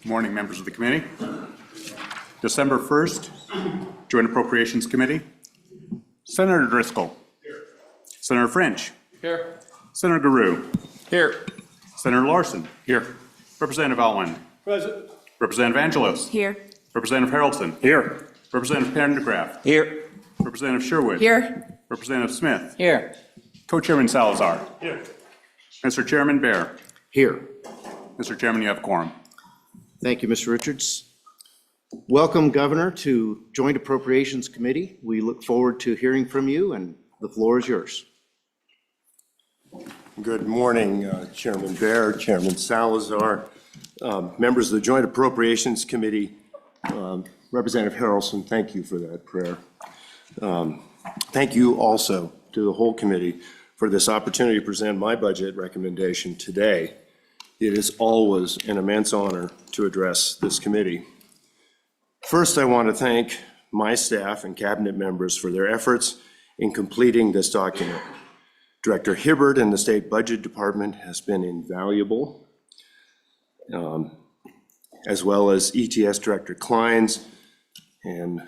Morning, members of the committee. December 1st, Joint Appropriations Committee. Senator Driscoll. Here. Senator French. Here. Senator Garou. Here. Senator Larson. Here. Representative Alwyn. Present. Representative Angelos. Here. Representative Harrelson. Here. Representative Pendergraft. Here. Representative Sherwood. Here. Representative Smith. Here. Co-Chairman Salazar. Here. Mr. Chairman Bear. Here. Mr. Chairman, you have quorum. Thank you, Mr. Richards. Welcome, Governor, to Joint Appropriations Committee. We look forward to hearing from you, and the floor is yours. Good morning, Chairman Bear, Chairman Salazar, members of the Joint Appropriations Committee. Representative Harrelson, thank you for that prayer. Thank you also to the whole committee for this opportunity to present my budget recommendation today. It is always an immense honor to address this committee. First, I want to thank my staff and cabinet members for their efforts in completing this document. Director Hibbert in the State Budget Department has been invaluable, as well as ETS Director Kleins and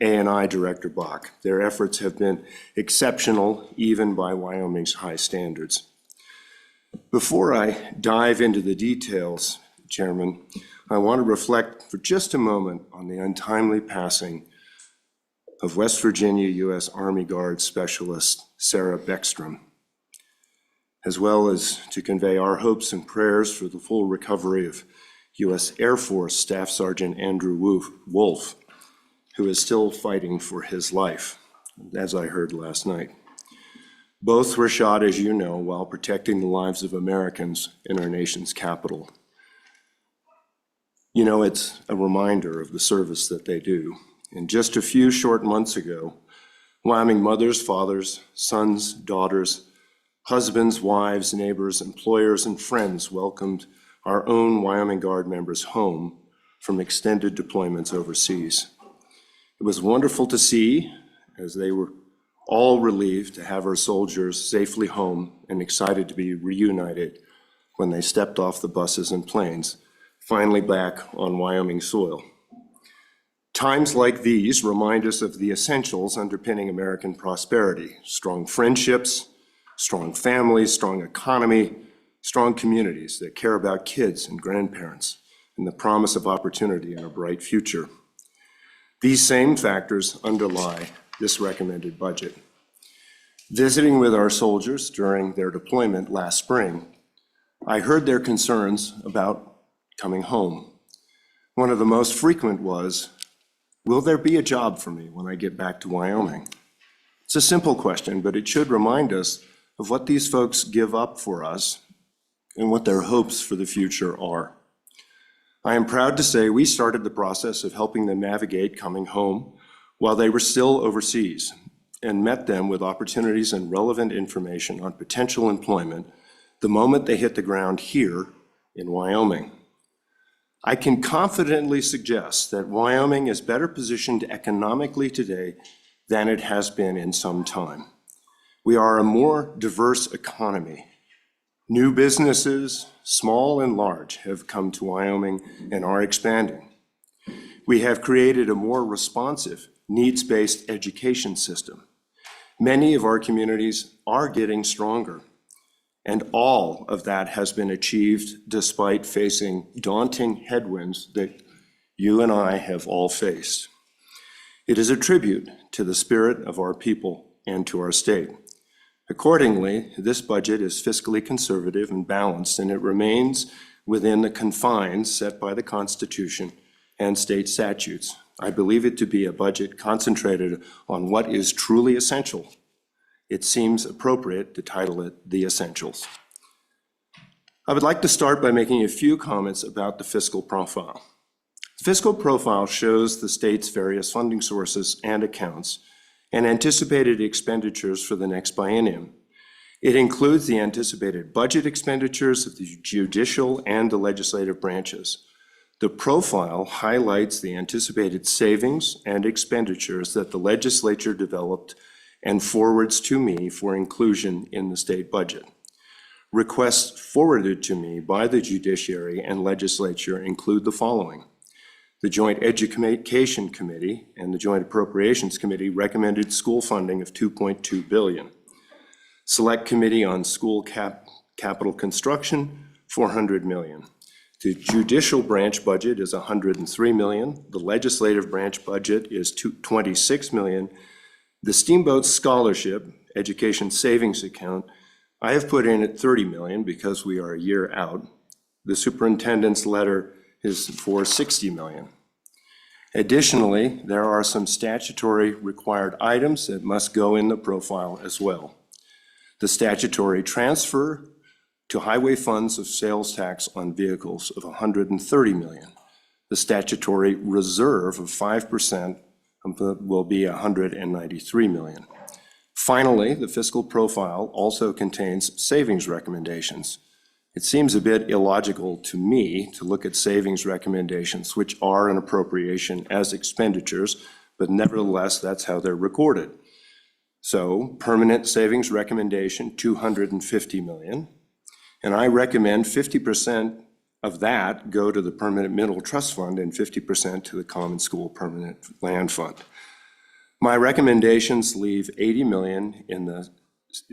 A&I Director Bach. Their efforts have been exceptional, even by Wyoming's high standards. Before I dive into the details, Chairman, I want to reflect for just a moment on the untimely passing of West Virginia U.S. Army Guard Specialist Sarah Beckstrom, as well as to convey our hopes and prayers for the full recovery of U.S. Air Force Staff Sergeant Andrew Wolf, who is still fighting for his life, as I heard last night. Both were shot, as you know, while protecting the lives of Americans in our nation's capital. You know, it's a reminder of the service that they do. And just a few short months ago, Wyoming mothers, fathers, sons, daughters, husbands, wives, neighbors, employers, and friends welcomed our own Wyoming Guard members home from extended deployments overseas. It was wonderful to see, as they were all relieved to have our soldiers safely home and excited to be reunited when they stepped off the buses and planes, finally back on Wyoming soil. Times like these remind us of the essentials underpinning American prosperity: strong friendships, strong families, strong economy, strong communities that care about kids and grandparents, and the promise of opportunity and a bright future. These same factors underlie this recommended budget. Visiting with our soldiers during their deployment last spring, I heard their concerns about coming home. One of the most frequent was, will there be a job for me when I get back to Wyoming? It's a simple question, but it should remind us of what these folks give up for us and what their hopes for the future are. I am proud to say we started the process of helping them navigate coming home while they were still overseas, and met them with opportunities and relevant information on potential employment the moment they hit the ground here in Wyoming. I can confidently suggest that Wyoming is better positioned economically today than it has been in some time. We are a more diverse economy. New businesses, small and large, have come to Wyoming and are expanding. We have created a more responsive, needs-based education system. Many of our communities are getting stronger, and all of that has been achieved despite facing daunting headwinds that you and I have all faced. It is a tribute to the spirit of our people and to our state. Accordingly, this budget is fiscally conservative and balanced, and it remains within the confines set by the Constitution and state statutes. I believe it to be a budget concentrated on what is truly essential. It seems appropriate to title it The Essentials. I would like to start by making a few comments about the fiscal profile. The fiscal profile shows the state's various funding sources and accounts and anticipated expenditures for the next biennium. It includes the anticipated budget expenditures of the judicial and the legislative branches. The profile highlights the anticipated savings and expenditures that the legislature developed and forwards to me for inclusion in the state budget. Requests forwarded to me by the judiciary and legislature include the following. The Joint Education Committee and the Joint Appropriations Committee recommended school funding of $2.2 billion. Select Committee on School Capital Construction, $400 million. The judicial branch budget is $103 million. The legislative branch budget is $26 million. The Steamboat Scholarship Education Savings Account, I have put in at $30 million because we are a year out. The superintendent's letter is for $60 million. Additionally, there are some statutory required items that must go in the profile as well. The statutory transfer to highway funds of sales tax on vehicles of $130 million. The statutory reserve of 5% will be $193 million. Finally, the fiscal profile also contains savings recommendations. It seems a bit illogical to me to look at savings recommendations, which are an appropriation as expenditures, but nevertheless, that's how they're recorded. So, permanent savings recommendation, $250 million. And I recommend 50% of that go to the Permanent Middle Trust Fund and 50% to the Common School Permanent Land Fund. My recommendations leave $80 million in the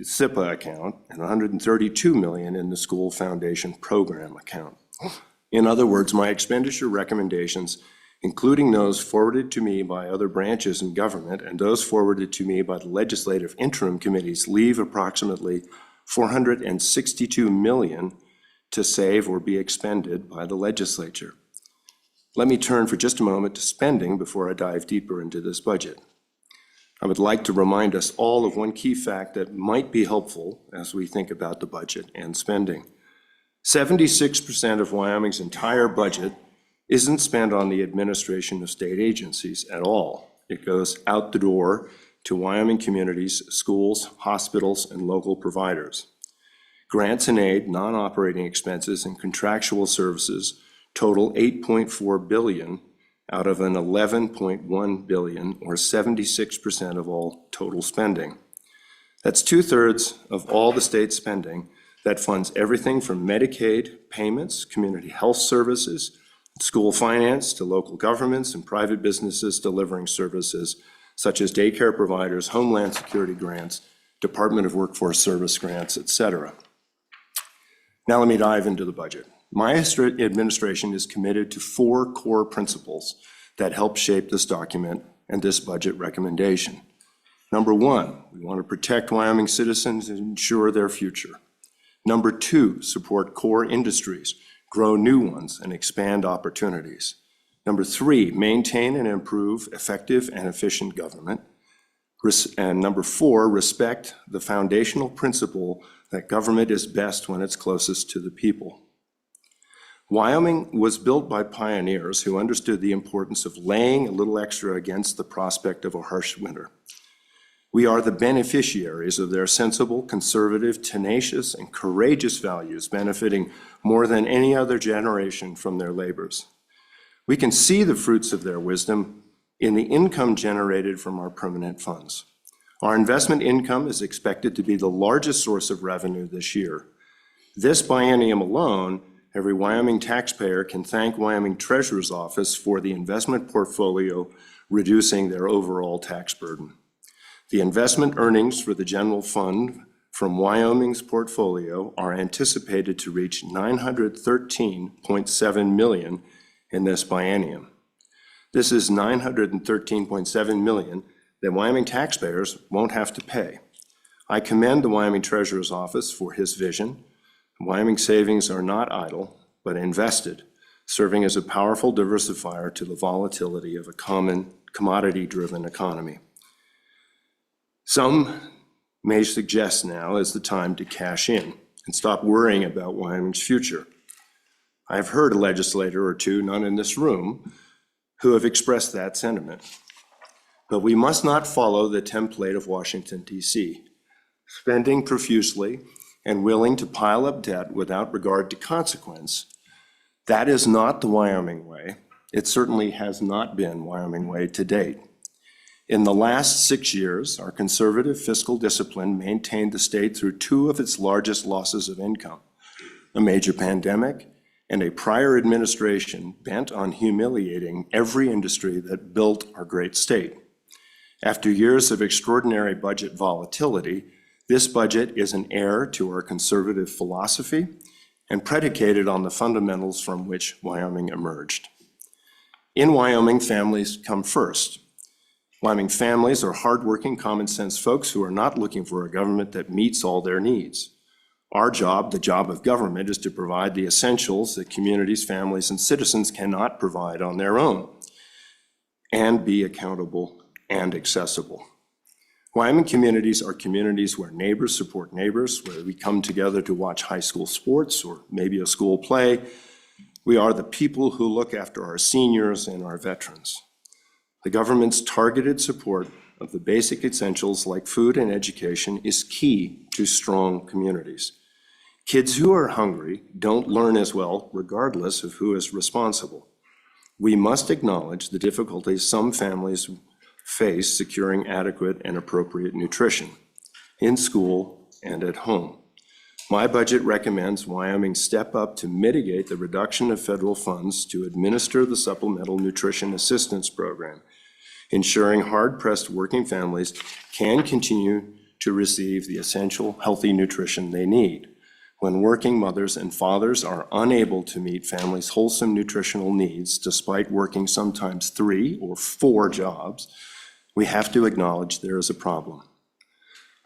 SIPA account and $132 million in the School Foundation Program account. In other words, my expenditure recommendations, including those forwarded to me by other branches in government and those forwarded to me by the legislative interim committees, leave approximately $462 million to save or be expended by the legislature. Let me turn for just a moment to spending before I dive deeper into this budget. I would like to remind us all of one key fact that might be helpful as we think about the budget and spending. 76% of Wyoming's entire budget isn't spent on the administration of state agencies at all. It goes out the door to Wyoming communities, schools, hospitals, and local providers. Grants and aid, non-operating expenses, and contractual services total $8.4 billion out of an $11.1 billion, or 76% of all total spending. That's 2/3 of all the state spending that funds everything from Medicaid payments, community health services, school finance, to local governments and private businesses delivering services such as daycare providers, Homeland Security grants, Department of Workforce Service grants, et cetera. Now let me dive into the budget. My administration is committed to 4 core principles that help shape this document and this budget recommendation. Number 1, we want to protect Wyoming citizens and ensure their future. Number 2, support core industries, grow new ones, and expand opportunities. Number 3, maintain and improve effective and efficient government. And number 4, respect the foundational principle that government is best when it's closest to the people. Wyoming was built by pioneers who understood the importance of laying a little extra against the prospect of a harsh winter. We are the beneficiaries of their sensible, conservative, tenacious, and courageous values, benefiting more than any other generation from their labors. We can see the fruits of their wisdom in the income generated from our permanent funds. Our investment income is expected to be the largest source of revenue this year. This biennium alone, every Wyoming taxpayer can thank Wyoming Treasurer's Office for the investment portfolio reducing their overall tax burden. The investment earnings for the general fund from Wyoming's portfolio are anticipated to reach $913.7 million in this biennium. This is $913.7 million that Wyoming taxpayers won't have to pay. I commend the Wyoming Treasurer's Office for his vision. Wyoming savings are not idle, but invested, serving as a powerful diversifier to the volatility of a common commodity-driven economy. Some may suggest now is the time to cash in and stop worrying about Wyoming's future. I've heard a legislator or two, none in this room, who have expressed that sentiment. But we must not follow the template of Washington, D.C., spending profusely and willing to pile up debt without regard to consequence. That is not the Wyoming way. It certainly has not been Wyoming way to date. In the last 6 years, our conservative fiscal discipline maintained the state through two of its largest losses of income, a major pandemic and a prior administration bent on humiliating every industry that built our great state. After years of extraordinary budget volatility, this budget is an heir to our conservative philosophy and predicated on the fundamentals from which Wyoming emerged. In Wyoming, families come first. Wyoming families are hardworking, common-sense folks who are not looking for a government that meets all their needs. Our job, the job of government, is to provide the essentials that communities, families, and citizens cannot provide on their own, and be accountable and accessible. Wyoming communities are communities where neighbors support neighbors, where we come together to watch high school sports or maybe a school play. We are the people who look after our seniors and our veterans. The government's targeted support of the basic essentials like food and education is key to strong communities. Kids who are hungry don't learn as well, regardless of who is responsible. We must acknowledge the difficulties some families face securing adequate and appropriate nutrition in school and at home. My budget recommends Wyoming step up to mitigate the reduction of federal funds to administer the Supplemental Nutrition Assistance Program, ensuring hard-pressed working families can continue to receive the essential healthy nutrition they need. When working mothers and fathers are unable to meet families' wholesome nutritional needs despite working sometimes 3 or 4 jobs, we have to acknowledge there is a problem.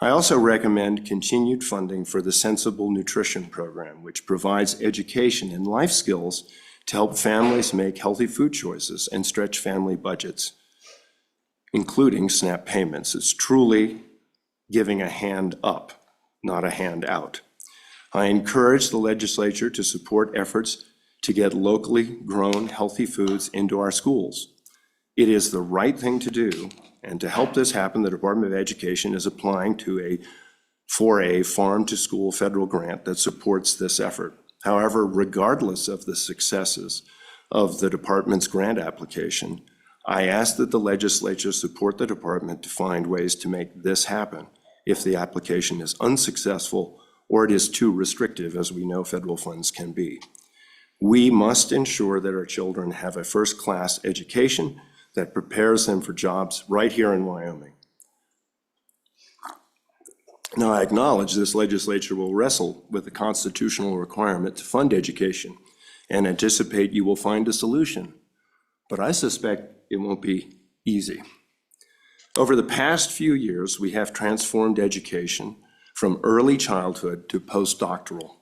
I also recommend continued funding for the Sensible Nutrition Program, which provides education and life skills to help families make healthy food choices and stretch family budgets, including SNAP payments. It's truly giving a hand up, not a hand out. I encourage the legislature to support efforts to get locally grown healthy foods into our schools. It is the right thing to do, and to help this happen, the Department of Education is applying for a farm-to-school federal grant that supports this effort. However, regardless of the successes of the department's grant application, I ask that the legislature support the department to find ways to make this happen if the application is unsuccessful or it is too restrictive, as we know federal funds can be. We must ensure that our children have a first-class education that prepares them for jobs right here in Wyoming. Now, I acknowledge this legislature will wrestle with the constitutional requirement to fund education and anticipate you will find a solution, but I suspect it won't be easy. Over the past few years, we have transformed education from early childhood to postdoctoral.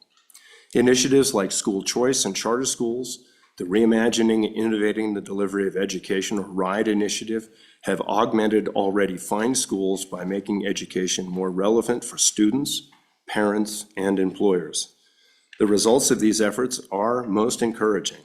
Initiatives like school choice and charter schools, the Reimagining and Innovating the Delivery of Education, or RIDE initiative, have augmented already fine schools by making education more relevant for students, parents, and employers. The results of these efforts are most encouraging.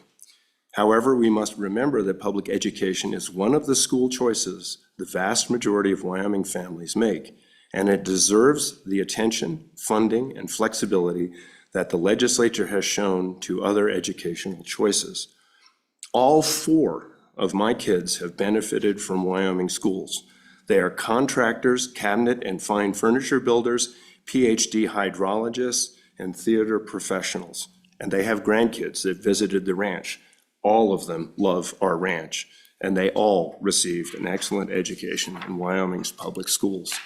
However, we must remember that public education is one of the school choices the vast majority of Wyoming families make, and it deserves the attention, funding, and flexibility that the legislature has shown to other educational choices. All 4 of my kids have benefited from Wyoming schools. They are contractors, cabinet and fine furniture builders, PhD hydrologists, and theater professionals. And they have grandkids that visited the ranch. All of them love our ranch, and they all received an excellent education in Wyoming's public schools.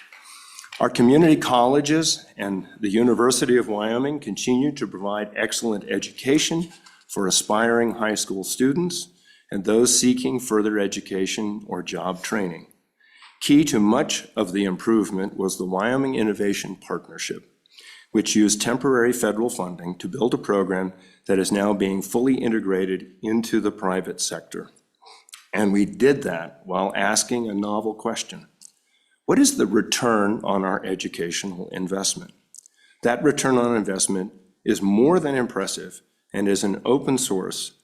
Our community colleges and the University of Wyoming continue to provide excellent education for aspiring high school students and those seeking further education or job training. Key to much of the improvement was the Wyoming Innovation Partnership, which used temporary federal funding to build a program that is now being fully integrated into the private sector. And we did that while asking a novel question. What is the return on our educational investment? That return on investment is more than impressive and is an open source,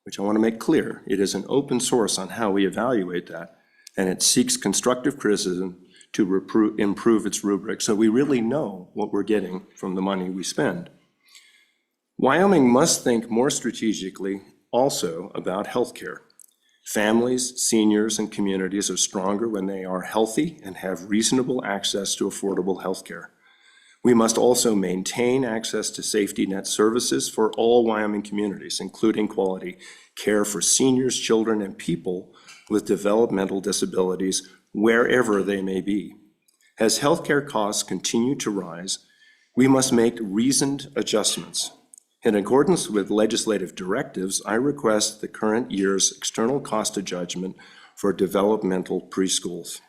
which I want to make clear. It is an open source on how we evaluate that, and it seeks constructive criticism to improve its rubric, so we really know what we're getting from the money we spend. Wyoming must think more strategically also about healthcare. Families, seniors, and communities are stronger when they are healthy and have reasonable access to affordable health care. We must also maintain access to safety net services for all Wyoming communities, including quality care for seniors, children, and people with developmental disabilities wherever they may be. As healthcare costs continue to rise, we must make reasoned adjustments. In accordance with legislative directives, I request the current year's external cost adjustment for developmental preschools.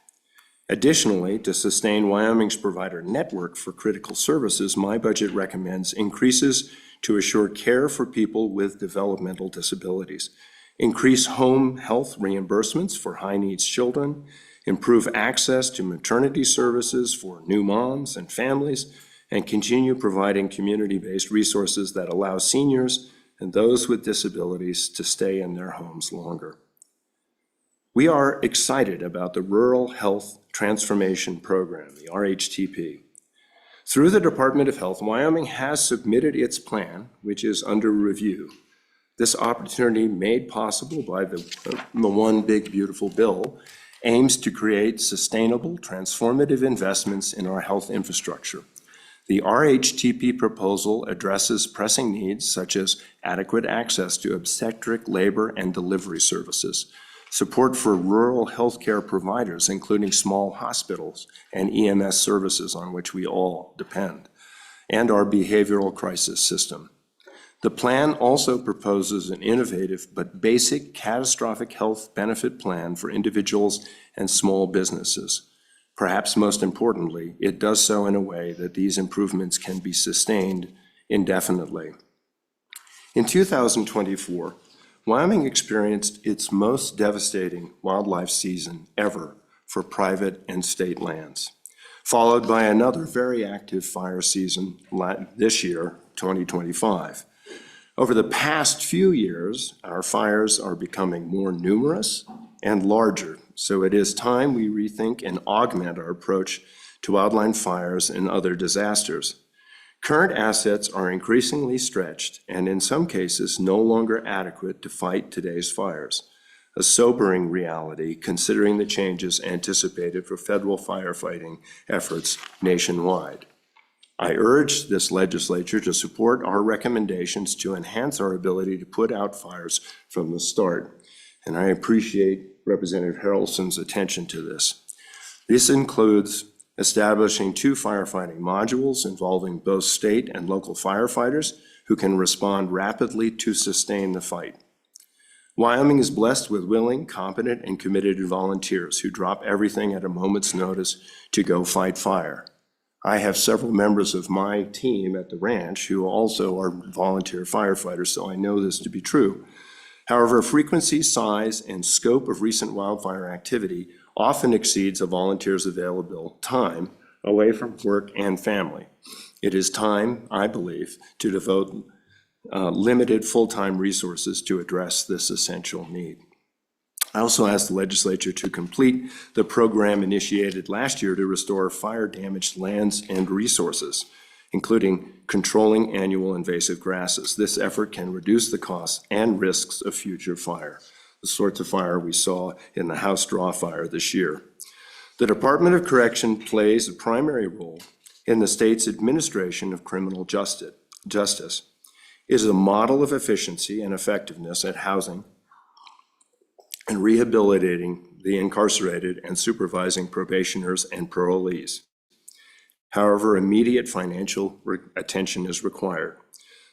Additionally, to sustain Wyoming's provider network for critical services, my budget recommends increases to assure care for people with developmental disabilities, increase home health reimbursements for high-needs children, improve access to maternity services for new moms and families, and continue providing community-based resources that allow seniors and those with disabilities to stay in their homes longer. We are excited about the Rural Health Transformation Program, the RHTP. Through the Department of Health, Wyoming has submitted its plan, which is under review. This opportunity, made possible by the One Big Beautiful Bill, aims to create sustainable, transformative investments in our health infrastructure. The RHTP proposal addresses pressing needs such as adequate access to obstetric, labor, and delivery services, support for rural healthcare providers, including small hospitals and EMS services on which we all depend, and our behavioral crisis system. The plan also proposes an innovative but basic catastrophic health benefit plan for individuals and small businesses. Perhaps most importantly, it does so in a way that these improvements can be sustained indefinitely. In 2024, Wyoming experienced its most devastating wildlife season ever for private and state lands, followed by another very active fire season this year, 2025. Over the past few years, our fires are becoming more numerous and larger, so it is time we rethink and augment our approach to wildland fires and other disasters. Current assets are increasingly stretched and in some cases no longer adequate to fight today's fires, a sobering reality considering the changes anticipated for federal firefighting efforts nationwide. I urge this legislature to support our recommendations to enhance our ability to put out fires from the start, and I appreciate Representative Harrelson's attention to this. This includes establishing 2 firefighting modules involving both state and local firefighters who can respond rapidly to sustain the fight. Wyoming is blessed with willing, competent, and committed volunteers who drop everything at a moment's notice to go fight fire. I have several members of my team at the ranch who also are volunteer firefighters, so I know this to be true. However, frequency, size, and scope of recent wildfire activity often exceeds a volunteer's available time away from work and family. It is time, I believe, to devote limited full-time resources to address this essential need. I also asked the legislature to complete the program initiated last year to restore fire-damaged lands and resources, including controlling annual invasive grasses. This effort can reduce the costs and risks of future fire, the sorts of fire we saw in the House Draw Fire this year. The Department of Correction plays a primary role in the state's administration of criminal justice. It is a model of efficiency and effectiveness at housing and rehabilitating the incarcerated and supervising probationers and parolees. However, immediate financial attention is required.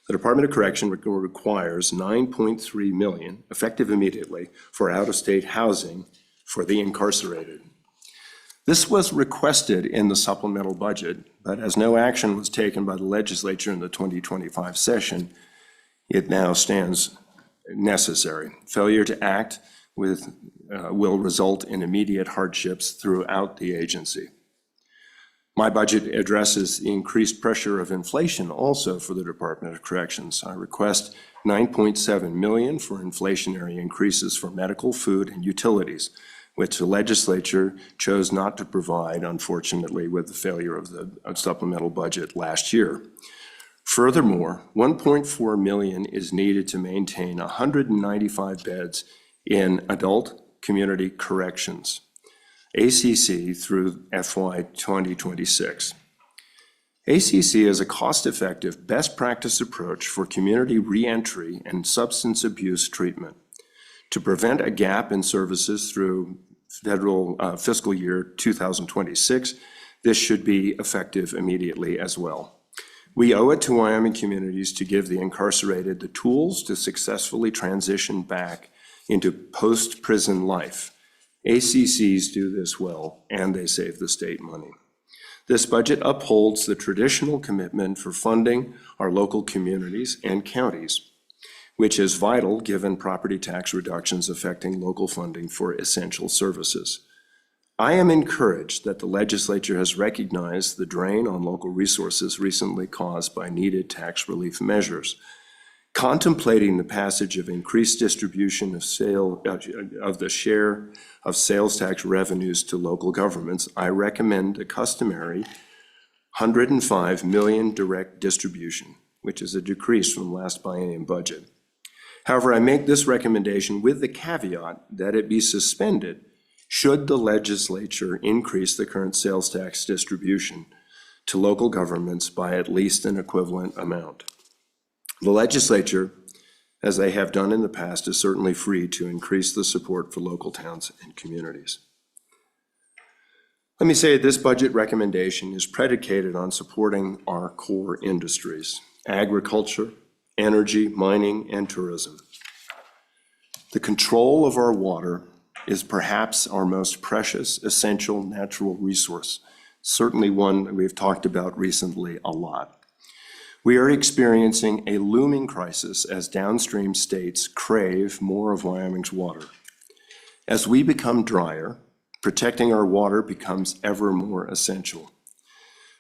The Department of Correction requires $9.3 million, effective immediately, for out-of-state housing for the incarcerated. This was requested in the supplemental budget, but as no action was taken by the legislature in the 2025 session, it now stands necessary. Failure to act will result in immediate hardships throughout the agency. My budget addresses the increased pressure of inflation also for the Department of Corrections. I request $9.7 million for inflationary increases for medical, food, and utilities, which the legislature chose not to provide, unfortunately, with the failure of the supplemental budget last year. Furthermore, $1.4 million is needed to maintain 195 beds in adult community corrections, ACC through FY 2026. ACC is a cost-effective, best practice approach for community reentry and substance abuse treatment. To prevent a gap in services through federal fiscal year 2026, this should be effective immediately as well. We owe it to Wyoming communities to give the incarcerated the tools to successfully transition back into post-prison life. ACCs do this well, and they save the state money. This budget upholds the traditional commitment for funding our local communities and counties, which is vital given property tax reductions affecting local funding for essential services. I am encouraged that the legislature has recognized the drain on local resources recently caused by needed tax relief measures. Contemplating the passage of increased distribution of the share of sales tax revenues to local governments, I recommend a customary $105 million direct distribution, which is a decrease from last biennium budget. However, I make this recommendation with the caveat that it be suspended should the legislature increase the current sales tax distribution to local governments by at least an equivalent amount. The legislature, as they have done in the past, is certainly free to increase the support for local towns and communities. Let me say this budget recommendation is predicated on supporting our core industries: agriculture, energy, mining, and tourism. The control of our water is perhaps our most precious, essential natural resource, certainly one that we've talked about recently a lot. We are experiencing a looming crisis as downstream states crave more of Wyoming's water. As we become drier, protecting our water becomes ever more essential.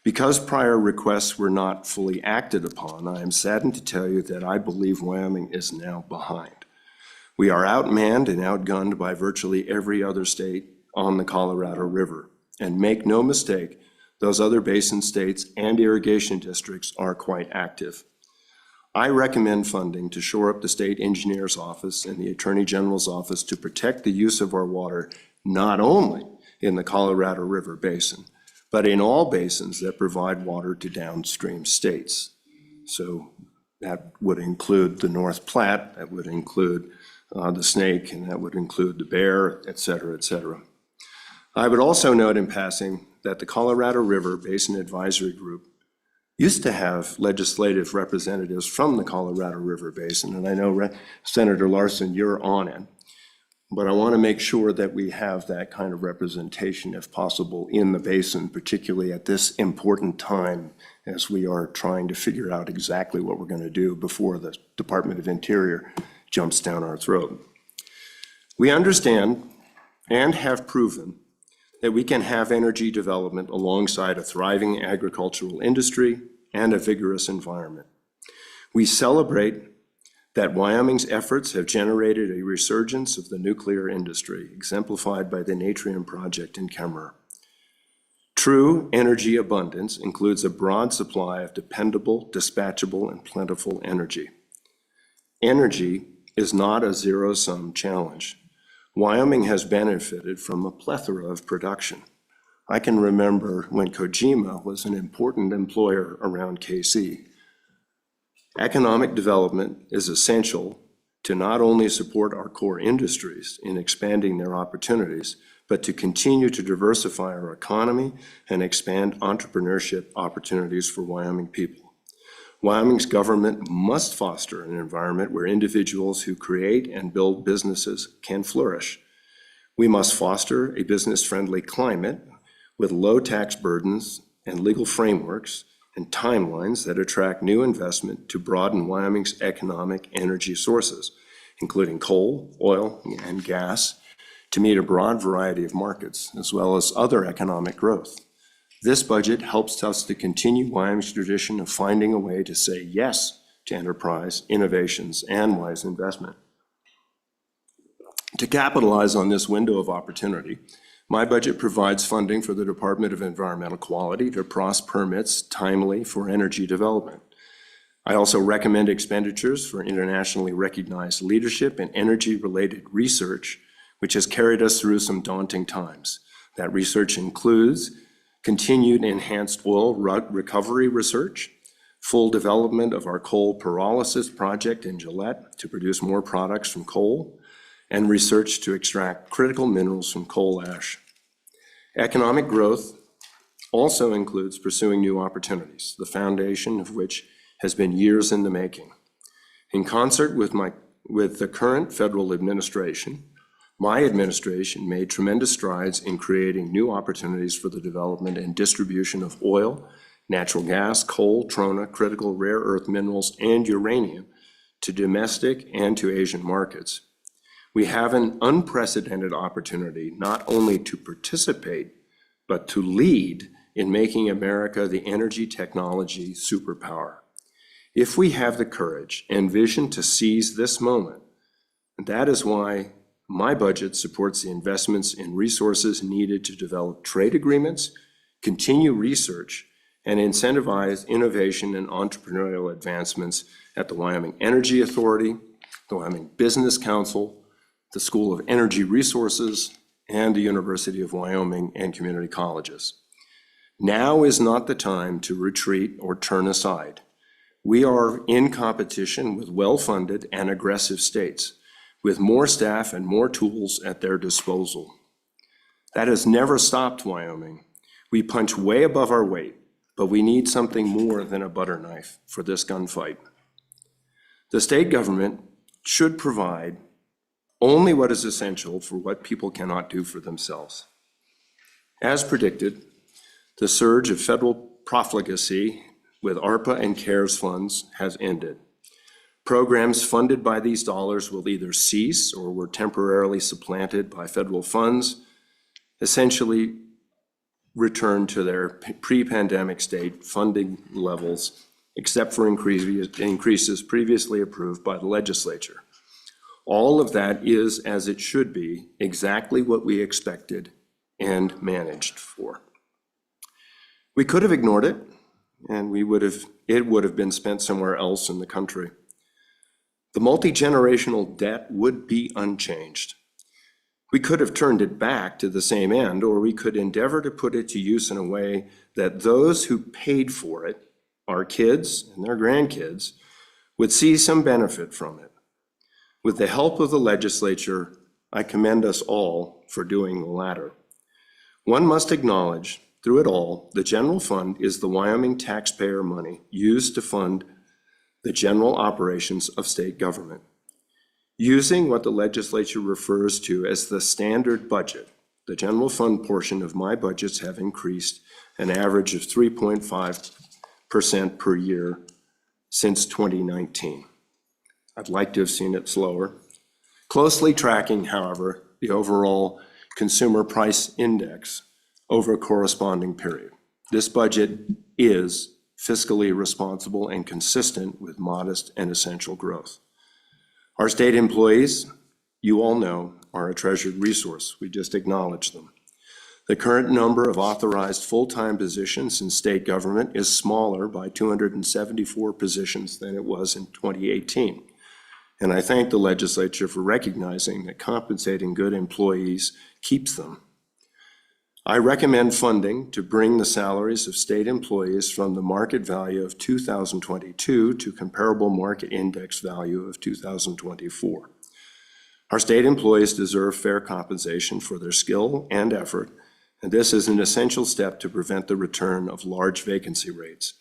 Because prior requests were not fully acted upon, I am saddened to tell you that I believe Wyoming is now behind. We are outmanned and outgunned by virtually every other state on the Colorado River. And make no mistake, those other basin states and irrigation districts are quite active. I recommend funding to shore up the state engineer's office and the attorney general's office to protect the use of our water, not only in the Colorado River basin, but in all basins that provide water to downstream states. So that would include the North Platte, that would include the Snake, and that would include the Bear, et cetera, et cetera. I would also note in passing that the Colorado River Basin Advisory Group used to have legislative representatives from the Colorado River Basin, and I know Senator Larson, you're on it, but I want to make sure that we have that kind of representation, if possible, in the basin, particularly at this important time as we are trying to figure out exactly what we're going to do before the Department of Interior jumps down our throat. We understand and have proven that we can have energy development alongside a thriving agricultural industry and a vigorous environment. We celebrate that Wyoming's efforts have generated a resurgence of the nuclear industry, exemplified by the Natrium project in Kemmerer. True energy abundance includes a broad supply of dependable, dispatchable, and plentiful energy. Energy is not a zero-sum challenge. Wyoming has benefited from a plethora of production. I can remember when Kojima was an important employer around KC. Economic development is essential to not only support our core industries in expanding their opportunities, but to continue to diversify our economy and expand entrepreneurship opportunities for Wyoming people. Wyoming's government must foster an environment where individuals who create and build businesses can flourish. We must foster a business-friendly climate with low tax burdens and legal frameworks and timelines that attract new investment to broaden Wyoming's economic energy sources, including coal, oil, and gas, to meet a broad variety of markets, as well as other economic growth. This budget helps us to continue Wyoming's tradition of finding a way to say yes to enterprise, innovations, and wise investment. To capitalize on this window of opportunity, my budget provides funding for the Department of Environmental Quality to process permits timely for energy development. I also recommend expenditures for internationally recognized leadership and energy-related research, which has carried us through some daunting times. That research includes continued enhanced oil recovery research, full development of our coal pyrolysis project in Gillette to produce more products from coal, and research to extract critical minerals from coal ash. Economic growth also includes pursuing new opportunities, the foundation of which has been years in the making. In concert with the current federal administration, my administration made tremendous strides in creating new opportunities for the development and distribution of oil, natural gas, coal, trona, critical rare earth minerals, and uranium to domestic and to Asian markets. We have an unprecedented opportunity not only to participate, but to lead in making America the energy technology superpower. If we have the courage and vision to seize this moment, that is why my budget supports the investments in resources needed to develop trade agreements, continue research, and incentivize innovation and entrepreneurial advancements at the Wyoming Energy Authority, the Wyoming Business Council, the School of Energy Resources, and the University of Wyoming and community colleges. Now is not the time to retreat or turn aside. We are in competition with well-funded and aggressive states, with more staff and more tools at their disposal. That has never stopped Wyoming. We punch way above our weight, but we need something more than a butter knife for this gunfight. The state government should provide only what is essential for what people cannot do for themselves. As predicted, the surge of federal profligacy with ARPA and CARES funds has ended. Programs funded by these dollars will either cease or were temporarily supplanted by federal funds, essentially return to their pre-pandemic state funding levels, except for increases previously approved by the legislature. All of that is, as it should be, exactly what we expected and managed for. We could have ignored it, and it would have been spent somewhere else in the country. The multi-generational debt would be unchanged. We could have turned it back to the same end, or we could endeavor to put it to use in a way that those who paid for it, our kids and their grandkids, would see some benefit from it. With the help of the legislature, I commend us all for doing the latter. One must acknowledge, through it all, the general fund is the Wyoming taxpayer money used to fund the general operations of state government. Using what the legislature refers to as the standard budget, the general fund portion of my budgets have increased an average of 3.5% per year since 2019. I'd like to have seen it slower. Closely tracking, however, the overall consumer price index over a corresponding period. This budget is fiscally responsible and consistent with modest and essential growth. Our state employees, you all know, are a treasured resource. We just acknowledge them. The current number of authorized full-time positions in state government is smaller by 274 positions than it was in 2018. And I thank the legislature for recognizing that compensating good employees keeps them. I recommend funding to bring the salaries of state employees from the market value of 2022 to comparable market index value of 2024. Our state employees deserve fair compensation for their skill and effort, and this is an essential step to prevent the return of large vacancy rates.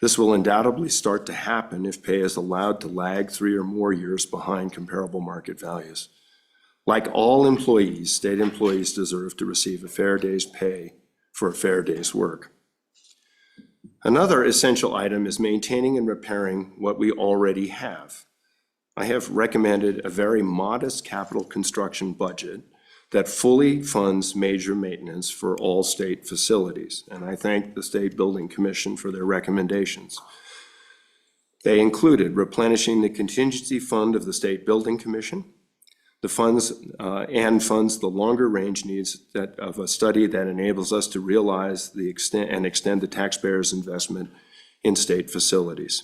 This will undoubtedly start to happen if pay is allowed to lag 3 or more years behind comparable market values. Like all employees, state employees deserve to receive a fair day's pay for a fair day's work. Another essential item is maintaining and repairing what we already have. I have recommended a very modest capital construction budget that fully funds major maintenance for all state facilities, and I thank the State Building Commission for their recommendations. They included replenishing the contingency fund of the State Building Commission, the funds the longer range needs of a study that enables us to realize and extend the taxpayers' investment in state facilities.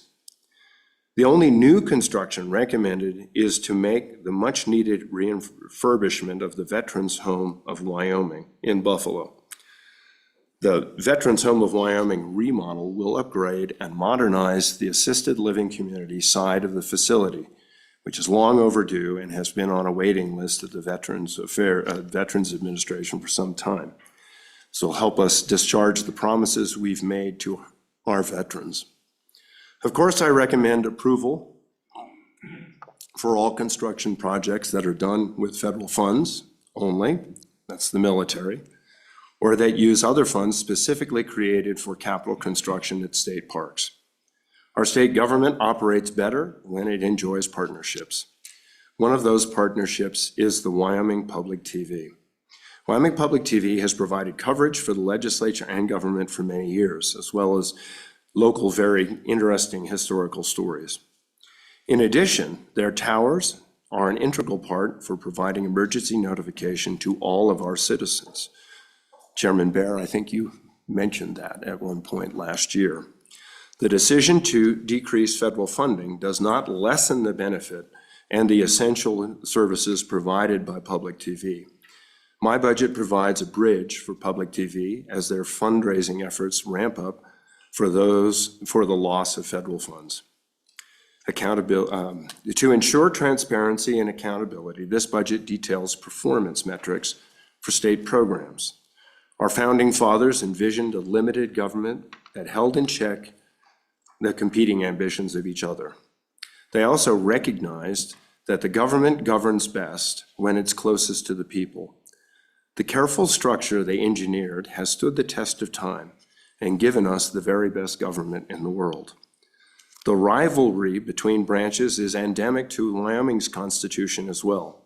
The only new construction recommended is to make the much-needed refurbishment of the Veterans Home of Wyoming in Buffalo. The Veterans Home of Wyoming remodel will upgrade and modernize the assisted living community side of the facility, which is long overdue and has been on a waiting list at the Veterans Administration for some time. This will help us discharge the promises we've made to our veterans. Of course, I recommend approval for all construction projects that are done with federal funds only, that's the military, or that use other funds specifically created for capital construction at state parks. Our state government operates better when it enjoys partnerships. One of those partnerships is the Wyoming Public TV. Wyoming Public TV has provided coverage for the legislature and government for many years, as well as local, very interesting historical stories. In addition, their towers are an integral part for providing emergency notification to all of our citizens. Chairman Bear, I think you mentioned that at one point last year. The decision to decrease federal funding does not lessen the benefit and the essential services provided by public TV. My budget provides a bridge for public TV as their fundraising efforts ramp up for the loss of federal funds. To ensure transparency and accountability, this budget details performance metrics for state programs. Our founding fathers envisioned a limited government that held in check the competing ambitions of each other. They also recognized that the government governs best when it's closest to the people. The careful structure they engineered has stood the test of time and given us the very best government in the world. The rivalry between branches is endemic to Wyoming's Constitution as well.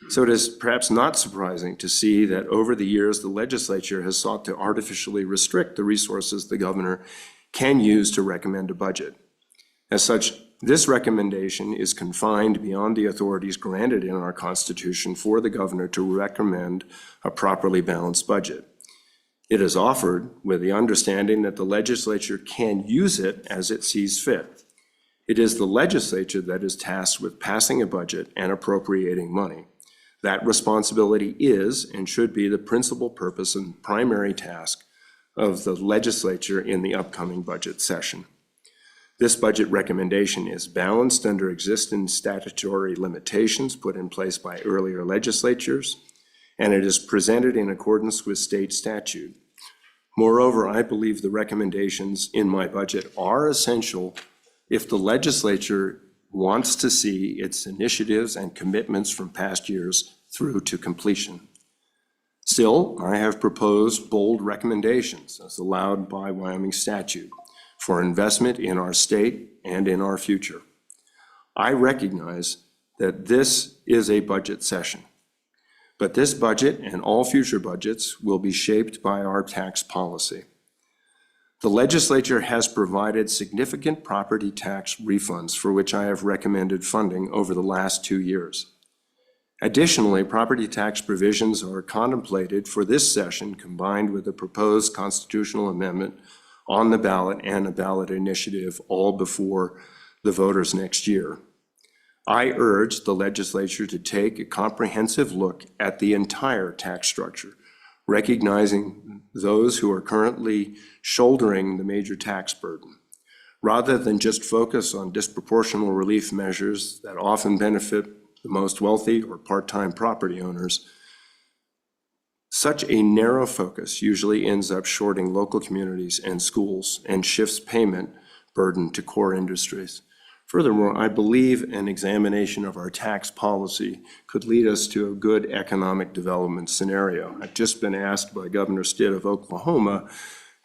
So it is perhaps not surprising to see that over the years, the legislature has sought to artificially restrict the resources the governor can use to recommend a budget. As such, this recommendation is confined beyond the authorities granted in our Constitution for the governor to recommend a properly balanced budget. It is offered with the understanding that the legislature can use it as it sees fit. It is the legislature that is tasked with passing a budget and appropriating money. That responsibility is and should be the principal purpose and primary task of the legislature in the upcoming budget session. This budget recommendation is balanced under existing statutory limitations put in place by earlier legislatures, and it is presented in accordance with state statute. Moreover, I believe the recommendations in my budget are essential if the legislature wants to see its initiatives and commitments from past years through to completion. Still, I have proposed bold recommendations as allowed by Wyoming statute for investment in our state and in our future. I recognize that this is a budget session, but this budget and all future budgets will be shaped by our tax policy. The legislature has provided significant property tax refunds for which I have recommended funding over the last 2 years. Additionally, property tax provisions are contemplated for this session combined with a proposed constitutional amendment on the ballot and a ballot initiative all before the voters next year. I urge the legislature to take a comprehensive look at the entire tax structure, recognizing those who are currently shouldering the major tax burden, rather than just focus on disproportional relief measures that often benefit the most wealthy or part-time property owners. Such a narrow focus usually ends up shorting local communities and schools and shifts payment burden to core industries. Furthermore, I believe an examination of our tax policy could lead us to a good economic development scenario. I've just been asked by Governor Stitt of Oklahoma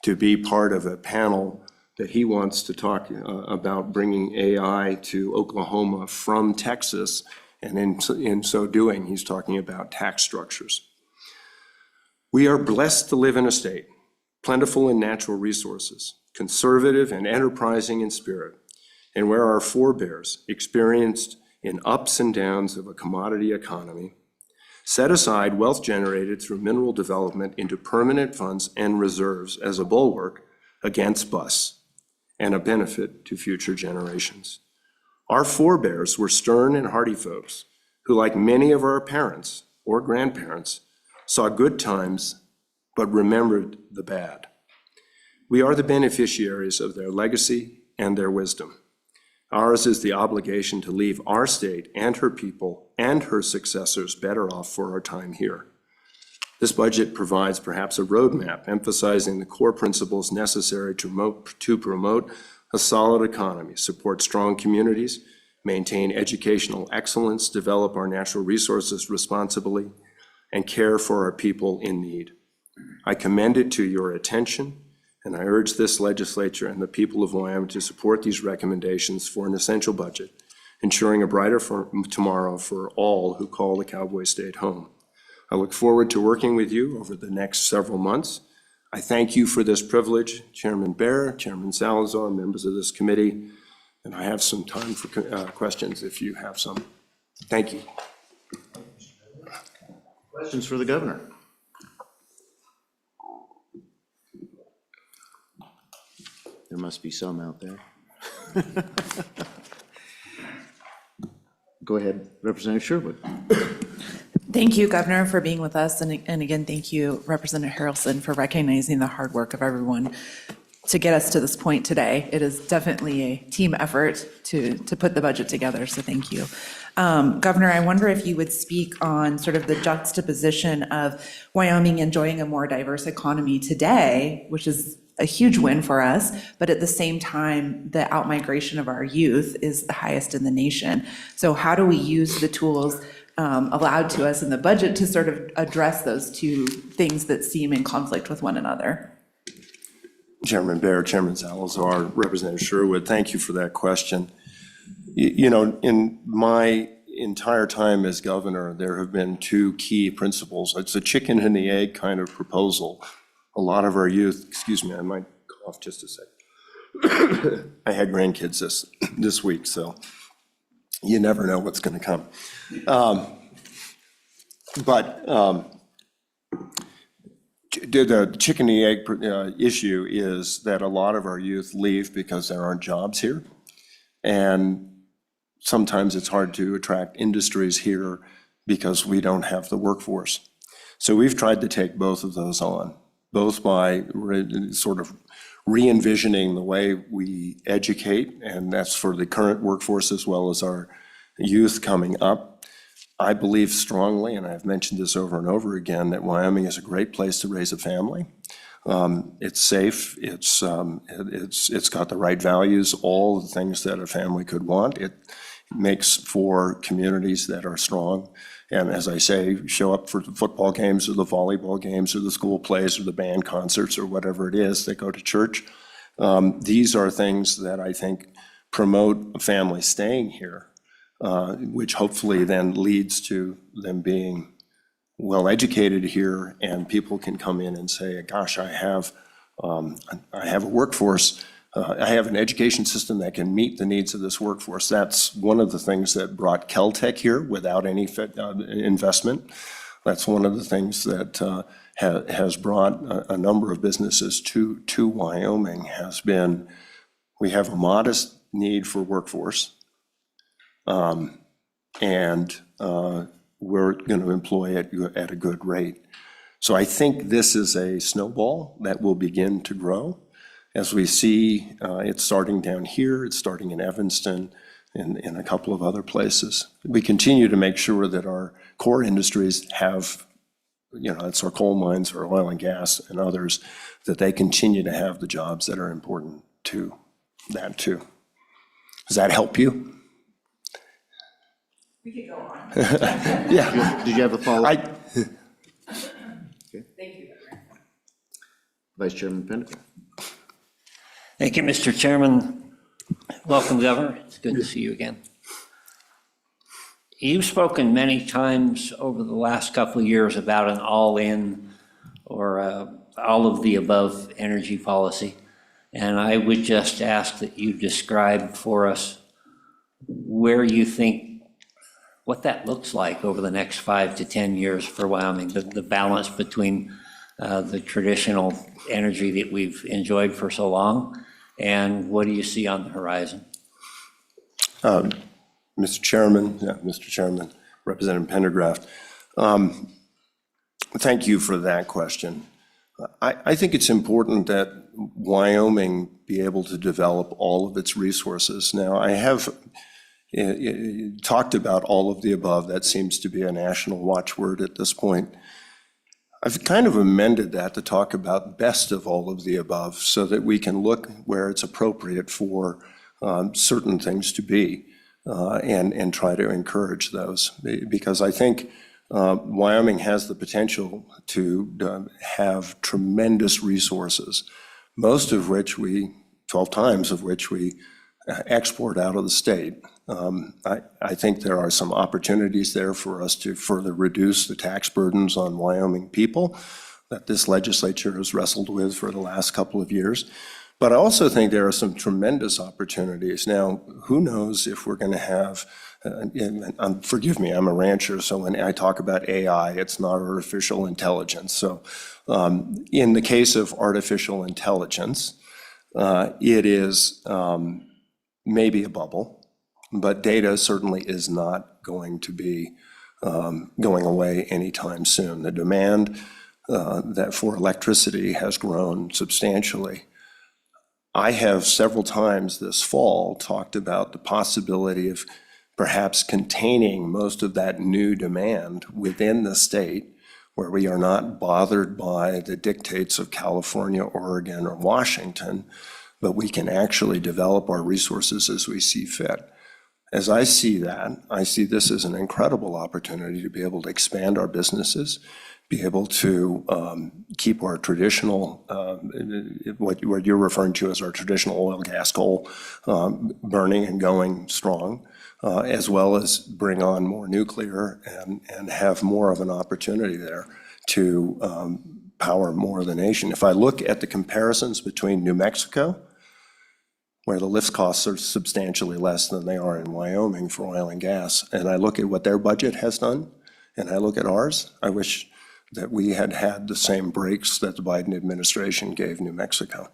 to be part of a panel that he wants to talk about bringing AI to Oklahoma from Texas, and in so doing, he's talking about tax structures. We are blessed to live in a state plentiful in natural resources, conservative and enterprising in spirit, and where our forebears experienced in ups and downs of a commodity economy, set aside wealth generated through mineral development into permanent funds and reserves as a bulwark against busts and a benefit to future generations. Our forebears were stern and hardy folks who, like many of our parents or grandparents, saw good times but remembered the bad. We are the beneficiaries of their legacy and their wisdom. Ours is the obligation to leave our state and her people and her successors better off for our time here. This budget provides perhaps a roadmap emphasizing the core principles necessary to promote a solid economy, support strong communities, maintain educational excellence, develop our natural resources responsibly, and care for our people in need. I commend it to your attention, and I urge this legislature and the people of Wyoming to support these recommendations for an essential budget, ensuring a brighter tomorrow for all who call the Cowboy State home. I look forward to working with you over the next several months. I thank you for this privilege, Chairman Bear, Chairman Salazar, members of this committee, and I have some time for questions if you have some. Thank you. Questions for the governor? There must be some out there. Go ahead, Representative Sherwood. Thank you, Governor, for being with us. And again, thank you, Representative Harrelson, for recognizing the hard work of everyone to get us to this point today. It is definitely a team effort to put the budget together, so thank you. Governor, I wonder if you would speak on sort of the juxtaposition of Wyoming enjoying a more diverse economy today, which is a huge win for us, but at the same time, the outmigration of our youth is the highest in the nation. So how do we use the tools allowed to us in the budget to sort of address those two things that seem in conflict with one another? Chairman Bear, Chairman Salazar, Representative Sherwood, thank you for that question. You know, in my entire time as governor, there have been two key principles. It's a chicken and the egg kind of proposal. A lot of our youth, excuse me, I might cough just a sec. I had grandkids this week, so you never know what's going to come. The chicken and egg issue is that a lot of our youth leave because there aren't jobs here. And sometimes it's hard to attract industries here because we don't have the workforce. So we've tried to take both of those on, both by sort of re-envisioning the way we educate, and that's for the current workforce as well as our youth coming up. I believe strongly, and I've mentioned this over and over again, that Wyoming is a great place to raise a family. It's safe, it's got the right values, all the things that a family could want. It makes for communities that are strong. And as I say, show up for the football games or the volleyball games or the school plays or the band concerts or whatever it is that go to church. These are things that I think promote a family staying here, which hopefully then leads to them being well-educated here, and people can come in and say, gosh, I have a workforce, I have an education system that can meet the needs of this workforce. That's one of the things that brought Kel-Tec here without any investment. That's one of the things that has brought a number of businesses to Wyoming, has been, we have a modest need for workforce, and we're going to employ it at a good rate. So I think this is a snowball that will begin to grow. As we see, it's starting down here, it's starting in Evanston, and in a couple of other places. We continue to make sure that our core industries have, it's our coal mines, our oil and gas and others, that they continue to have the jobs that are important to that too. Does that help you? We could go on. Yeah. Did you have a follow-up? Thank you, Governor. Vice Chairman Pennick. Thank you, Mr. Chairman. Welcome, Governor. It's good to see you again. You've spoken many times over the last couple of years about an all-in or all of the above energy policy. And I would just ask that you describe for us where you think, what that looks like over the next 5 to 10 years for Wyoming, the balance between the traditional energy that we've enjoyed for so long, and what do you see on the horizon? Mr. Chairman, Representative Pendergraft, thank you for that question. I think it's important that Wyoming be able to develop all of its resources. Now, I have talked about all of the above. That seems to be a national watchword at this point. I've kind of amended that to talk about best of all of the above so that we can look where it's appropriate for certain things to be and try to encourage those. Because I think Wyoming has the potential to have tremendous resources, most of which 12 times of which we export out of the state. I think there are some opportunities there for us to further reduce the tax burdens on Wyoming people that this legislature has wrestled with for the last couple of years. But I also think there are some tremendous opportunities. Now, who knows if we're going to have, forgive me, I'm a rancher, so when I talk about AI, it's not artificial intelligence. So in the case of artificial intelligence, it is maybe a bubble, but data certainly is not going to be going away anytime soon. The demand that for electricity has grown substantially. I have several times this fall talked about the possibility of perhaps containing most of that new demand within the state where we are not bothered by the dictates of California, Oregon, or Washington, but we can actually develop our resources as we see fit. As I see that, I see this as an incredible opportunity to be able to expand our businesses, be able to keep our traditional, what you're referring to as our traditional oil, gas, coal, burning and going strong, as well as bring on more nuclear and have more of an opportunity there to power more of the nation. If I look at the comparisons between New Mexico, where the lift costs are substantially less than they are in Wyoming for oil and gas, and I look at what their budget has done, and I look at ours, I wish that we had had the same breaks that the Biden administration gave New Mexico.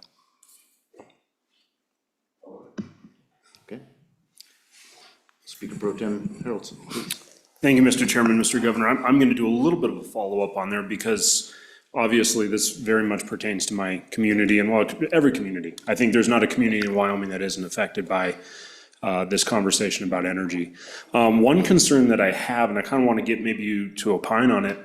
Okay. Speaker Pro Tem Harrelson, please. Thank you, Mr. Chairman, Mr. Governor. I'm going to do a little bit of a follow-up on there because obviously this very much pertains to my community and, well, to every community. I think there's not a community in Wyoming that isn't affected by this conversation about energy. One concern that I have, and I kind of want to get maybe you to opine on it,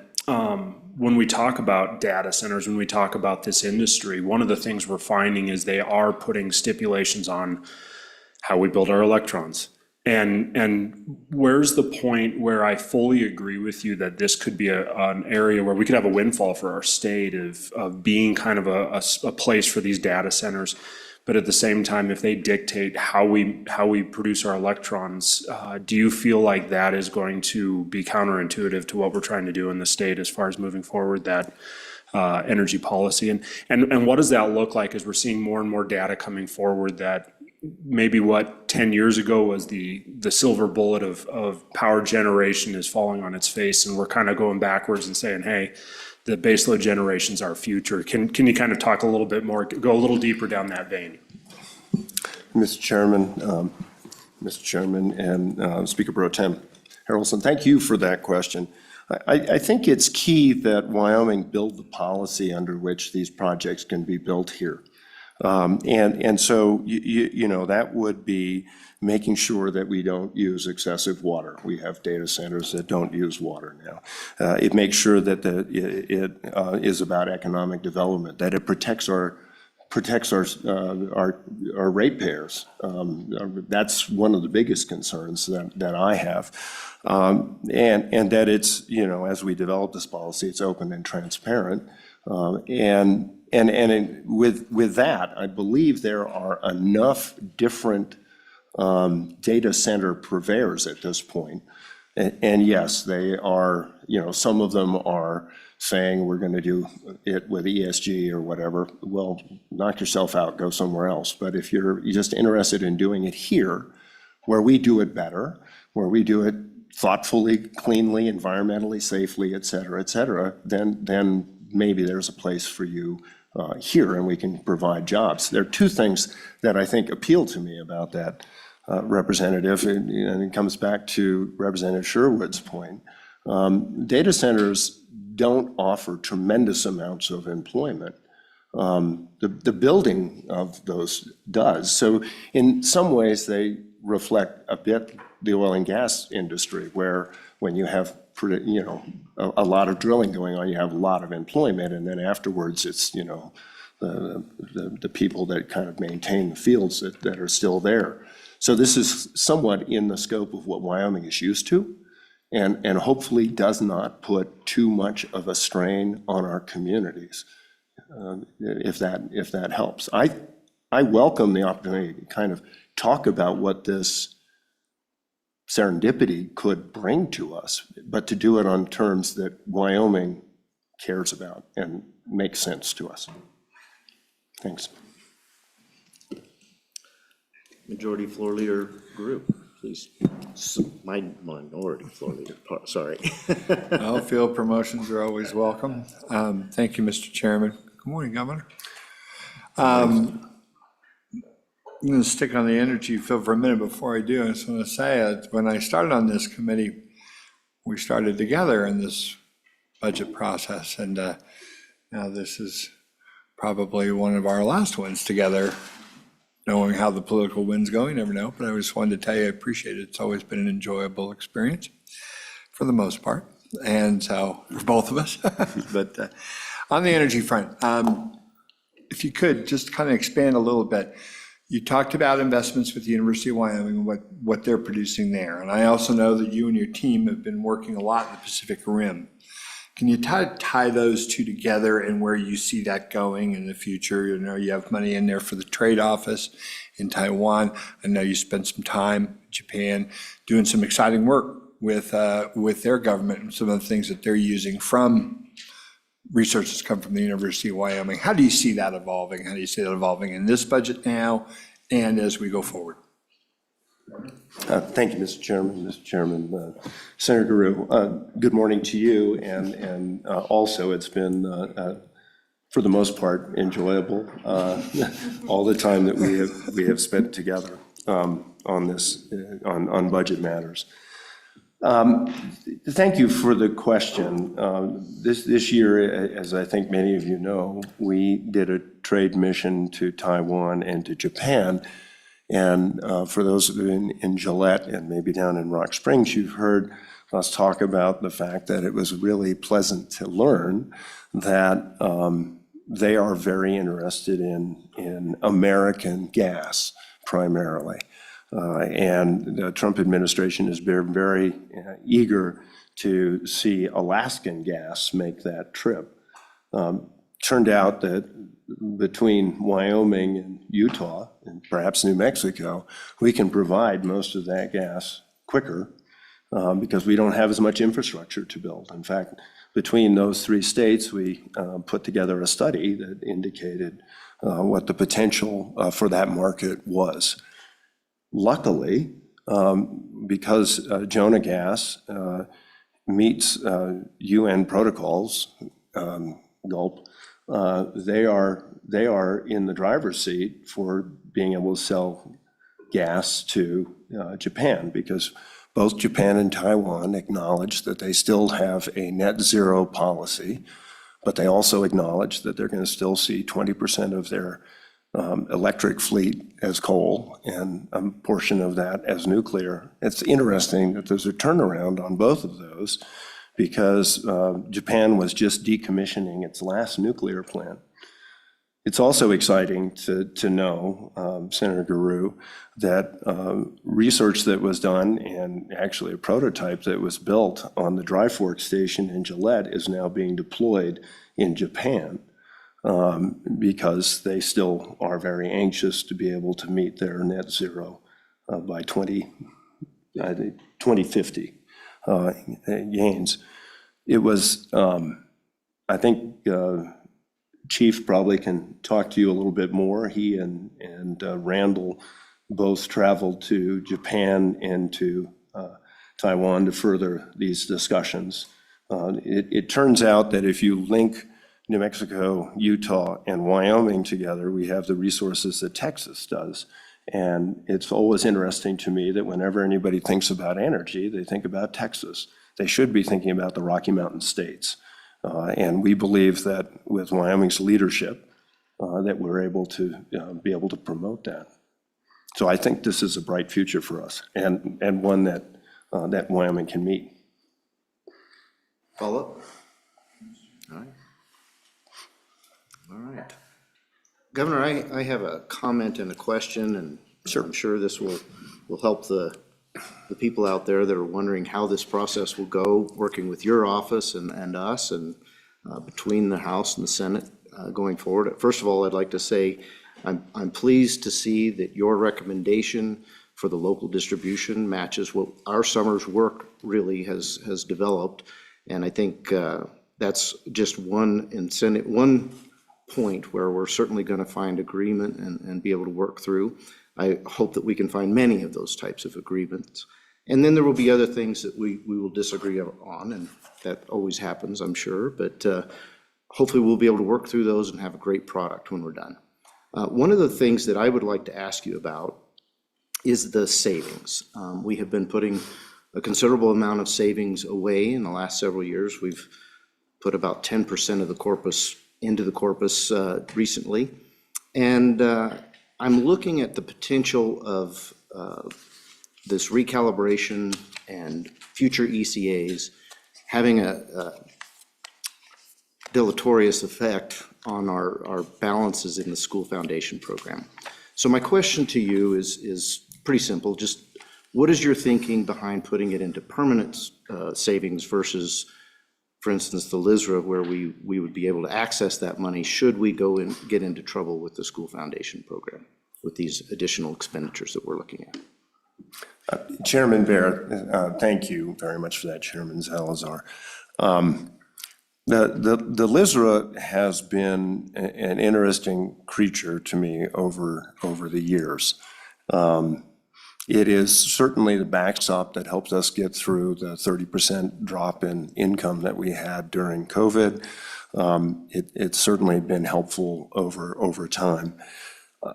when we talk about data centers, when we talk about this industry, one of the things we're finding is they are putting stipulations on how we build our electrons. And where's the point where I fully agree with you that this could be an area where we could have a windfall for our state of being kind of a place for these data centers, but at the same time, if they dictate how we produce our electrons, do you feel like that is going to be counterintuitive to what we're trying to do in the state as far as moving forward that energy policy? And what does that look like as we're seeing more and more data coming forward that maybe what 10 years ago was the silver bullet of power generation is falling on its face, and we're kind of going backwards and saying, hey, the baseload generation's our future. Can you kind of talk a little bit more, go a little deeper down that vein? Mr. Chairman and Speaker Pro Tem Harrelson, thank you for that question. I think it's key that Wyoming build the policy under which these projects can be built here. And so, you know, that would be making sure that we don't use excessive water. We have data centers that don't use water now. It makes sure that it is about economic development, that it protects our ratepayers. That's one of the biggest concerns that I have. And that it's, you know, as we develop this policy, it's open and transparent. With that, I believe there are enough different data center purveyors at this point. And yes, they are, you know, some of them are saying we're going to do it with ESG or whatever. Well, knock yourself out, go somewhere else. But if you're just interested in doing it here, where we do it better, where we do it thoughtfully, cleanly, environmentally, safely, et cetera, then maybe there's a place for you here and we can provide jobs. There are two things that I think appeal to me about that. representative, and it comes back to Representative Sherwood's point. Data centers don't offer tremendous amounts of employment. The building of those does. So in some ways, they reflect a bit the oil and gas industry, where when you have a lot of drilling going on, you have a lot of employment, and then afterwards, it's the people that kind of maintain the fields that are still there. So this is somewhat in the scope of what Wyoming is used to, and hopefully does not put too much of a strain on our communities, if that helps. I welcome the opportunity to kind of talk about what this serendipity could bring to us, but to do it on terms that Wyoming cares about and makes sense to us. Thanks. Majority Floor Leader Group, please. My minority Floor Leader, sorry. Well, field promotions are always welcome. Thank you, Mr. Chairman. Good morning, Governor. I'm going to stick on the energy field for a minute. Before I do, I just want to say, when I started on this committee, we started together in this budget process, and now this is probably one of our last ones together. Knowing how the political wind's going, you never know, but I just wanted to tell you I appreciate it. It's always been an enjoyable experience for the most part, and so for both of us. But on the energy front, if you could just kind of expand a little bit. You talked about investments with the University of Wyoming and what they're producing there. And I also know that you and your team have been working a lot in the Pacific Rim. Can you tie those two together and where you see that going in the future? You have money in there for the trade office in Taiwan. I know you spent some time in Japan doing some exciting work with their government and some of the things that they're using from research that's come from the University of Wyoming. How do you see that evolving? How do you see that evolving in this budget now and as we go forward? Thank you, Mr. Chairman. Mr. Chairman, Senator Guru, good morning to you, and also it's been, for the most part, enjoyable all the time that we have spent together on this, on budget matters. Thank you for the question. This year, as I think many of you know, we did a trade mission to Taiwan and to Japan. And for those of you in Gillette and maybe down in Rock Springs, you've heard us talk about the fact that it was really pleasant to learn that they are very interested in American gas primarily. And the Trump administration has been very eager to see Alaskan gas make that trip. Turned out that between Wyoming and Utah, and perhaps New Mexico, we can provide most of that gas quicker because we don't have as much infrastructure to build. In fact, between those three states, we put together a study that indicated what the potential for that market was. Luckily, because Jonah Gas meets UN protocols, gulp, they are in the driver's seat for being able to sell gas to Japan, because both Japan and Taiwan acknowledge that they still have a net zero policy, but they also acknowledge that they're going to still see 20% of their electric fleet as coal and a portion of that as nuclear. It's interesting that there's a turnaround on both of those because Japan was just decommissioning its last nuclear plant. It's also exciting to know, Senator Guru, that research that was done and actually a prototype that was built on the Dry Fork station in Gillette is now being deployed in Japan. Because they still are very anxious to be able to meet their net zero by 2050 gains. It was, I think Chief probably can talk to you a little bit more. He and Randall both traveled to Japan and to Taiwan to further these discussions. It turns out that if you link New Mexico, Utah, and Wyoming together, we have the resources that Texas does. And it's always interesting to me that whenever anybody thinks about energy, they think about Texas. They should be thinking about the Rocky Mountain states. And we believe that with Wyoming's leadership, that we're able to be able to promote that. So I think this is a bright future for us, and one that that Wyoming can meet. Follow up? All right. All right. Governor, I have a comment and a question, and I'm sure this will help the people out there that are wondering how this process will go, working with your office and us, and between the House and the Senate going forward. First of all, I'd like to say I'm pleased to see that your recommendation for the local distribution matches what our summer's work really has developed. And I think that's just one incentive, one point where we're certainly going to find agreement and be able to work through. I hope that we can find many of those types of agreements. And then there will be other things that we will disagree on, and that always happens, I'm sure. But hopefully we'll be able to work through those and have a great product when we're done. One of the things that I would like to ask you about is the savings. We have been putting a considerable amount of savings away in the last several years. We've put about 10% of the corpus into the corpus recently. And I'm looking at the potential of this recalibration and future ECAs having a deleterious effect on our balances in the school foundation program. So my question to you is pretty simple. Just what is your thinking behind putting it into permanent savings versus, for instance, the LISRA, where we would be able to access that money should we go and get into trouble with the school foundation program with these additional expenditures that we're looking at? Chairman Barrett, thank you very much for that, Chairman Zalazar. The LISRA has been an interesting creature to me over the years. It is certainly the backstop that helps us get through the 30% drop in income that we had during COVID. It's certainly been helpful over time.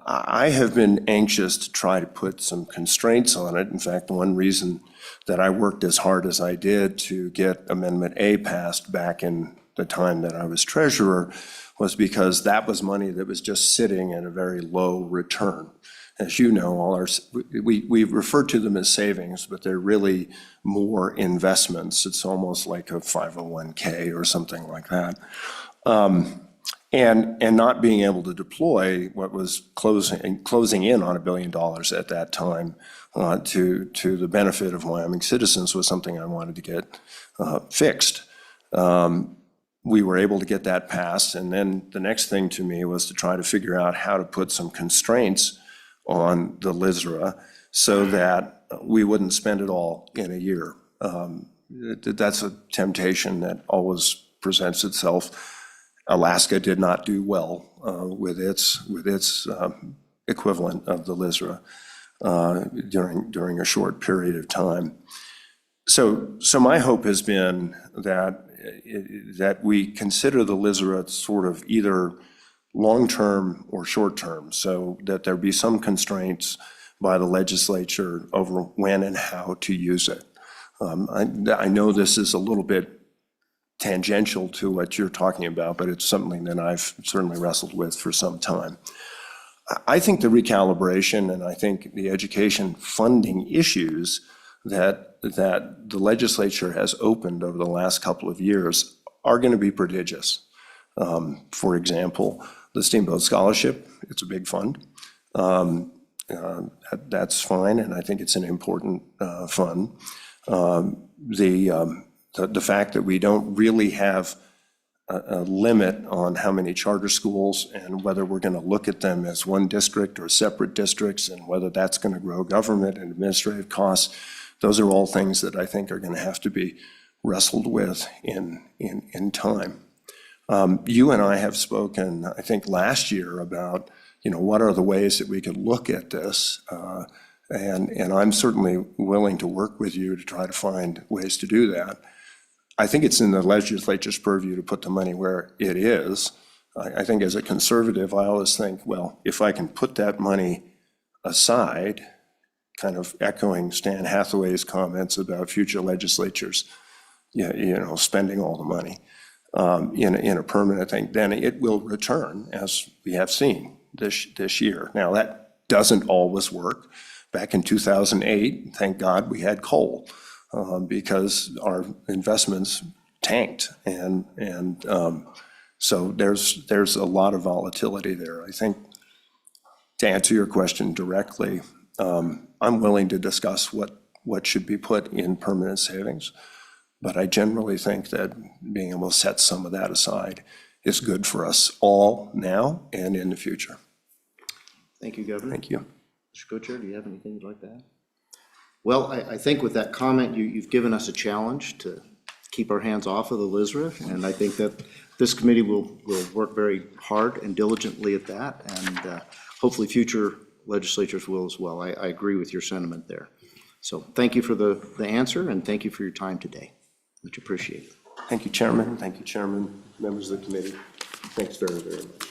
I have been anxious to try to put some constraints on it. In fact, one reason that I worked as hard as I did to get Amendment A passed back in the time that I was treasurer was because that was money that was just sitting at a very low return. As you know, we refer to them as savings, but they're really more investments. It's almost like a 501k or something like that. And not being able to deploy what was closing in on $1 billion at that time to the benefit of Wyoming citizens was something I wanted to get fixed. We were able to get that passed, and then the next thing to me was to try to figure out how to put some constraints on the LISRA so that we wouldn't spend it all in a year. That's a temptation that always presents itself. Alaska did not do well with its equivalent of the LISRA during a short period of time. So my hope has been that we consider the LISRA sort of either long-term or short-term, so that there be some constraints by the legislature over when and how to use it. I know this is a little bit tangential to what you're talking about, but it's something that I've certainly wrestled with for some time. I think the recalibration and I think the education funding issues that the legislature has opened over the last couple of years are going to be prodigious. For example, the Steamboat Scholarship, it's a big fund. That's fine, and I think it's an important fund. The fact that we don't really have a limit on how many charter schools and whether we're going to look at them as one district or separate districts and whether that's going to grow government and administrative costs, those are all things that I think are going to have to be wrestled with in time. You and I have spoken, I think, last year about, what are the ways that we could look at this, and I'm certainly willing to work with you to try to find ways to do that. I think it's in the legislature's purview to put the money where it is. I think as a conservative, I always think, well, if I can put that money aside, kind of echoing Stan Hathaway's comments about future legislatures, spending all the money in a permanent thing, then it will return, as we have seen this year. Now, that doesn't always work. Back in 2008, thank God we had coal, because our investments tanked. And so there's a lot of volatility there. I think, to answer your question directly, I'm willing to discuss what should be put in permanent savings, but I generally think that being able to set some of that aside is good for us all now and in the future. Thank you, Governor. Thank you. Mr. Co-Chair, do you have anything you'd like to add? Well, I think with that comment, you've given us a challenge to keep our hands off of the LISRA, and I think that this committee will work very hard and diligently at that, and hopefully future legislatures will as well. I agree with your sentiment there. So thank you for the answer, and thank you for your time today. Much appreciated. Thank you, Chairman. Thank you, Chairman, members of the committee. Thanks very, very much.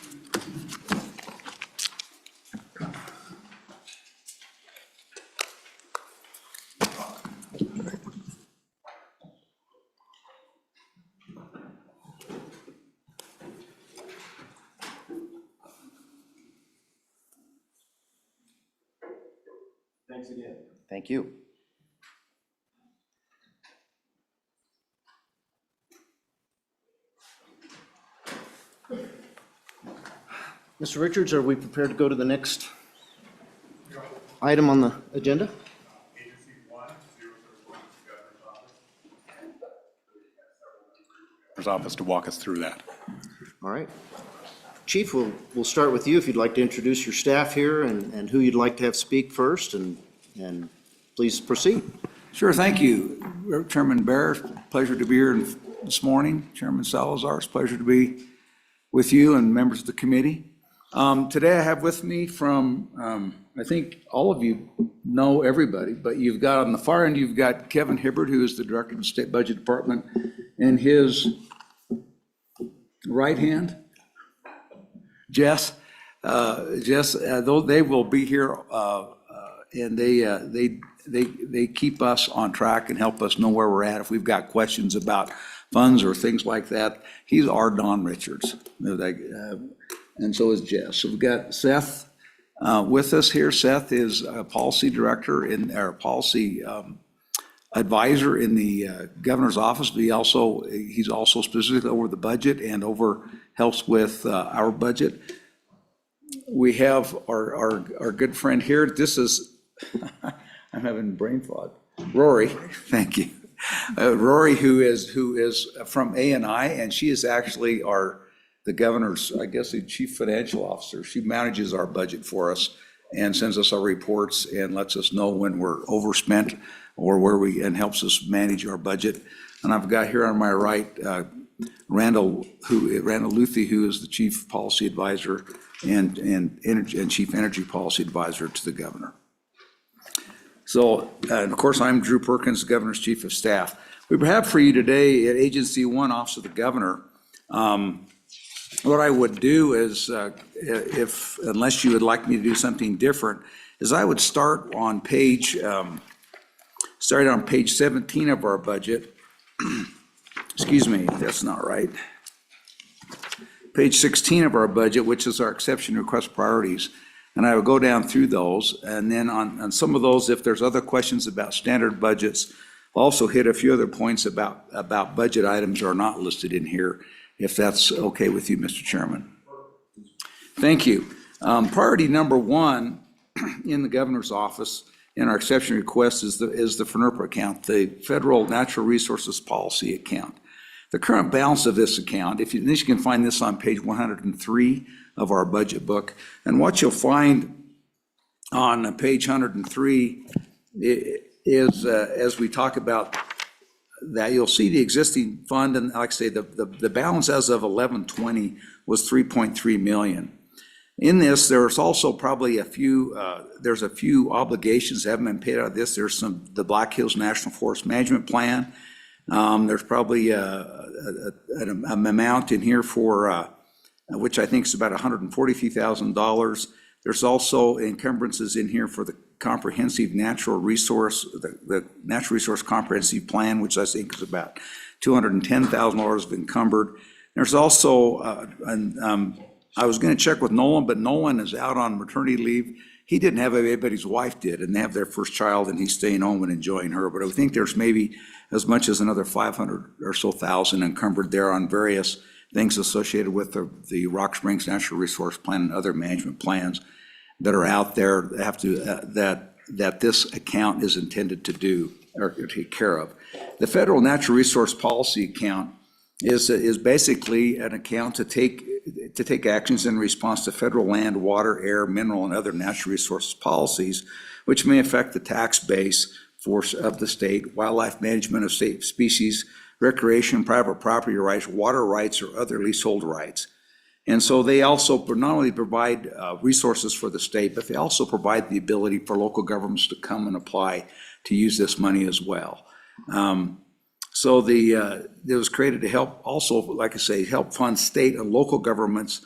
Thanks again. Thank you. Mr. Richards, are we prepared to go to the next item on the agenda? Governor's office to walk us through that. All right. Chief, we'll start with you if you'd like to introduce your staff here and who you'd like to have speak first, and please proceed. Sure, thank you. Chairman Bear, pleasure to be here this morning. Chairman Salazar, it's a pleasure to be with you and members of the committee. Today I have with me from, I think all of you know everybody, but you've got on the far end, you've got Kevin Hibbert, who is the Director of the State Budget Department, and his right hand, Jess. Though they will be here, and they keep us on track and help us know where we're at if we've got questions about funds or things like that. He's our Don Richards, and so is Jess. So we've got Seth with us here. Seth is a policy director our policy advisor in the governor's office, but he's also specifically over the budget and helps with our budget. We have our good friend here. This is, I'm having brain fog. Rory, thank you. Rory, who is from A&I, and she is actually the governor's, I guess, the chief financial officer. She manages our budget for us and sends us our reports and lets us know when we're overspent or and helps us manage our budget. And I've got here on my right, Randall Luthi, who is the chief policy advisor and chief energy policy advisor to the governor. So, and of course, I'm Drew Perkins, the governor's chief of staff. We have for you today at Agency 1, Office of the Governor. What I would do is, unless you would like me to do something different, is I would start on page 17 of our budget. Excuse me, that's not right. Page 16 of our budget, which is our exception request priorities. And I will go down through those, and then on some of those, if there's other questions about standard budgets, I'll also hit a few other points about budget items that are not listed in here, if that's okay with you, Mr. Chairman. Thank you. Priority number one in the governor's office in our exception request is the FNRPA account, the Federal Natural Resources Policy account. The current balance of this account, you can find this on page 103 of our budget book. And what you'll find on page 103 is, as we talk about that, you'll see the existing fund, and like I say, the balance as of 11/20 was 3.3 million. In this, there's also probably a few obligations that haven't been paid out of this. There's the Black Hills National Forest Management Plan. There's probably an amount in here for, which I think is about $143,000. There's also encumbrances in here for the comprehensive natural resource, the natural resource comprehensive plan, which I think is about $210,000 of encumbered. There's also, I was gonna check with Nolan, but Nolan is out on maternity leave. He didn't have a baby, but his wife did, and they have their first child, and he's staying home and enjoying her. But I think there's maybe as much as another 500 or so thousand encumbered there on various things associated with the Rock Springs Natural Resource Plan and other management plans that are out there that have to, that this account is intended to do or take care of. The Federal Natural Resource Policy account is basically an account to take actions in response to federal land, water, air, mineral, and other natural resources policies, which may affect the tax base of the state, wildlife management of state species, recreation, private property rights, water rights, or other leasehold rights. And so they also not only provide resources for the state, but they also provide the ability for local governments to come and apply to use this money as well. So it was created to help also, like I say, help fund state and local governments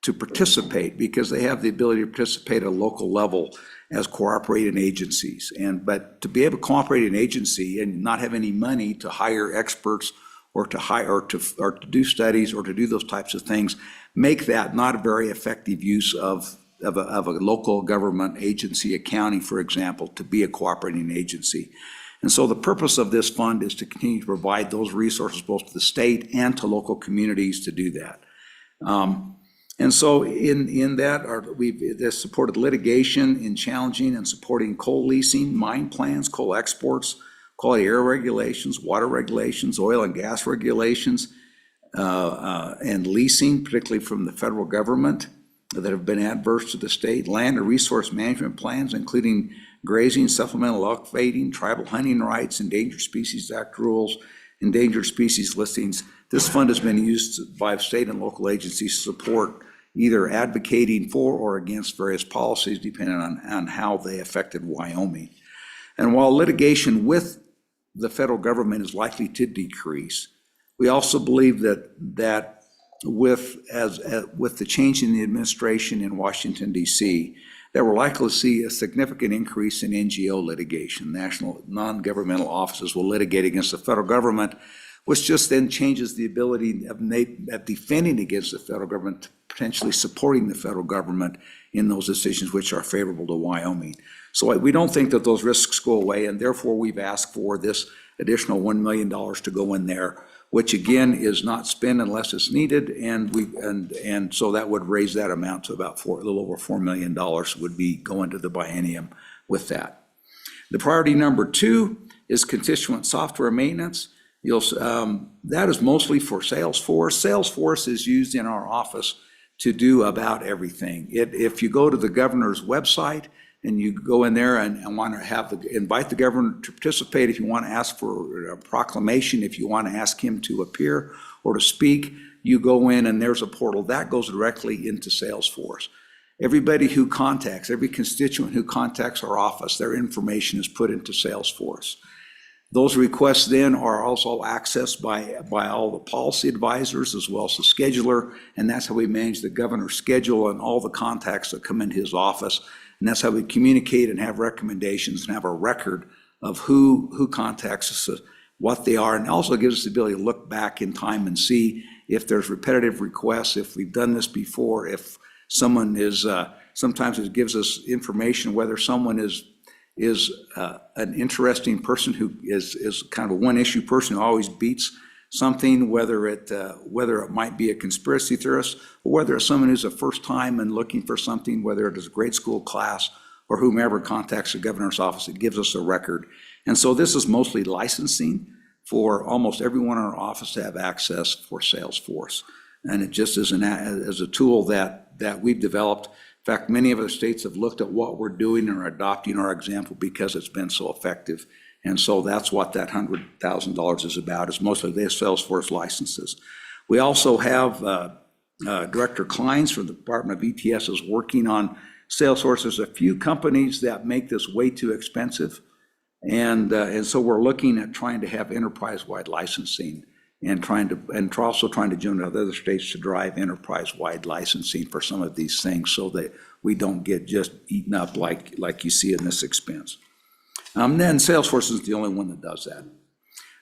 to participate because they have the ability to participate at a local level as cooperating agencies. But to be able to cooperate an agency and not have any money to hire experts or to do studies or to do those types of things, make that not a very effective use of a local government agency accounting, for example, to be a cooperating agency. And so the purpose of this fund is to continue to provide those resources both to the state and to local communities to do that. And so in that, we've supported litigation in challenging and supporting coal leasing, mine plans, coal exports, quality air regulations, water regulations, oil and gas regulations, and leasing, particularly from the federal government that have been adverse to the state, land and resource management plans, including grazing, supplemental upfading, tribal hunting rights, Endangered Species Act rules, endangered species listings. This fund has been used by state and local agencies to support either advocating for or against various policies, depending on how they affected Wyoming. And while litigation with the federal government is likely to decrease, we also believe that with the change in the administration in Washington, D.C., that we're likely to see a significant increase in NGO litigation. National non-governmental offices will litigate against the federal government, which just then changes the ability of defending against the federal government, potentially supporting the federal government in those decisions which are favorable to Wyoming. So we don't think that those risks go away, and therefore we've asked for this additional $1 million to go in there, which again is not spent unless it's needed, and so that would raise that amount to about a little over $4 million would be going to the biennium with that. The priority number 2 is constituent software maintenance. That is mostly for Salesforce. Salesforce is used in our office to do about everything. If you go to the governor's website and you go in there and want to invite the governor to participate, if you want to ask for a proclamation, if you want to ask him to appear or to speak, you go in and there's a portal that goes directly into Salesforce. Everybody who contacts, every constituent who contacts our office, their information is put into Salesforce. Those requests then are also accessed by all the policy advisors as well as the scheduler, and that's how we manage the governor's schedule and all the contacts that come into his office. And that's how we communicate and have recommendations and have a record of who contacts us, what they are, and also gives us the ability to look back in time and see if there's repetitive requests, if we've done this before, if someone is, sometimes it gives us information whether someone is an interesting person who is kind of a one-issue person who always beats something, whether it might be a conspiracy theorist, or whether it's someone who's a first time and looking for something, whether it is a grade school class or whomever contacts the governor's office, it gives us a record. And so this is mostly licensing for almost everyone in our office to have access for Salesforce. And it just is as a tool that we've developed. In fact, many of the states have looked at what we're doing and are adopting our example because it's been so effective. And so that's what that $100,000 is about, is mostly the Salesforce licenses. We also have Director Kleins from the Department of ETS is working on Salesforce. There's a few companies that make this way too expensive. And so we're looking at trying to have enterprise-wide licensing. also trying to join other states to drive enterprise-wide licensing for some of these things so that we don't get just eaten up like you see in this expense. Then Salesforce is the only one that does that.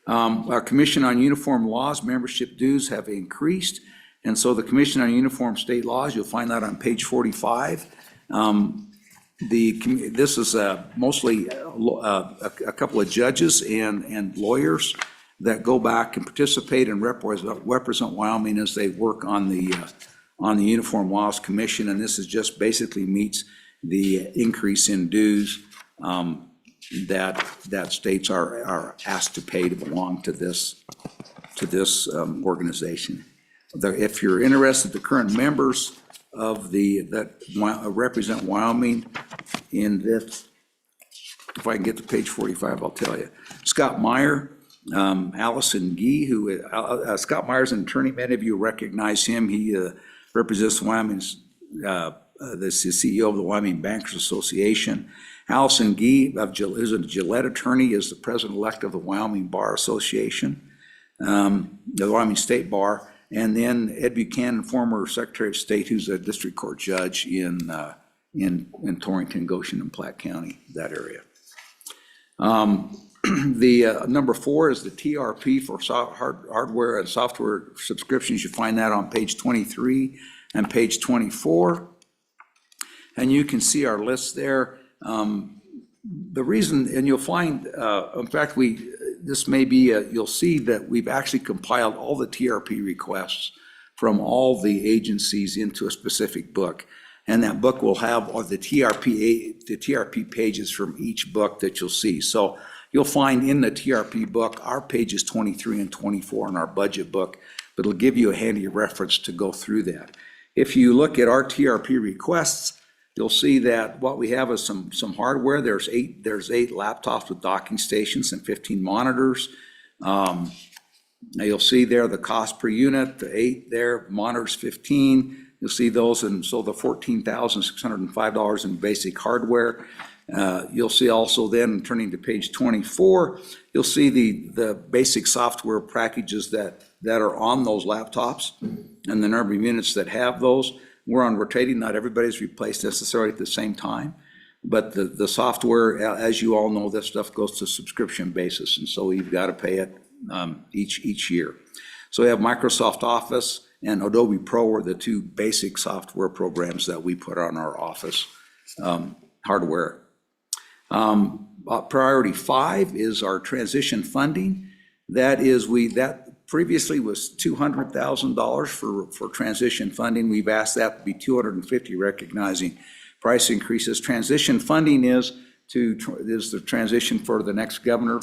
Our Commission on Uniform Laws membership dues have increased, and so the Commission on Uniform State Laws, you'll find that on page 45. This is mostly a couple of judges and lawyers that go back and participate and represent Wyoming as they work on the Uniform Laws Commission, and this is just basically meets the increase in dues that states are asked to pay to belong to this organization. If you're interested, the current members of that represent Wyoming in this, if I can get to page 45, I'll tell you. Scott Meyer, Allison Gee, Scott Meyer's an attorney. Many of you recognize him. He represents Wyoming's, the CEO of the Wyoming Bankers Association. Allison Gee, who's a Gillette attorney, is the president-elect of the Wyoming Bar Association, the Wyoming State Bar. And then Ed Buchanan, former Secretary of State, who's a district court judge in Torrington, Goshen, and Platte County, that area. The number 4 is the TRP for hardware and software subscriptions. You find that on page 23 and page 24. And you can see our list there. The reason, and you'll find, in fact, this may be, you'll see that we've actually compiled all the TRP requests from all the agencies into a specific book. And that book will have the TRP pages from each book that you'll see. So you'll find in the TRP book, our pages 23 and 24 in our budget book, but it'll give you a handy reference to go through that. If you look at our TRP requests, you'll see that what we have is some hardware. There's eight laptops with docking stations and 15 monitors. Now you'll see there the cost per unit, the 8 there, monitors 15. You'll see those, and so the $14,605 in basic hardware. You'll see also then, turning to page 24, you'll see the basic software packages that are on those laptops and the number of units that have those. We're on rotating, not everybody's replaced necessarily at the same time, but the software, as you all know, this stuff goes to subscription basis, and so you've got to pay it each year. So we have Microsoft Office and Adobe Pro are the 2 basic software programs that we put on our office hardware. Priority 5 is our transition funding. That previously was $200,000 for transition funding. We've asked that to be $250,000, recognizing price increases. Transition funding is the transition for the next governor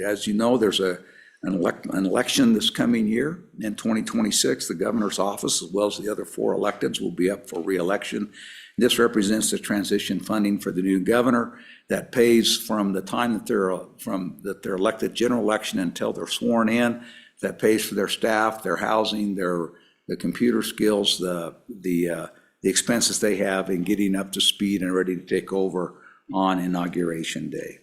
as you know, there's an election this coming year in 2026. The governor's office, as well as the other 4 electeds, will be up for re-election. This represents the transition funding for the new governor that pays from the time that they're elected general election until they're sworn in. That pays for their staff, their housing, the computer skills, the expenses they have in getting up to speed and ready to take over on Inauguration Day.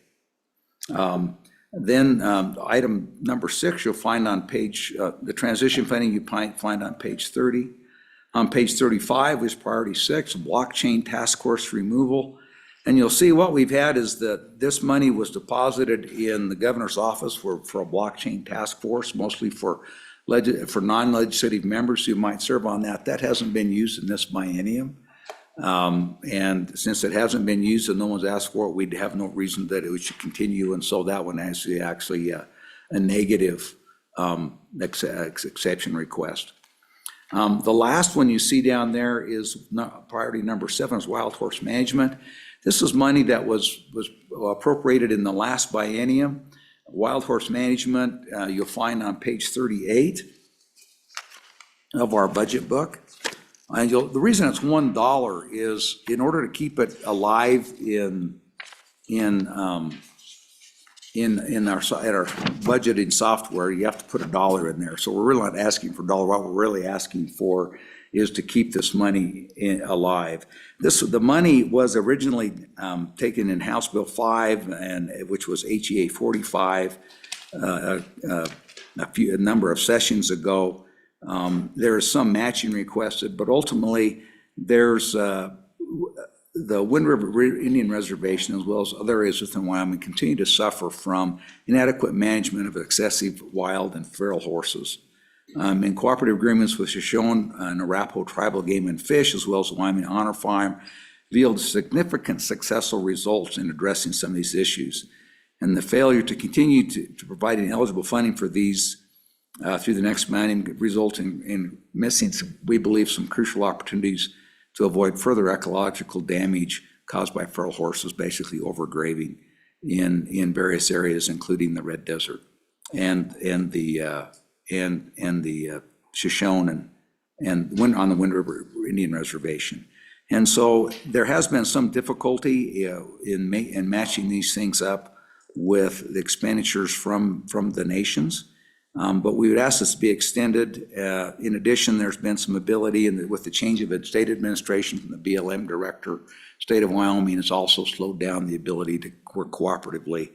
Then item number 6, you'll find on page, the transition funding you find on page 30. On page 35 is priority 6, blockchain task force removal. And you'll see what we've had is that this money was deposited in the governor's office for a blockchain task force, mostly for non-legislative members who might serve on that. That hasn't been used in this biennium. And since it hasn't been used and no one's asked for it, we'd have no reason that it should continue. And so that one is actually a negative exception request. The last one you see down there is priority number 7 is wild horse management. This is money that was appropriated in the last biennium. Wild horse management, you'll find on page 38 of our budget book. And the reason it's $1 is in order to keep it alive in our budgeting software, you have to put $1 in there. So we're really not asking for $1. What we're really asking for is to keep this money alive. The money was originally taken in House Bill 5, which was HEA 45. a number of sessions ago. There is some matching requested, but ultimately, there's the Wind River Indian Reservation, as well as other areas within Wyoming, continue to suffer from inadequate management of excessive wild and feral horses. In cooperative agreements with Shoshone and Arapaho Tribal Game and Fish, as well as Wyoming Honor Farm, revealed significant successful results in addressing some of these issues. And the failure to continue to provide eligible funding for these through the next millennium result in missing, we believe, some crucial opportunities to avoid further ecological damage caused by feral horses, basically overgrazing in various areas, including the Red Desert and the Shoshone and on the Wind River Indian Reservation. And so there has been some difficulty in matching these things up with the expenditures from the nations. But we would ask this to be extended. In addition, there's been some ability with the change of state administration from the BLM director, state of Wyoming has also slowed down the ability to work cooperatively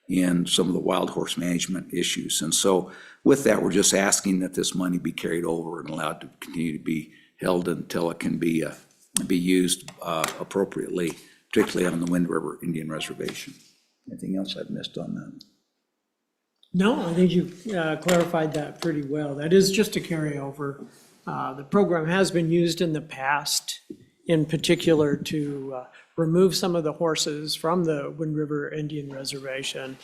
in some of the wild horse management issues. And so with that, we're just asking that this money be carried over and allowed to continue to be held until it can be used appropriately, particularly on the Wind River Indian Reservation. Anything else I've missed on that? No, I think you clarified that pretty well. That is just a carryover. The program has been used in the past, in particular to remove some of the horses from the Wind River Indian Reservation.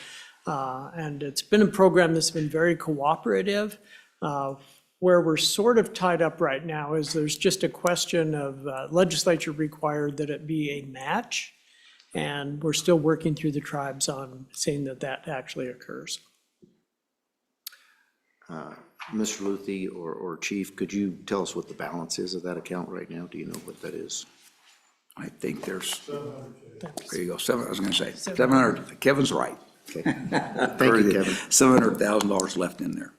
And it's been a program that's been very cooperative. Where we're sort of tied up right now is there's just a question of legislature required that it be a match. And we're still working through the tribes on seeing that that actually occurs. Mr. Luthi or Chief, could you tell us what the balance is of that account right now? Do you know what that is? I think there's, there you go, I was gonna say, 700, Kevin's right. Okay. Thank you, Kevin. $700,000 left in there.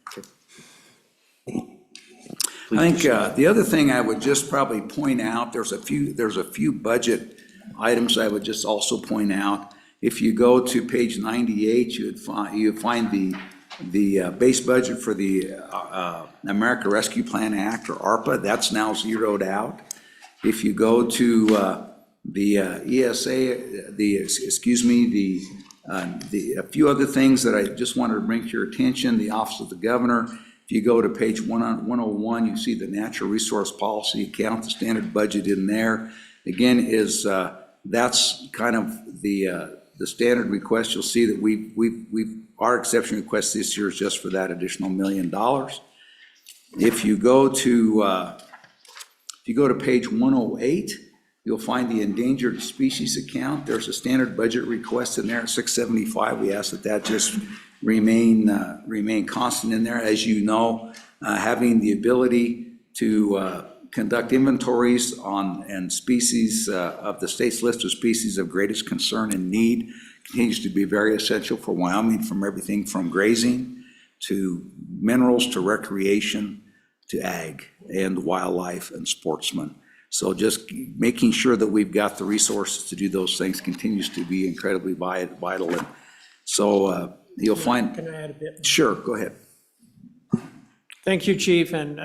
I think the other thing I would just probably point out, there's a few budget items I would just also point out. If you go to page 98, you would find the base budget for the America Rescue Plan Act, or ARPA, that's now zeroed out. If you go to the ESA, a few other things that I just wanted to bring to your attention, the Office of the Governor. If you go to page 101, you see the Natural Resource Policy account, the standard budget in there. Again, that's kind of the standard request. You'll see that our exception request this year is just for that additional $1 million. If you go to page 108, you'll find the endangered species account. There's a standard budget request in there at 675. We ask that just remain constant in there. As you know, having the ability to conduct inventories and species of the state's list of species of greatest concern and need continues to be very essential for Wyoming, from everything from grazing to minerals to recreation to ag and wildlife and sportsmen. So just making sure that we've got the resources to do those things continues to be incredibly vital. And so you'll find. Can I add a bit? Sure, go ahead. Thank you, Chief, and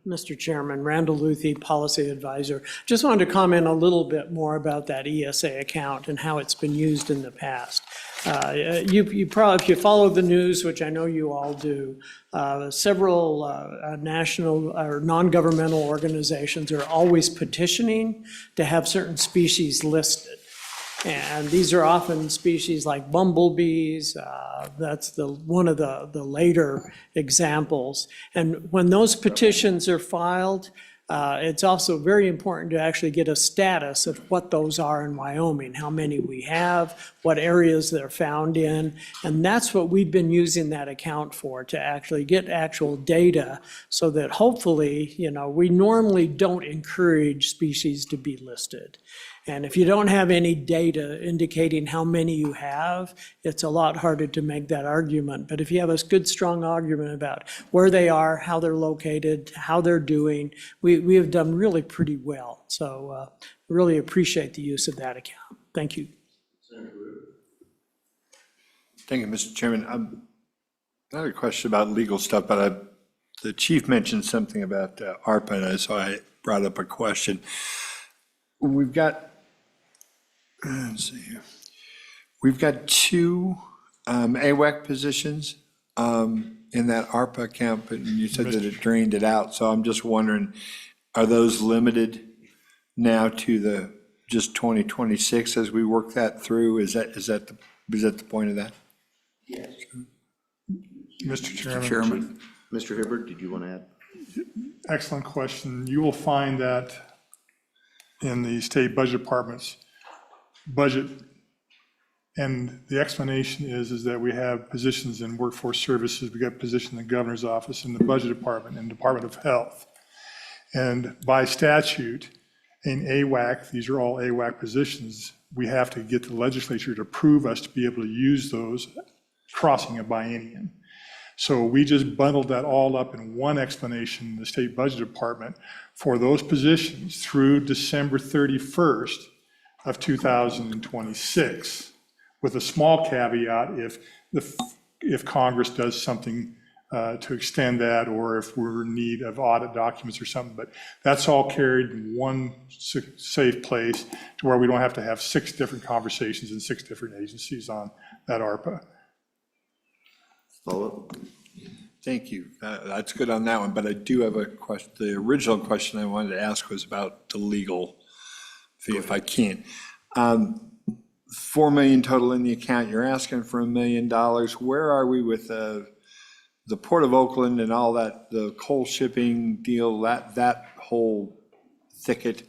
Mr. Chairman, Randall Luthi, Policy Advisor. Just wanted to comment a little bit more about that ESA account and how it's been used in the past. You probably, if you follow the news, which I know you all do, several national or non-governmental organizations are always petitioning to have certain species listed. And these are often species like bumblebees. That's one of the later examples. And when those petitions are filed, it's also very important to actually get a status of what those are in Wyoming, how many we have, what areas they're found in. And that's what we've been using that account for, to actually get actual data so that hopefully, we normally don't encourage species to be listed. And if you don't have any data indicating how many you have, it's a lot harder to make that argument. But if you have a good, strong argument about where they are, how they're located, how they're doing, we have done really pretty well. So really appreciate the use of that account. Thank you. Thank you, Mr. Chairman. I had a question about legal stuff, but the chief mentioned something about ARPA, and so I brought up a question. We've got, let's see here. We've got two AWAC positions in that ARPA account, but you said that it drained it out. So I'm just wondering, are those limited now to the just 2026 as we work that through? Is that the point of that? Yes. Mr. Chairman. Chairman. Mr. Hibbert, did you want to add? Excellent question. You will find that in the state budget department's budget. And the explanation is that we have positions in workforce services, we got positions in the governor's office, in the budget department, and Department of Health. And by statute, in AWAC, these are all AWAC positions, we have to get the legislature to approve us to be able to use those crossing a biennium. So we just bundled that all up in one explanation in the state budget department for those positions through December 31st of 2026, with a small caveat if Congress does something to extend that, or if we're in need of audit documents or something. But that's all carried in one safe place to where we don't have to have 6 different conversations in 6 different agencies on that ARPA. Follow-up? Thank you. That's good on that one, but I do have a question. The original question I wanted to ask was about the legal fee, if I can. 4 million total in the account. You're asking for $1 million. Where are we with the Port of Oakland and all that, the coal shipping deal, that whole thicket?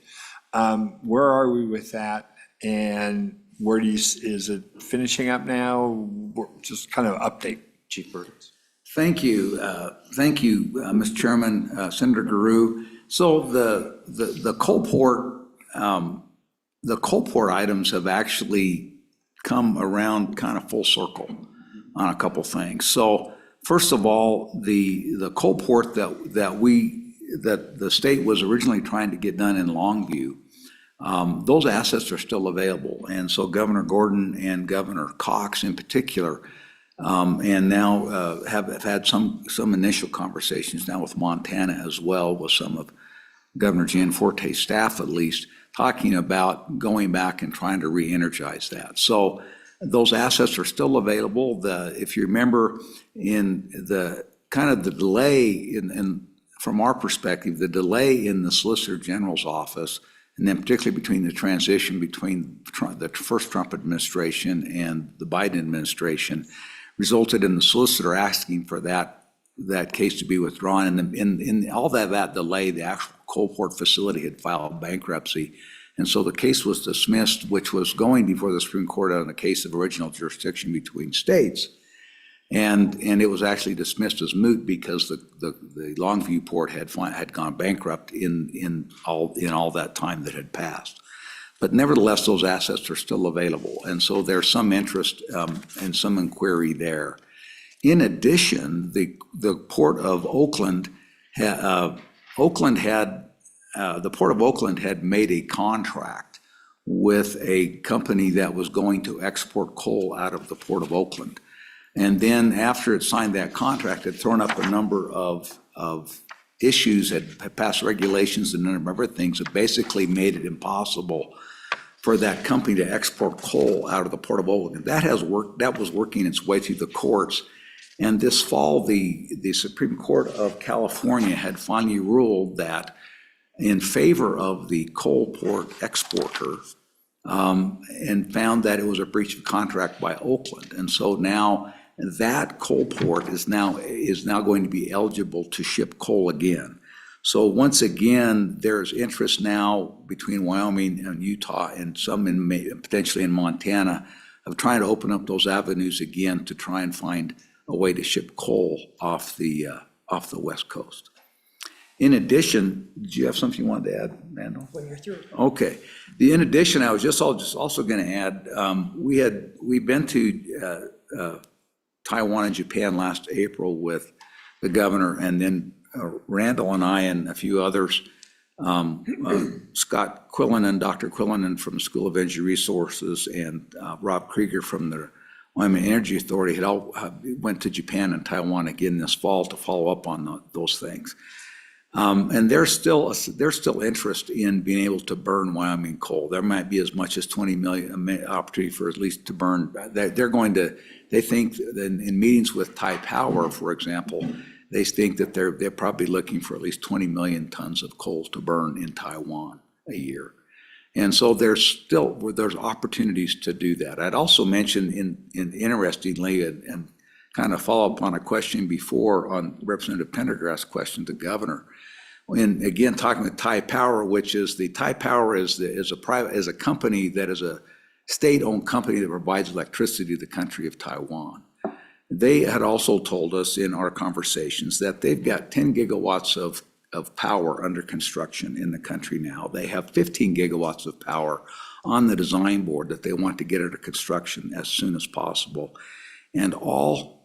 Where are we with that? And is it finishing up now? Just kind of update. Chief Burgess. Thank you, Mr. Chairman, Senator Guru. So the coal port items have actually come around kind of full circle on a couple things. So first of all, the coal port that the state was originally trying to get done in Longview, those assets are still available. And so Governor Gordon and Governor Cox in particular, and now have had some initial conversations now with Montana as well, with some of Governor Gianforte's staff at least, talking about going back and trying to re-energize that. So those assets are still available. If you remember, in the kind of the delay from our perspective, the delay in the Solicitor General's office, and then particularly between the transition between the first Trump administration and the Biden administration, resulted in the solicitor asking for that case to be withdrawn. And in all that delay, the actual coal port facility had filed bankruptcy. And so the case was dismissed, which was going before the Supreme Court on a case of original jurisdiction between states. And it was actually dismissed as moot because the Longview port had gone bankrupt in all that time that had passed. But nevertheless, those assets are still available. And so there's some interest and some inquiry there. In addition, the Port of Oakland, the Port of Oakland had made a contract with a company that was going to export coal out of the Port of Oakland. And then after it signed that contract, it had thrown up a number of issues, had passed regulations and a number of other things that basically made it impossible for that company to export coal out of the Port of Oakland. That was working its way through the courts. And this fall, the Supreme Court of California had finally ruled that in favor of the coal port exporter, and found that it was a breach of contract by Oakland. And so now that coal port is now going to be eligible to ship coal again. So once again, there's interest now between Wyoming and Utah and some potentially in Montana of trying to open up those avenues again to try and find a way to ship coal off the West Coast. In addition, do you have something you wanted to add, Randall? When you're through. Okay. In addition, I was just also going to add, we've been to Taiwan and Japan last April with the governor, and then Randall and I and a few others, Scott Quillen and Dr. Quillen from the School of Energy Resources, and Rob Krieger from the Wyoming Energy Authority went to Japan and Taiwan again this fall to follow up on those things. And there's still interest in being able to burn Wyoming coal. There might be as much as 20 million opportunity for at least to burn. They think that in meetings with Thai Power, for example, they think that they're probably looking for at least 20 million tons of coal to burn in Taiwan a year. And so there's opportunities to do that. I'd also mention interestingly, and kind of follow up on a question before on Representative Pendergrass's question to Governor. And again, talking with Thai Power, which is Thai Power is a company that is a state-owned company that provides electricity to the country of Taiwan. They had also told us in our conversations that they've got 10 gigawatts of power under construction in the country now. They have 15 gigawatts of power on the design board that they want to get under construction as soon as possible. And all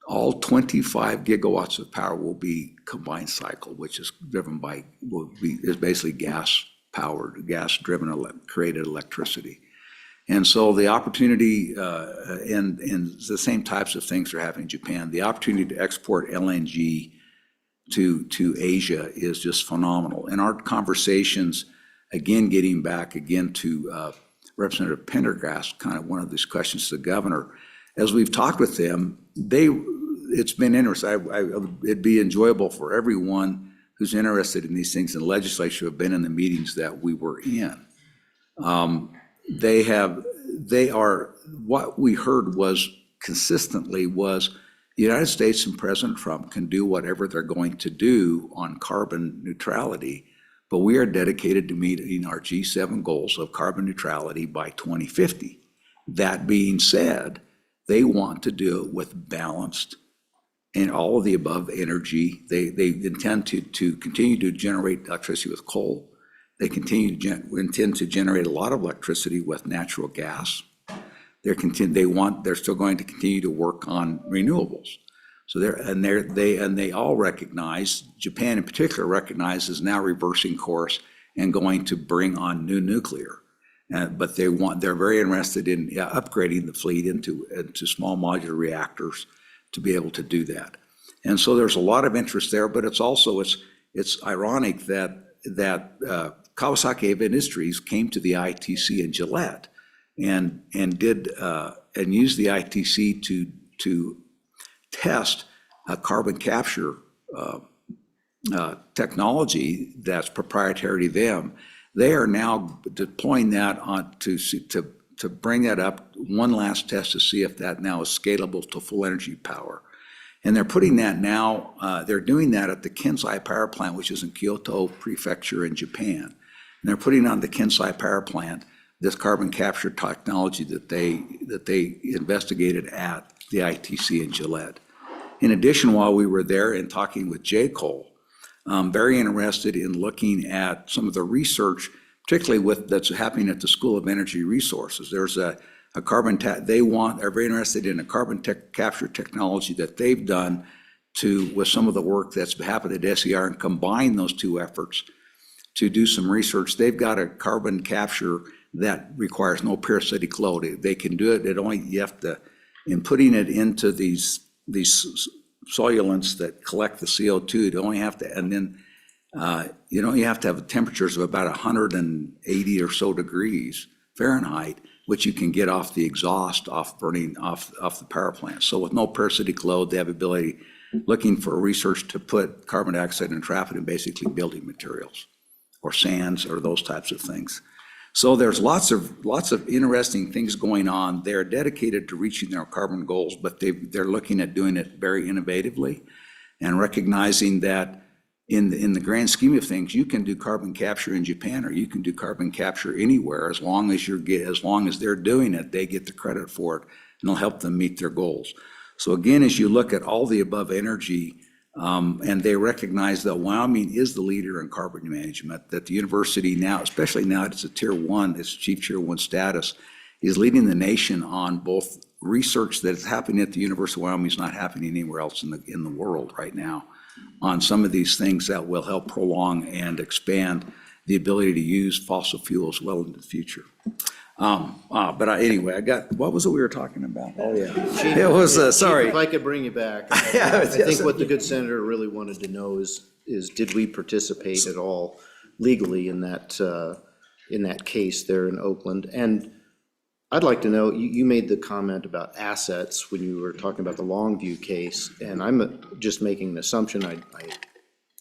25 gigawatts of power will be combined cycle, which is is basically gas-powered, gas-driven, created electricity. And so the opportunity, and the same types of things are happening in Japan. The opportunity to export LNG to Asia is just phenomenal. In our conversations, again, getting back again to Representative Pendergrass, kind of one of these questions to the governor, as we've talked with them, it's been interesting. It'd be enjoyable for everyone who's interested in these things in the legislature have been in the meetings that we were in. What we heard consistently was the United States and President Trump can do whatever they're going to do on carbon neutrality, but we are dedicated to meeting our G7 goals of carbon neutrality by 2050. That being said, they want to do it with balanced and all of the above energy. They intend to continue to generate electricity with coal. They intend to generate a lot of electricity with natural gas. They're still going to continue to work on renewables. So they all recognize, Japan in particular recognizes now reversing course and going to bring on new nuclear. But they're very interested in upgrading the fleet into small modular reactors to be able to do that. And so there's a lot of interest there, but it's ironic that Kawasaki Heavy Industries came to the ITC in Gillette and used the ITC to test a carbon capture technology that's proprietary to them. They are now deploying that to bring that up one last test to see if that now is scalable to full energy power. And they're putting that now, they're doing that at the Kensai Power Plant, which is in Kyoto Prefecture in Japan. And they're putting on the Kensai Power Plant this carbon capture technology that they investigated at the ITC in Gillette. In addition, while we were there and talking with J. Cole, very interested in looking at some of the research, particularly that's happening at the School of Energy Resources. There's they're very interested in a carbon capture technology that they've done with some of the work that's happened at SER and combine those two efforts to do some research. They've got a carbon capture that requires no parasitic load. They can do it. In putting it into these solulents that collect the CO2, you have to have temperatures of about 180 or so degrees Fahrenheit, which you can get off the exhaust, burning off the power plant. So with no parasitic load, they have ability looking for research to put carbon dioxide and trap it in basically building materials or sands or those types of things. So there's lots of interesting things going on. They're dedicated to reaching their carbon goals, but they're looking at doing it very innovatively and recognizing that in the grand scheme of things, you can do carbon capture in Japan or you can do carbon capture anywhere as long as they're doing it, they get the credit for it and it'll help them meet their goals. So again, as you look at all the above energy, and they recognize that Wyoming is the leader in carbon management, that the university now, especially now it's a tier one, it's chief tier one status, is leading the nation on both research that is happening at the University of Wyoming is not happening anywhere else in the world right now on some of these things that will help prolong and expand the ability to use fossil fuels well into the future. Anyway, what was it we were talking about? Oh, yeah. It was, sorry. If I could bring you back, I think what the good senator really wanted to know is did we participate at all legally in that case there in Oakland? And I'd like to know, you made the comment about assets when you were talking about the Longview case, and I'm just making an assumption, I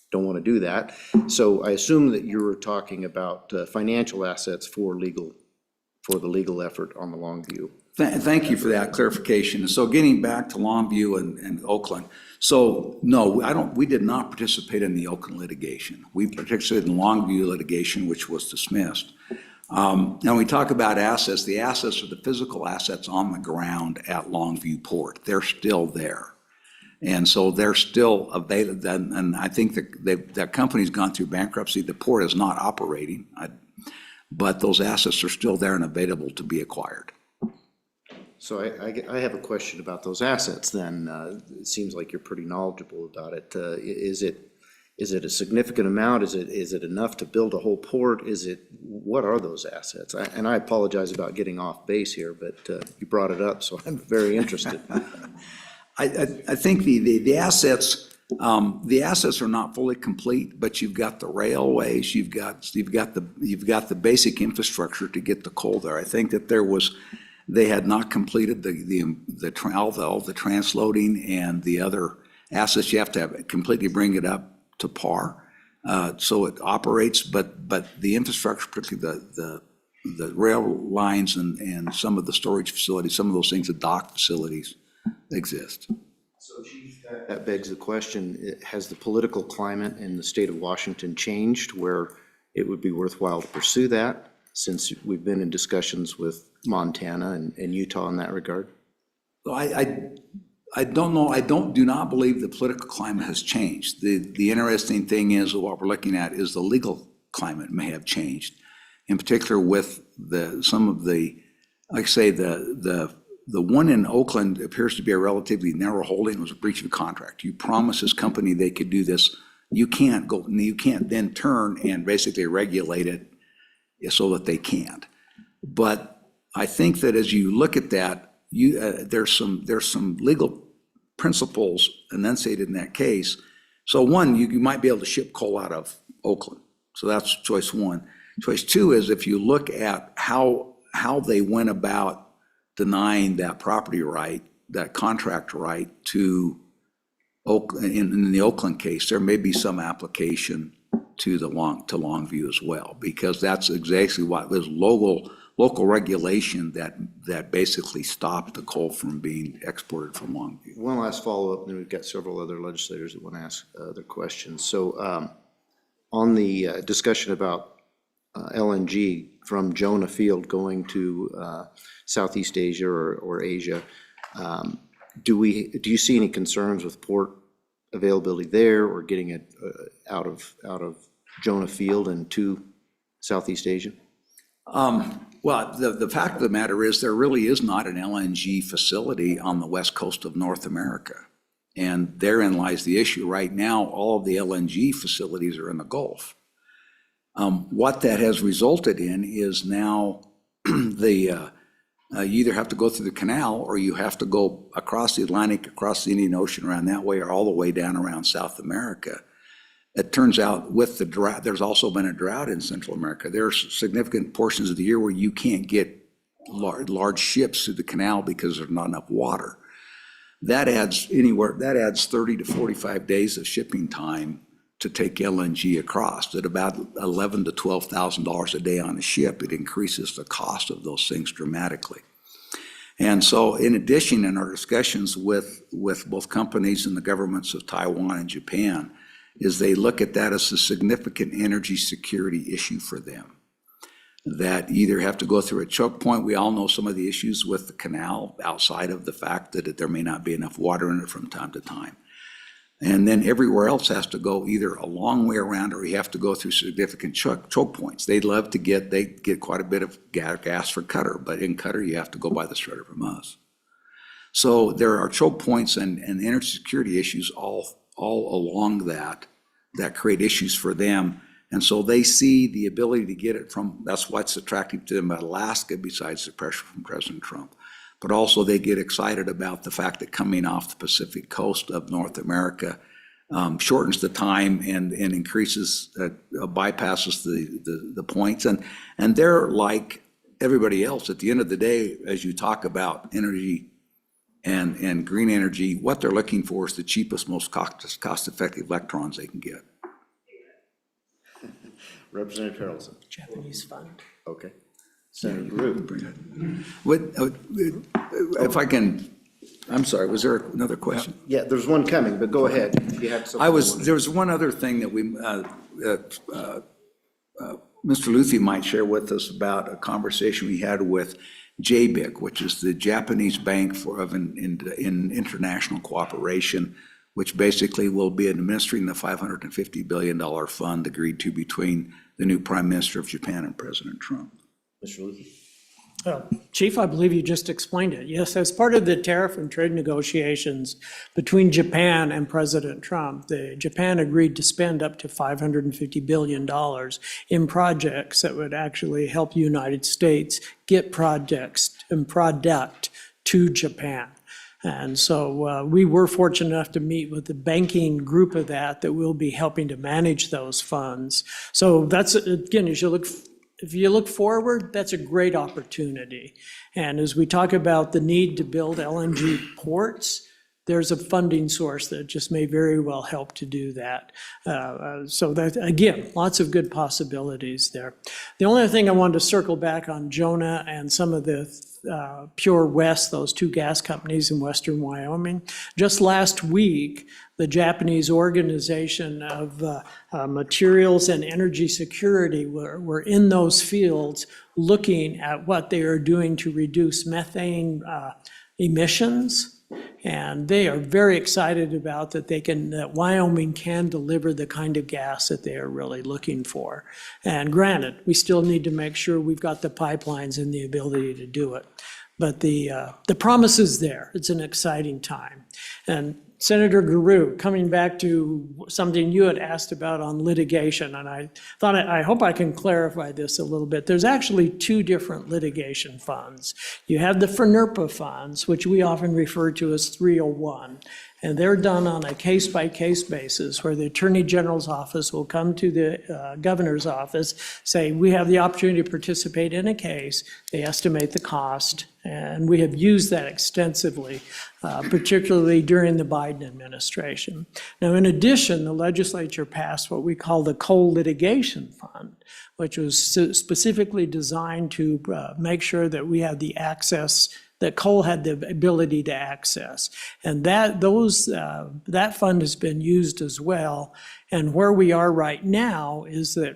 don't want to do that. So I assume that you were talking about financial assets for the legal effort on the Longview. Thank you for that clarification. So getting back to Longview and Oakland, so no, we did not participate in the Oakland litigation. We participated in Longview litigation, which was dismissed. Now we talk about assets, the assets are the physical assets on the ground at Longview Port. They're still there. And so they're still available, and I think that company's gone through bankruptcy. The port is not operating, but those assets are still there and available to be acquired. So I have a question about those assets then. It seems like you're pretty knowledgeable about it. Is it a significant amount? Is it enough to build a whole port? What are those assets? And I apologize about getting off base here, but you brought it up, so I'm very interested. I think the assets are not fully complete, but you've got the railways, you've got the basic infrastructure to get the coal there. I think that they had not completed all the transloading and the other assets. You have to completely bring it up to par, so it operates. But the infrastructure, particularly the rail lines and some of the storage facilities, some of those things, the dock facilities, exist. So Chief, that begs the question, has the political climate in the state of Washington changed where it would be worthwhile to pursue that, since we've been in discussions with Montana and Utah in that regard? So I don't know. Do not believe the political climate has changed. The interesting thing is what we're looking at is the legal climate may have changed, in particular with some of the, like I say, the one in Oakland appears to be a relatively narrow holding. It was a breach of contract. You promised this company they could do this. You can't then turn and basically regulate it so that they can't. But I think that as you look at that, there's some legal principles enunciated in that case. So one, you might be able to ship coal out of Oakland. So that's choice one. Choice two is if you look at how they went about denying that property right, that contract right to Oakland, in the Oakland case, there may be some application to Longview as well, because that's exactly what was local regulation that basically stopped the coal from being exported from Longview. One last follow-up, and then we've got several other legislators that want to ask other questions. So on the discussion about LNG from Jonah Field going to Southeast Asia or Asia, do you see any concerns with port availability there, or getting it out of Jonah Field and to Southeast Asia? Well, the fact of the matter is there really is not an LNG facility on the west coast of North America. And therein lies the issue. Right now, all of the LNG facilities are in the Gulf. What that has resulted in is now you either have to go through the canal, or you have to go across the Atlantic, across the Indian Ocean around that way, or all the way down around South America. It turns out with the drought, there's also been a drought in Central America. There's significant portions of the year where you can't get large ships through the canal because there's not enough water. That adds 30 to 45 days of shipping time to take LNG across. At about $11,000 to $12,000 a day on a ship, it increases the cost of those things dramatically. And so in addition, in our discussions with both companies and the governments of Taiwan and Japan, is they look at that as a significant energy security issue for them. That either have to go through a choke point. We all know some of the issues with the canal outside of the fact that there may not be enough water in it from time to time. And then everywhere else has to go either a long way around, or you have to go through significant choke points. They get quite a bit of gas for Qatar, but in Qatar you have to go by the Strait of Hormuz. So there are choke points and energy security issues all along that create issues for them. And so they see the ability to get it from, that's what's attractive to them about Alaska, besides the pressure from President Trump. But also they get excited about the fact that coming off the Pacific coast of North America shortens the time and increases, bypasses the points. And they're like everybody else. At the end of the day, as you talk about energy and green energy, what they're looking for is the cheapest, most cost-effective electrons they can get. Representative Harrelson. Japanese fund. Okay. Senator Rube. If I can, I'm sorry, was there another question? Yeah, there's one coming, but go ahead. If you have something. There was one other thing that Mr. Luthi might share with us about a conversation we had with JBIC, which is the Japanese Bank in International Cooperation, which basically will be administering the $550 billion fund agreed to between the new Prime Minister of Japan and President Trump. Mr. Luther. Chief, I believe you just explained it. Yes, as part of the tariff and trade negotiations between Japan and President Trump, Japan agreed to spend up to $550 billion in projects that would actually help the United States get projects and product to Japan. And so we were fortunate enough to meet with the banking group of that will be helping to manage those funds. So that's, again, if you look forward, that's a great opportunity. And as we talk about the need to build LNG ports, there's a funding source that just may very well help to do that. So that, again, lots of good possibilities there. The only other thing I wanted to circle back on Jonah and some of the Pure West, those two gas companies in western Wyoming. Just last week, the Japanese Organization of Materials and Energy Security were in those fields looking at what they are doing to reduce methane emissions. And they are very excited about that Wyoming can deliver the kind of gas that they are really looking for. And granted, we still need to make sure we've got the pipelines and the ability to do it. But the promise is there. It's an exciting time. And Senator Guru, coming back to something you had asked about on litigation, and I hope I can clarify this a little bit. There's actually two different litigation funds. You have the FNRPA funds, which we often refer to as 301, and they're done on a case-by-case basis where the Attorney General's office will come to the governor's office, say, we have the opportunity to participate in a case, they estimate the cost, and we have used that extensively, particularly during the Biden administration. Now, in addition, the legislature passed what we call the Coal Litigation Fund, which was specifically designed to make sure that we have the access that coal had the ability to access. And that fund has been used as well. And where we are right now is that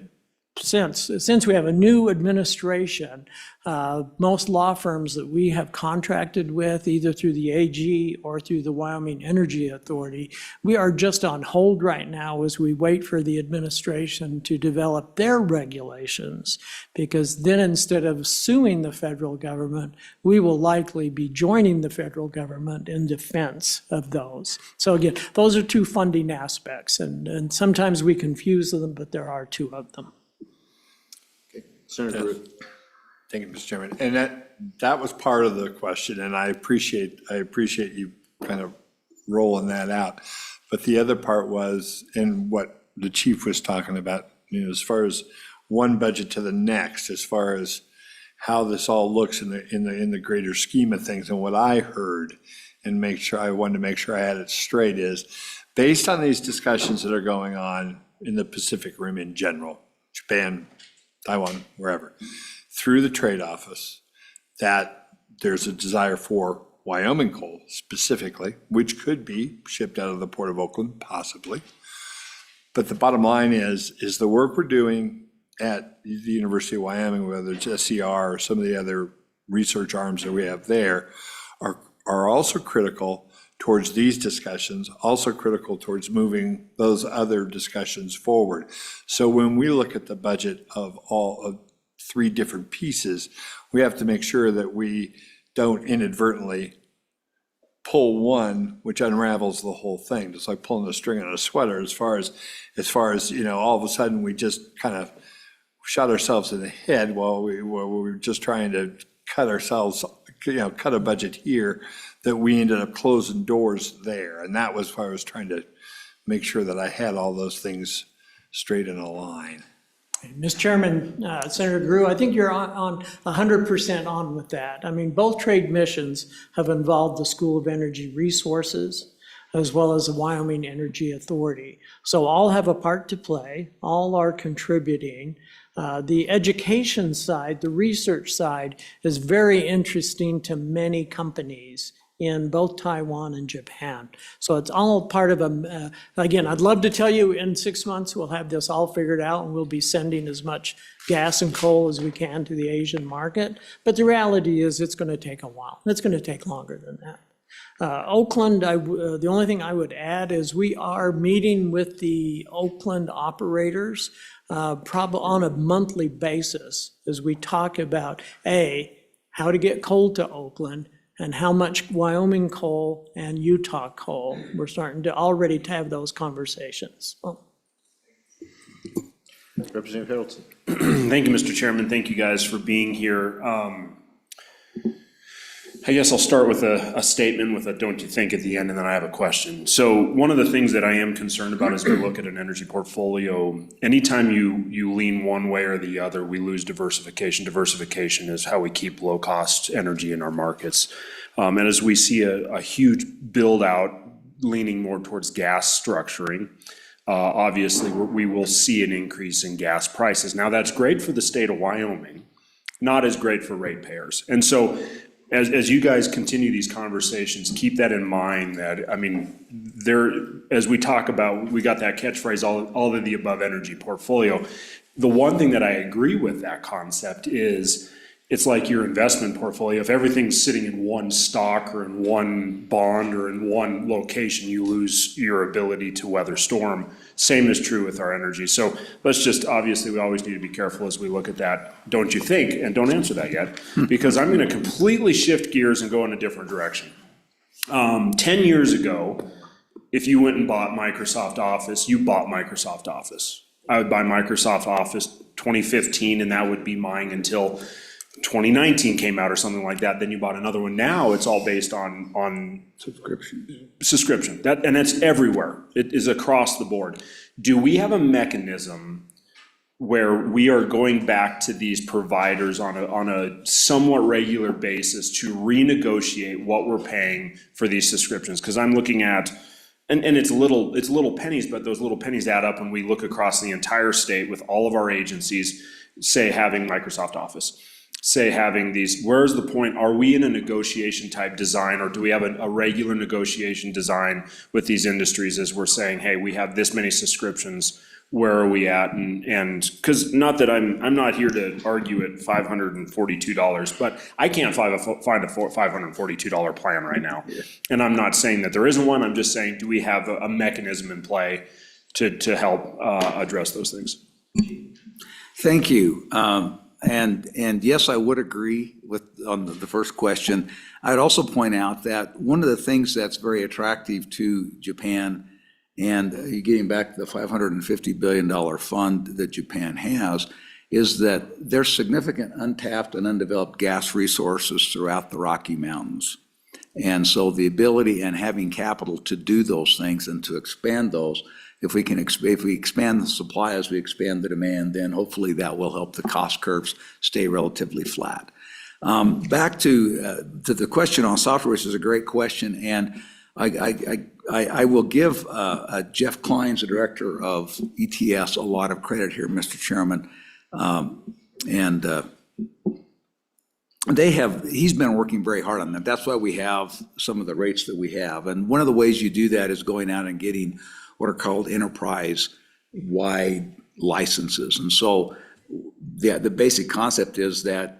since we have a new administration, most law firms that we have contracted with, either through the AG or through the Wyoming Energy Authority, we are just on hold right now as we wait for the administration to develop their regulations. Because then instead of suing the federal government, we will likely be joining the federal government in defense of those. So again, those are two funding aspects, and sometimes we confuse them, but there are two of them. Senator Rube. Thank you, Mr. Chairman. And that was part of the question, and I appreciate you kind of rolling that out. But the other part was, and what the chief was talking about, as far as one budget to the next, as far as how this all looks in the greater scheme of things. And what I heard, and I wanted to make sure I had it straight, is based on these discussions that are going on in the Pacific Rim in general, Japan, Taiwan, wherever, through the trade office, that there's a desire for Wyoming coal specifically, which could be shipped out of the Port of Oakland, possibly. But the bottom line is the work we're doing at the University of Wyoming, whether it's SCR or some of the other research arms that we have there, are also critical towards these discussions, also critical towards moving those other discussions forward. So when we look at the budget of all of three different pieces, we have to make sure that we don't inadvertently pull one, which unravels the whole thing, just like pulling a string on a sweater, as far as, you know, all of a sudden we just kind of shot ourselves in the head while we were just trying to cut ourselves, you know, cut a budget here, that we ended up closing doors there. And that was why I was trying to make sure that I had all those things straight in a line. Mr. Chairman, Senator Drew, I think you're on 100% on with that. I mean, both trade missions have involved the School of Energy Resources as well as the Wyoming Energy Authority. So all have a part to play, all are contributing. The education side, the research side is very interesting to many companies in both Taiwan and Japan. So it's all part of again, I'd love to tell you in 6 months we'll have this all figured out and we'll be sending as much gas and coal as we can to the Asian market. But the reality is it's going to take a while. It's going to take longer than that. Oakland, the only thing I would add is we are meeting with the Oakland operators probably on a monthly basis as we talk about, how to get coal to Oakland, and how much Wyoming coal and Utah coal. We're starting to already have those conversations. Well, Representative Harrelson. Thank you, Mr. Chairman. Thank you guys for being here. I guess I'll start with a statement with a don't you think at the end, and then I have a question. So one of the things that I am concerned about as we look at an energy portfolio, anytime you lean one way or the other, we lose diversification. Diversification is how we keep low-cost energy in our markets. And as we see a huge build-out leaning more towards gas structuring, obviously we will see an increase in gas prices. Now, that's great for the state of Wyoming, not as great for ratepayers. And so as you guys continue these conversations, keep that in mind that, I mean, as we talk about, we got that catchphrase, all of the above energy portfolio. The one thing that I agree with that concept is it's like your investment portfolio. If everything's sitting in one stock or in one bond or in one location, you lose your ability to weather storm. Same is true with our energy. So let's just, obviously, we always need to be careful as we look at that. Don't you think? And don't answer that yet, because I'm going to completely shift gears and go in a different direction. 10 years ago, if you went and bought Microsoft Office, you bought Microsoft Office. I would buy Microsoft Office 2015, and that would be mine until 2019 came out or something like that. Then you bought another one. Now it's all based on subscription. And that's everywhere. It is across the board. Do we have a mechanism where we are going back to these providers on a somewhat regular basis to renegotiate what we're paying for these subscriptions? Because I'm looking at, and it's little pennies, but those little pennies add up when we look across the entire state with all of our agencies, say having Microsoft Office, say having these, where's the point? Are we in a negotiation type design, or do we have a regular negotiation design with these industries as we're saying, hey, we have this many subscriptions, where are we at? And because not that I'm not here to argue at $542, but I can't find a $542 plan right now. And I'm not saying that there isn't one, I'm just saying, do we have a mechanism in play to help address those things? Thank you. And yes, I would agree on the first question. I'd also point out that one of the things that's very attractive to Japan, and getting back to the $550 billion fund that Japan has, is that there's significant untapped and undeveloped gas resources throughout the Rocky Mountains. And so the ability and having capital to do those things and to expand those, if we expand the supply as we expand the demand, then hopefully that will help the cost curves stay relatively flat. Back to the question on software, which is a great question, and I will give Jeff Kleins, the director of ETS, a lot of credit here, Mr. Chairman. He's been working very hard on that. That's why we have some of the rates that we have. And one of the ways you do that is going out and getting what are called enterprise-wide licenses. And so the basic concept is that,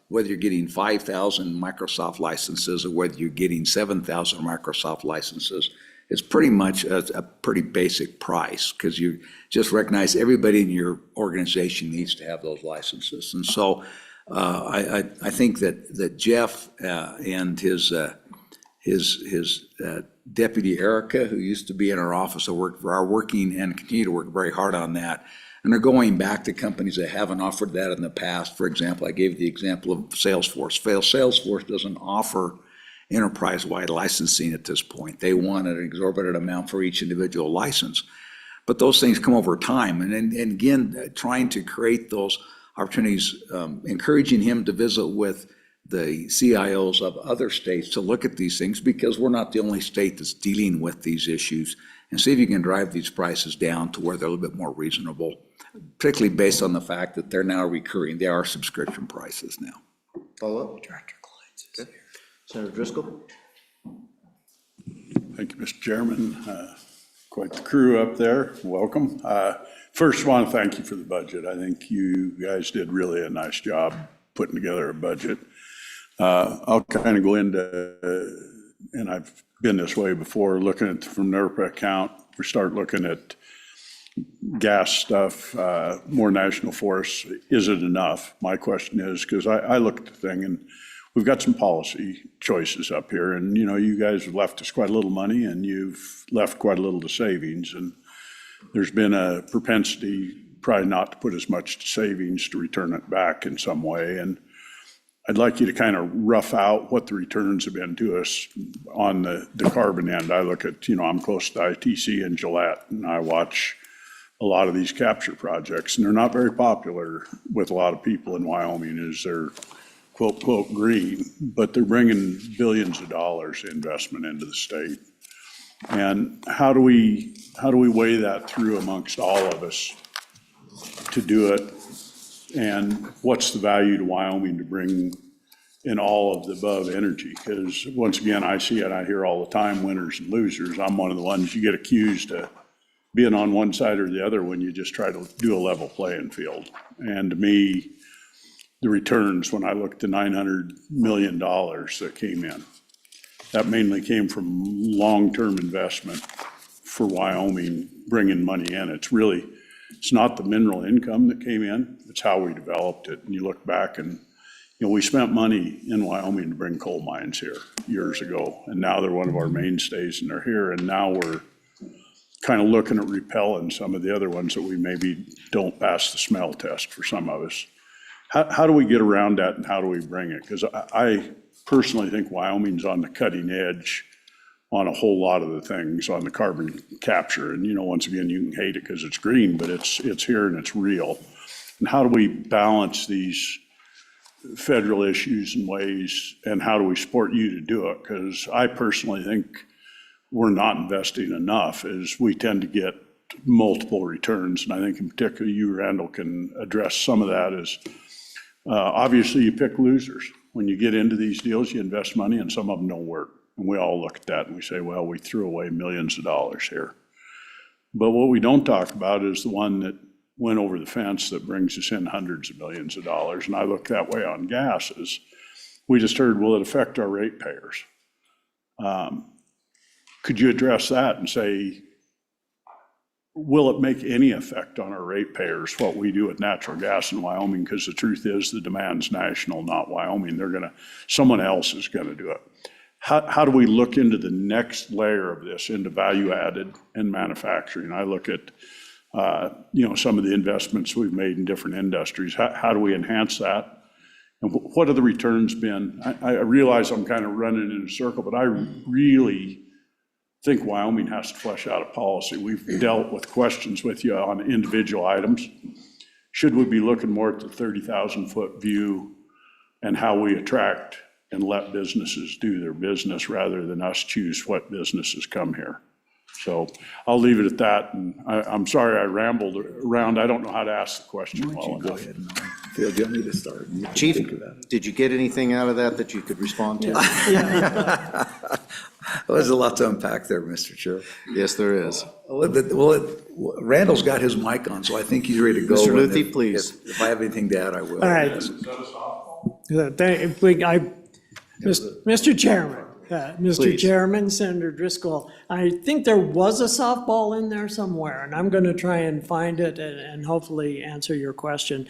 whether you're getting 5,000 Microsoft licenses or whether you're getting 7,000 Microsoft licenses, it's pretty much a pretty basic price, because you just recognize everybody in your organization needs to have those licenses. And so I think that Jeff and his his deputy Erica, who used to be in our office, who are working and continue to work very hard on that. And they're going back to companies that haven't offered that in the past. For example, I gave the example of Salesforce. Salesforce doesn't offer enterprise-wide licensing at this point. They want an exorbitant amount for each individual license. But those things come over time. And again, trying to create those opportunities, encouraging him to visit with the CIOs of other states to look at these things, because we're not the only state that's dealing with these issues, and see if you can drive these prices down to where they're a little bit more reasonable, particularly based on the fact that they're now recurring. They are subscription prices now. Follow up? Okay. Senator Driscoll? Thank you, Mr. Chairman. Quite the crew up there. Welcome. First, I want to thank you for the budget. I think you guys did really a nice job putting together a budget. I'll kind of go into, and I've been this way before, looking at from NERPA account, we start looking at gas stuff, more national forests. Is it enough? My question is, because I look at the thing and we've got some policy choices up here, and you guys have left us quite a little money and you've left quite a little to savings, and there's been a propensity probably not to put as much to savings to return it back in some way. And I'd like you to kind of rough out what the returns have been to us on the carbon end. I look at, I'm close to ITC and Gillette, and I watch a lot of these capture projects, and they're not very popular with a lot of people in Wyoming as they're quote, quote, green, but they're bringing billions of dollars investment into the state. And how do we weigh that through amongst all of us to do it? And what's the value to Wyoming to bring in all of the above energy? Because once again, I see it, I hear all the time, winners and losers. I'm one of the ones you get accused of being on one side or the other when you just try to do a level playing field. And to me, the returns, when I look at the $900 million that came in, that mainly came from long-term investment for Wyoming, bringing money in. It's not the mineral income that came in, it's how we developed it. And you look back and, we spent money in Wyoming to bring coal mines here years ago, and now they're one of our mainstays and they're here, and now we're kind of looking at repelling some of the other ones that we maybe don't pass the smell test for some of us. How do we get around that, and how do we bring it? Because I personally think Wyoming's on the cutting edge on a whole lot of the things on the carbon capture. And, once again, you can hate it because it's green, but it's here and it's real. And how do we balance these federal issues and ways, and how do we support you to do it? Because I personally think we're not investing enough, as we tend to get multiple returns. And I think in particular, you, Randall, can address some of that. Is obviously you pick losers. When you get into these deals, you invest money and some of them don't work. And we all look at that and we say, well, we threw away millions of dollars here. But what we don't talk about is the one that went over the fence that brings us in hundreds of millions of dollars. And I look that way on gases. We just heard, will it affect our ratepayers? Could you address that and say, will it make any effect on our ratepayers, what we do with natural gas in Wyoming? Because the truth is the demand's national, not Wyoming. Someone else is gonna do it. How do we look into the next layer of this, into value added and manufacturing? I look at, some of the investments we've made in different industries. How do we enhance that? And what have the returns been? I realize I'm kind of running in a circle, but I really think Wyoming has to flesh out a policy. We've dealt with questions with you on individual items. Should we be looking more at the 30,000-foot view and how we attract and let businesses do their business rather than us choose what businesses come here? So I'll leave it at that, and I'm sorry I rambled around. I don't know how to ask the question well enough. Phil, do you want me to start? Chief, did you get anything out of that you could respond to? There's a lot to unpack there, Mr. Chair. Yes, there is. Randall's got his mic on, so I think he's ready to go. Mr. And Luthy, please. If I have anything to add, I will. All right. Mr. Chairman, Mr. Please. Chairman, Senator Driscoll, I think there was a softball in there somewhere, and I'm going to try and find it and hopefully answer your question.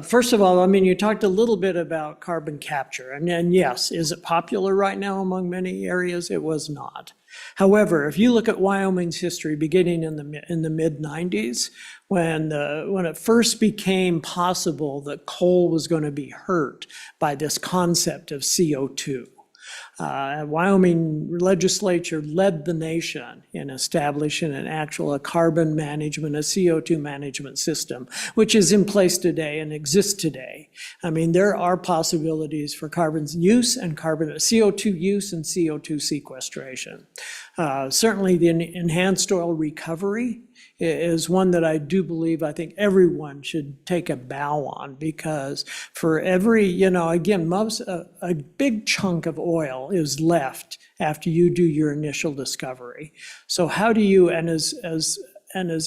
First of all, I mean, you talked a little bit about carbon capture, and yes, is it popular right now among many areas? It was not. However, if you look at Wyoming's history, beginning in the mid-90s, when it first became possible that coal was going to be hurt by this concept of CO2, Wyoming legislature led the nation in establishing a carbon management, a CO2 management system, which is in place today and exists today. I mean, there are possibilities for carbon use and CO2 use and CO2 sequestration. Certainly the enhanced oil recovery is one that I do believe, I think everyone should take a bow on, because for every, again, a big chunk of oil is left after you do your initial discovery. So how do you, and as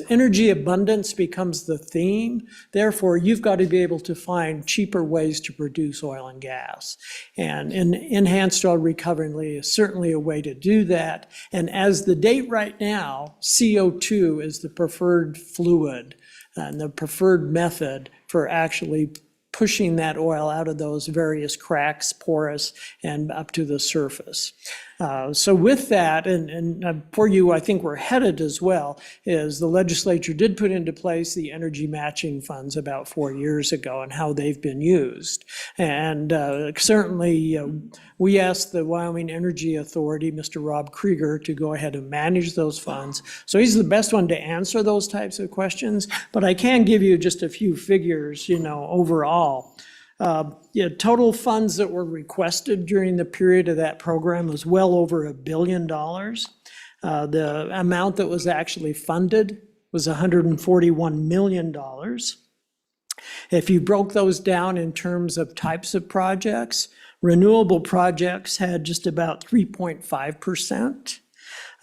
energy abundance becomes the theme, therefore you've got to be able to find cheaper ways to produce oil and gas. And enhanced oil recovery is certainly a way to do that. And as the date right now, CO2 is the preferred fluid and the preferred method for actually pushing that oil out of those various cracks, porous, and up to the surface. So with that, and for you, I think we're headed as well, is the legislature did put into place the energy matching funds about 4 years ago and how they've been used. And certainly we asked the Wyoming Energy Authority, Mr. Rob Krieger, to go ahead and manage those funds. So he's the best one to answer those types of questions, but I can give you just a few figures, overall. Total funds that were requested during the period of that program was well over $1 billion. The amount that was actually funded was $141 million. If you broke those down in terms of types of projects, renewable projects had just about 3.5%.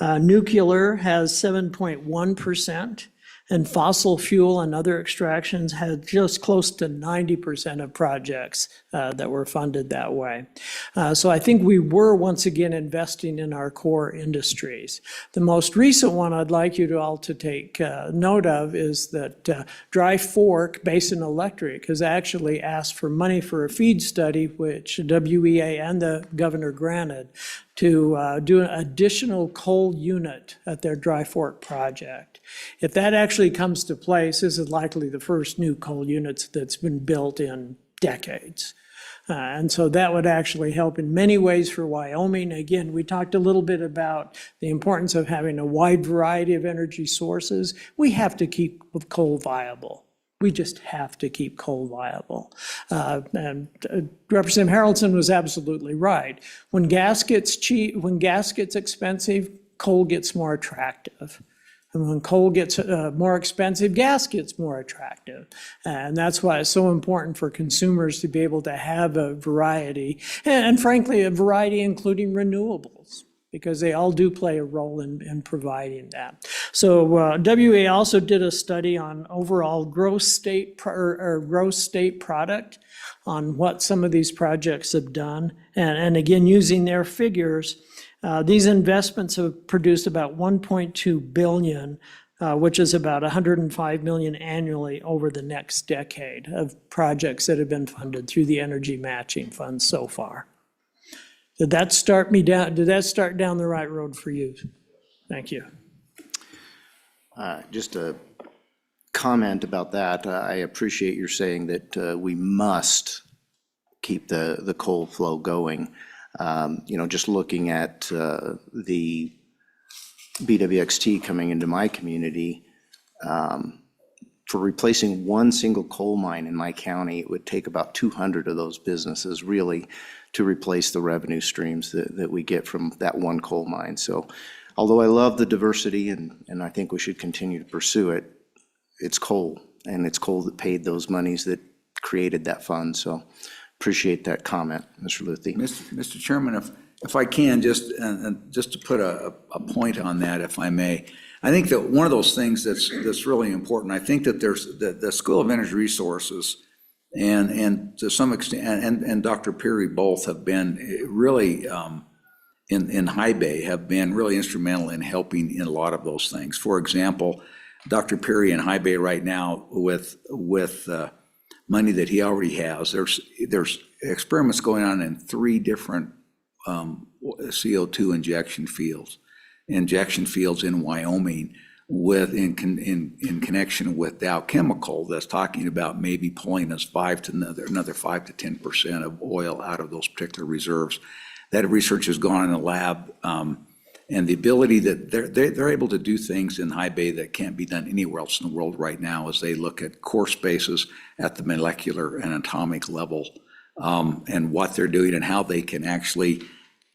Nuclear has 7.1%. And fossil fuel and other extractions had just close to 90% of projects that were funded that way. So I think we were once again investing in our core industries. The most recent one I'd like you all to take note of is that Dry Fork Basin Electric has actually asked for money for a FEED study, which WEA and the governor granted, to do an additional coal unit at their Dry Fork project. If that actually comes to place, this is likely the first new coal units that's been built in decades. And so that would actually help in many ways for Wyoming. Again, we talked a little bit about the importance of having a wide variety of energy sources. We have to keep coal viable. We just have to keep coal viable. And Representative Harrelson was absolutely right. When gas gets cheap, when gas gets expensive, coal gets more attractive. And when coal gets more expensive, gas gets more attractive. And that's why it's so important for consumers to be able to have a variety, and frankly, a variety including renewables, because they all do play a role in providing that. So WA also did a study on overall gross state product on what some of these projects have done. And again, using their figures, these investments have produced about $1.2 billion, which is about $105 million annually over the next decade of projects that have been funded through the energy matching fund so far. Did that start down the right road for you? Thank you. Just a comment about that. I appreciate your saying that we must keep the coal flow going. Just looking at the BWXT coming into my community, for replacing one single coal mine in my county, it would take about 200 of those businesses really to replace the revenue streams that we get from that one coal mine. So although I love the diversity and I think we should continue to pursue it, it's coal, and it's coal that paid those monies that created that fund. So appreciate that comment, Mr. Luthi. Mr. Chairman, if I can, just to put a point on that, if I may, I think that one of those things that's really important, I think that there's the School of Energy Resources and to some extent, and Dr. Peary both have been really in high bay have been really instrumental in helping in a lot of those things. For example, Dr. Perry in high bay right now with money that he already has, there's experiments going on in 3 different CO2 injection fields in Wyoming in connection with Dow Chemical that's talking about maybe pulling us another 5 to 10% of oil out of those particular reserves. That research has gone in the lab, and the ability that they're able to do things in high bay that can't be done anywhere else in the world right now as they look at core spaces at the molecular and atomic level, and what they're doing and how they can actually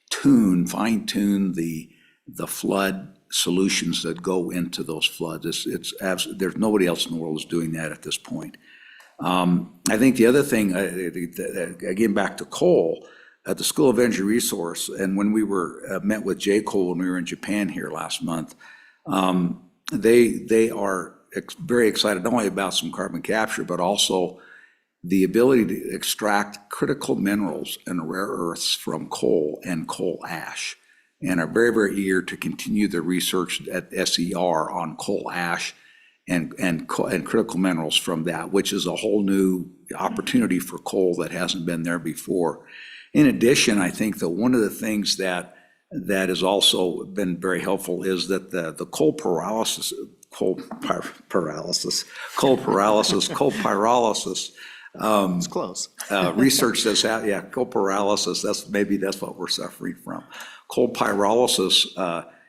fine-tune the flood solutions that go into those floods. There's nobody else in the world is doing that at this point. I think the other thing, again, back to coal, at the School of Energy Resource, and when we met with J. Cole when we were in Japan here last month, they are very excited not only about some carbon capture, but also the ability to extract critical minerals and rare earths from coal and coal ash, and are very, very eager to continue the research at SER on coal ash and critical minerals from that, which is a whole new opportunity for coal that hasn't been there before. In addition, I think that one of the things that has also been very helpful is that the coal pyrolysis, It's close. research says, coal pyrolysis, that's what we're suffering from. Coal pyrolysis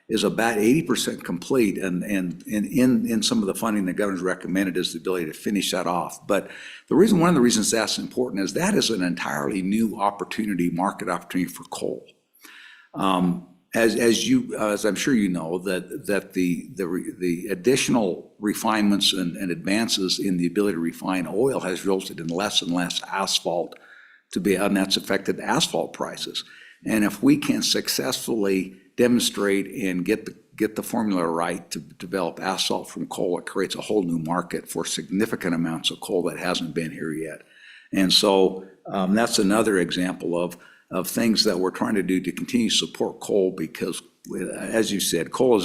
is about 80% complete, and in some of the funding the governor's recommended is the ability to finish that off. But one of the reasons that's important is that is an entirely new market opportunity for coal. As I'm sure you know, that the additional refinements and advances in the ability to refine oil has resulted in less and less asphalt and that's affected asphalt prices. And if we can successfully demonstrate and get the formula right to develop asphalt from coal, it creates a whole new market for significant amounts of coal that hasn't been here yet. And so that's another example of things that we're trying to do to continue to support coal, because, as you said, coal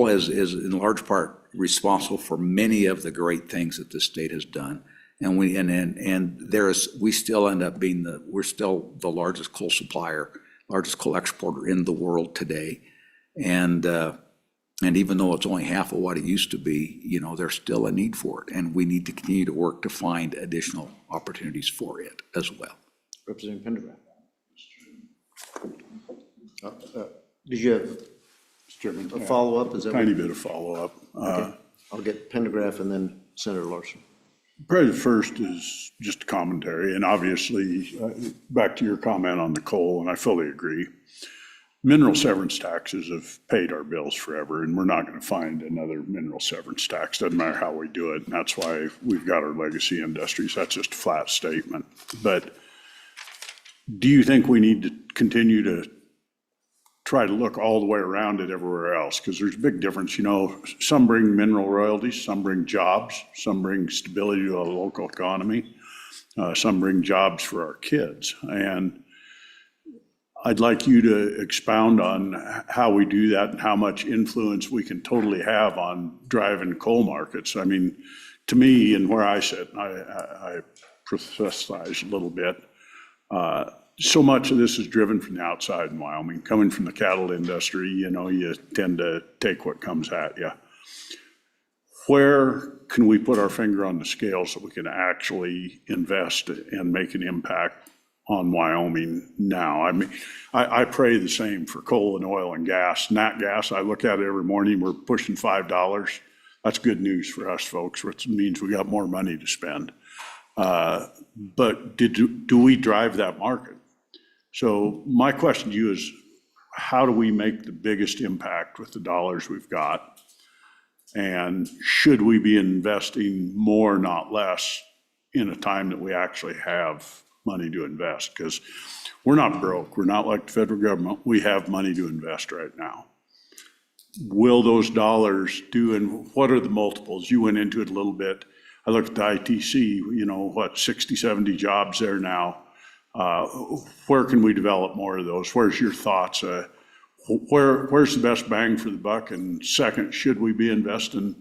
is in large part responsible for many of the great things that the state has done. And we still end up being we're still the largest coal supplier, largest coal exporter in the world today. And even though it's only half of what it used to be, there's still a need for it. And we need to continue to work to find additional opportunities for it as well. Representative Pendergraft. Did you have a follow-up? Is that Tiny bit of follow-up. Okay. I'll get Pendergraft and then Senator Larson. Probably the first is just a commentary, and obviously, back to your comment on the coal, and I fully agree. Mineral severance taxes have paid our bills forever, and we're not going to find another mineral severance tax. Doesn't matter how we do it, and that's why we've got our legacy industries. That's just a flat statement. But do you think we need to continue to try to look all the way around it everywhere else? Because there's a big difference. Some bring mineral royalties, some bring jobs, some bring stability to a local economy, some bring jobs for our kids. And I'd like you to expound on how we do that and how much influence we can totally have on driving coal markets. I mean, to me, and where I sit, I prophesize a little bit, so much of this is driven from the outside in Wyoming. Coming from the cattle industry, you tend to take what comes at you. Where can we put our finger on the scale so we can actually invest and make an impact on Wyoming now? I mean, I pray the same for coal and oil and gas. Nat gas, I look at it every morning, we're pushing $5. That's good news for us folks, which means we got more money to spend. But do we drive that market? So my question to you is, how do we make the biggest impact with the dollars we've got? And should we be investing more, not less, in a time that we actually have money to invest? Because we're not broke. We're not like the federal government. We have money to invest right now. Will those dollars do, and what are the multiples? You went into it a little bit. I looked at the ITC, 60, 70 jobs there now. Where can we develop more of those? Where's your thoughts? where's the best bang for the buck? And second, should we be investing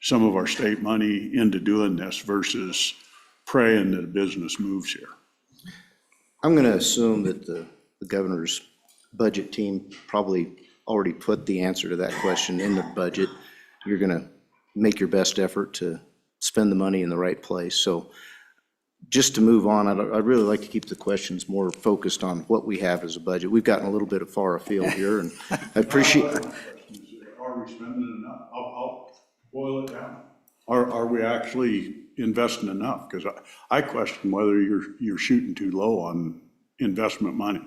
some of our state money into doing this versus praying that a business moves here? I'm going to assume that the governor's budget team probably already put the answer to that question in the budget. You're going to make your best effort to spend the money in the right place. So just to move on, I'd really like to keep the questions more focused on what we have as a budget. We've gotten a little bit far afield here, and I appreciate. Are we spending enough? I'll boil it down. Are we actually investing enough? Because I question whether you're shooting too low on investment money.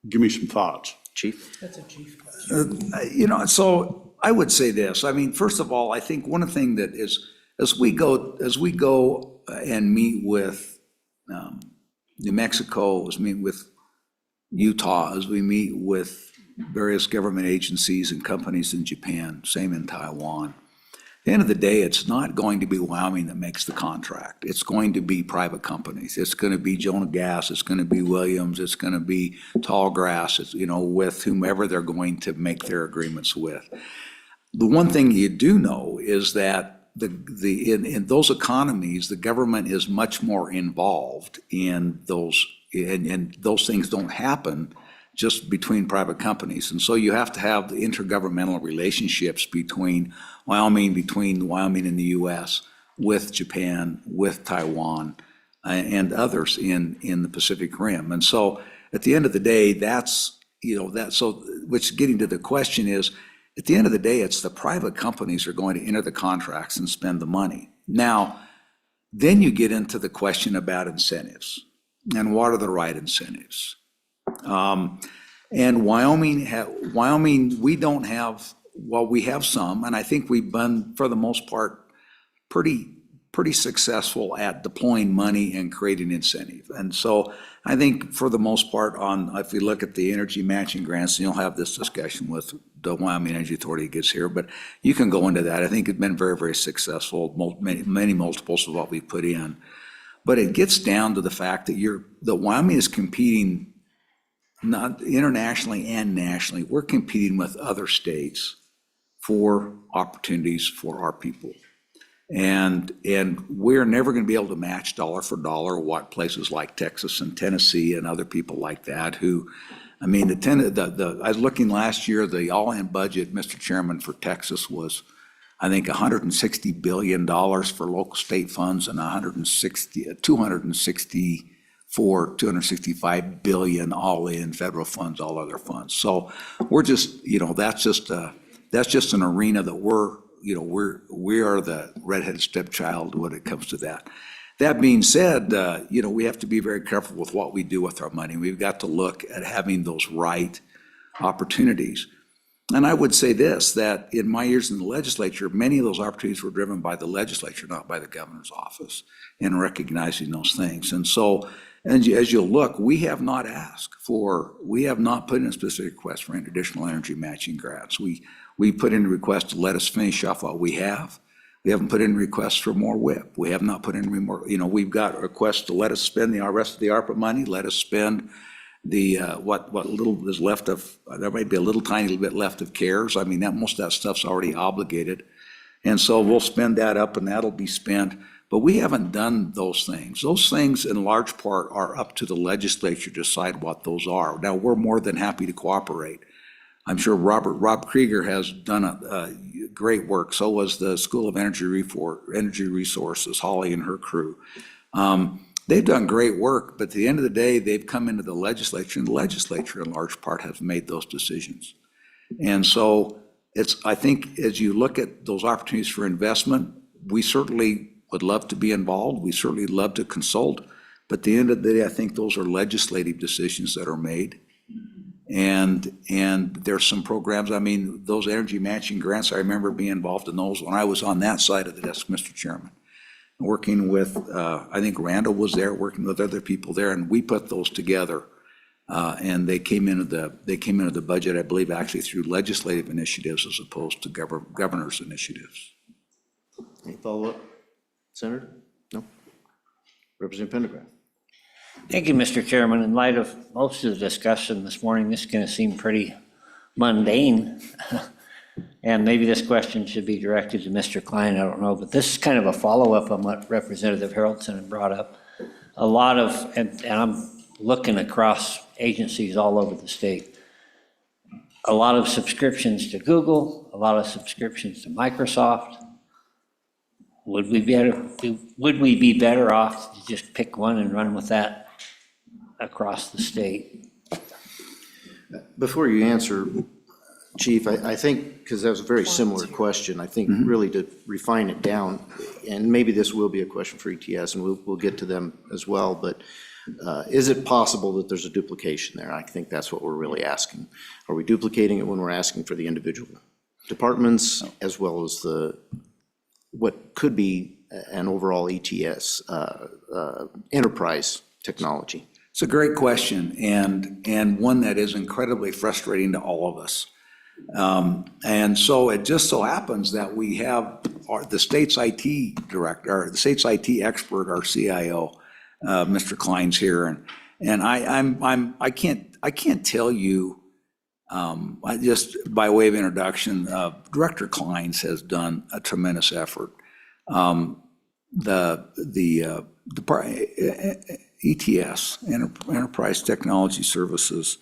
Give me some thoughts. Chief? That's a chief question. So I would say this. I mean, first of all, I think one thing that is, as we go and meet with New Mexico, as we meet with Utah, as we meet with various government agencies and companies in Japan, same in Taiwan. At the end of the day, it's not going to be Wyoming that makes the contract. It's going to be private companies. It's going to be Jonah Gas. It's going to be Williams. It's going to be Tallgrass. It's, with whomever they're going to make their agreements with. The one thing you do know is that in those economies, the government is much more involved in those, and those things don't happen just between private companies. And so you have to have the intergovernmental relationships between Wyoming and the US, with Japan, with Taiwan, and others in the Pacific Rim. And so at the end of the day, which getting to the question is, at the end of the day, it's the private companies are going to enter the contracts and spend the money. Now, then you get into the question about incentives and what are the right incentives. And Wyoming, we don't have, well, we have some, and I think we've been, for the most part, pretty successful at deploying money and creating incentive. And so I think for the most part if we look at the energy matching grants, and you'll have this discussion with the Wyoming Energy Authority gets here, but you can go into that. I think it's been very, very successful, many multiples of what we put in. But it gets down to the fact that Wyoming is competing not internationally and nationally. We're competing with other states for opportunities for our people. And we're never going to be able to match dollar for dollar what places like Texas and Tennessee and other people like that who, I mean, I was looking last year, the all-in budget, Mr. Chairman, for Texas was, I think, $160 billion for local state funds and 265 billion all in federal funds, all other funds. So we're just, that's just an arena that we are the redheaded stepchild when it comes to that. That being said, we have to be very careful with what we do with our money. We've got to look at having those right opportunities. And I would say this, that in my years in the legislature, many of those opportunities were driven by the legislature, not by the governor's office, in recognizing those things. And so, and as you'll look, we have not put in a specific request for additional energy matching grants. We put in a request to let us finish off what we have. We haven't put in requests for more WIP. We have not put in more, we've got requests to let us spend the rest of the ARPA money, let us spend the, what little is left of, there might be a little tiny little bit left of CARES. I mean, most of that stuff's already obligated. And so we'll spend that up and that'll be spent. But we haven't done those things. Those things in large part are up to the legislature to decide what those are. Now, we're more than happy to cooperate. I'm sure Rob Krieger has done great work. So was the School of Energy Resources, Holly and her crew. They've done great work, but at the end of the day, they've come into the legislature, and the legislature in large part has made those decisions. And so I think as you look at those opportunities for investment, we certainly would love to be involved. We certainly love to consult. But at the end of the day, I think those are legislative decisions that are made. And there's some programs, I mean, those energy matching grants, I remember being involved in those when I was on that side of the desk, Mr. Chairman. Working with, I think Randall was there, working with other people there, and we put those together. And they came into the budget, I believe, actually through legislative initiatives as opposed to governor's initiatives. Any follow-up, Senator? No? Representative Pendergrass? Thank you, Mr. Chairman. In light of most of the discussion this morning, this is going to seem pretty mundane. And maybe this question should be directed to Mr. Klein, I don't know, but this is kind of a follow-up on what Representative Haroldson had brought up. A lot of, and I'm looking across agencies all over the state, a lot of subscriptions to Google, a lot of subscriptions to Microsoft. Would we be better off to just pick one and run with that across the state? Before you answer, Chief, I think, because that was a very similar question, I think really to refine it down, and maybe this will be a question for ETS, and we'll get to them as well, but is it possible that there's a duplication there? I think that's what we're really asking. Are we duplicating it when we're asking for the individual departments as well as what could be an overall ETS enterprise technology? It's a great question, and one that is incredibly frustrating to all of us. And so it just so happens that we have the state's IT director, or the state's IT expert, our CIO, Mr. Klein's here, and I can't tell you, just by way of introduction, Director Klein's has done a tremendous effort. The ETS, Enterprise Technology Services,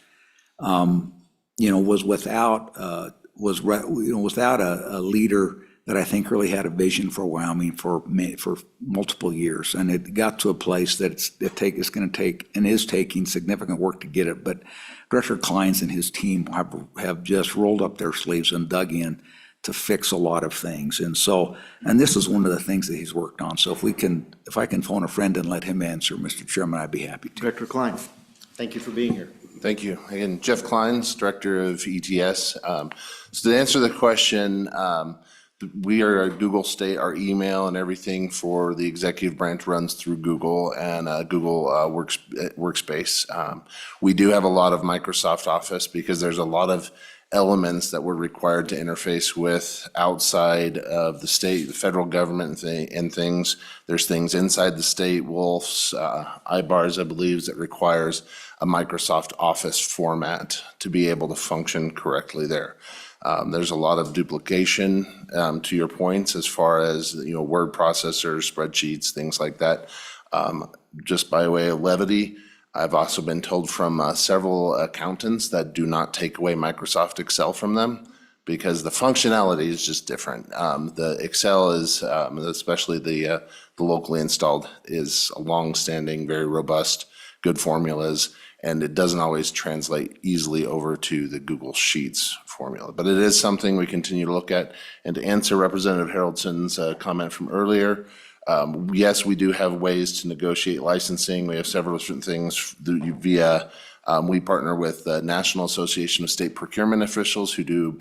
was without a leader that I think really had a vision for Wyoming for multiple years, and it got to a place that it's going to take and is taking significant work to get it. But Director Kleins and his team have just rolled up their sleeves and dug in to fix a lot of things, and this is one of the things that he's worked on. So if I can phone a friend and let him answer, Mr. Chairman, I'd be happy to. Director Klein, thank you for being here. Thank you. Again, Jeff Kleins, Director of ETS. So to answer the question, we are a Google state. Our email and everything for the executive branch runs through Google and Google Workspace. We do have a lot of Microsoft Office because there's a lot of elements that we're required to interface with outside of the state, the federal government and things. There's things inside the state, Wolf's, IBARs, I believe, that requires a Microsoft Office format to be able to function correctly there. There's a lot of duplication, to your points, as far as, word processors, spreadsheets, things like that. Just by way of levity, I've also been told from several accountants that do not take away Microsoft Excel from them because the functionality is just different. The Excel is, especially the locally installed, is a long-standing, very robust, good formulas, and it doesn't always translate easily over to the Google Sheets formula. But it is something we continue to look at. And to answer Representative Haroldson's comment from earlier, yes, we do have ways to negotiate licensing. We have several different things via, we partner with the National Association of State Procurement Officials who do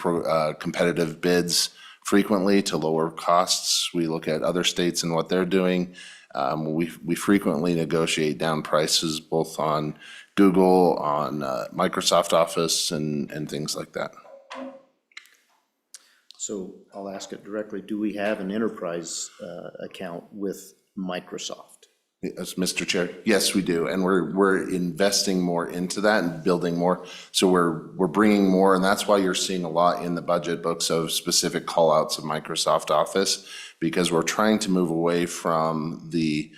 competitive bids frequently to lower costs. We look at other states and what they're doing. We frequently negotiate down prices both on Google, on Microsoft Office, and things like that. So I'll ask it directly. Do we have an enterprise account with Microsoft? Yes, Mr. Chair, yes, we do, and we're investing more into that and building more. So we're bringing more, and that's why you're seeing a lot in the budget books of specific callouts of Microsoft Office, because we're trying to move away from the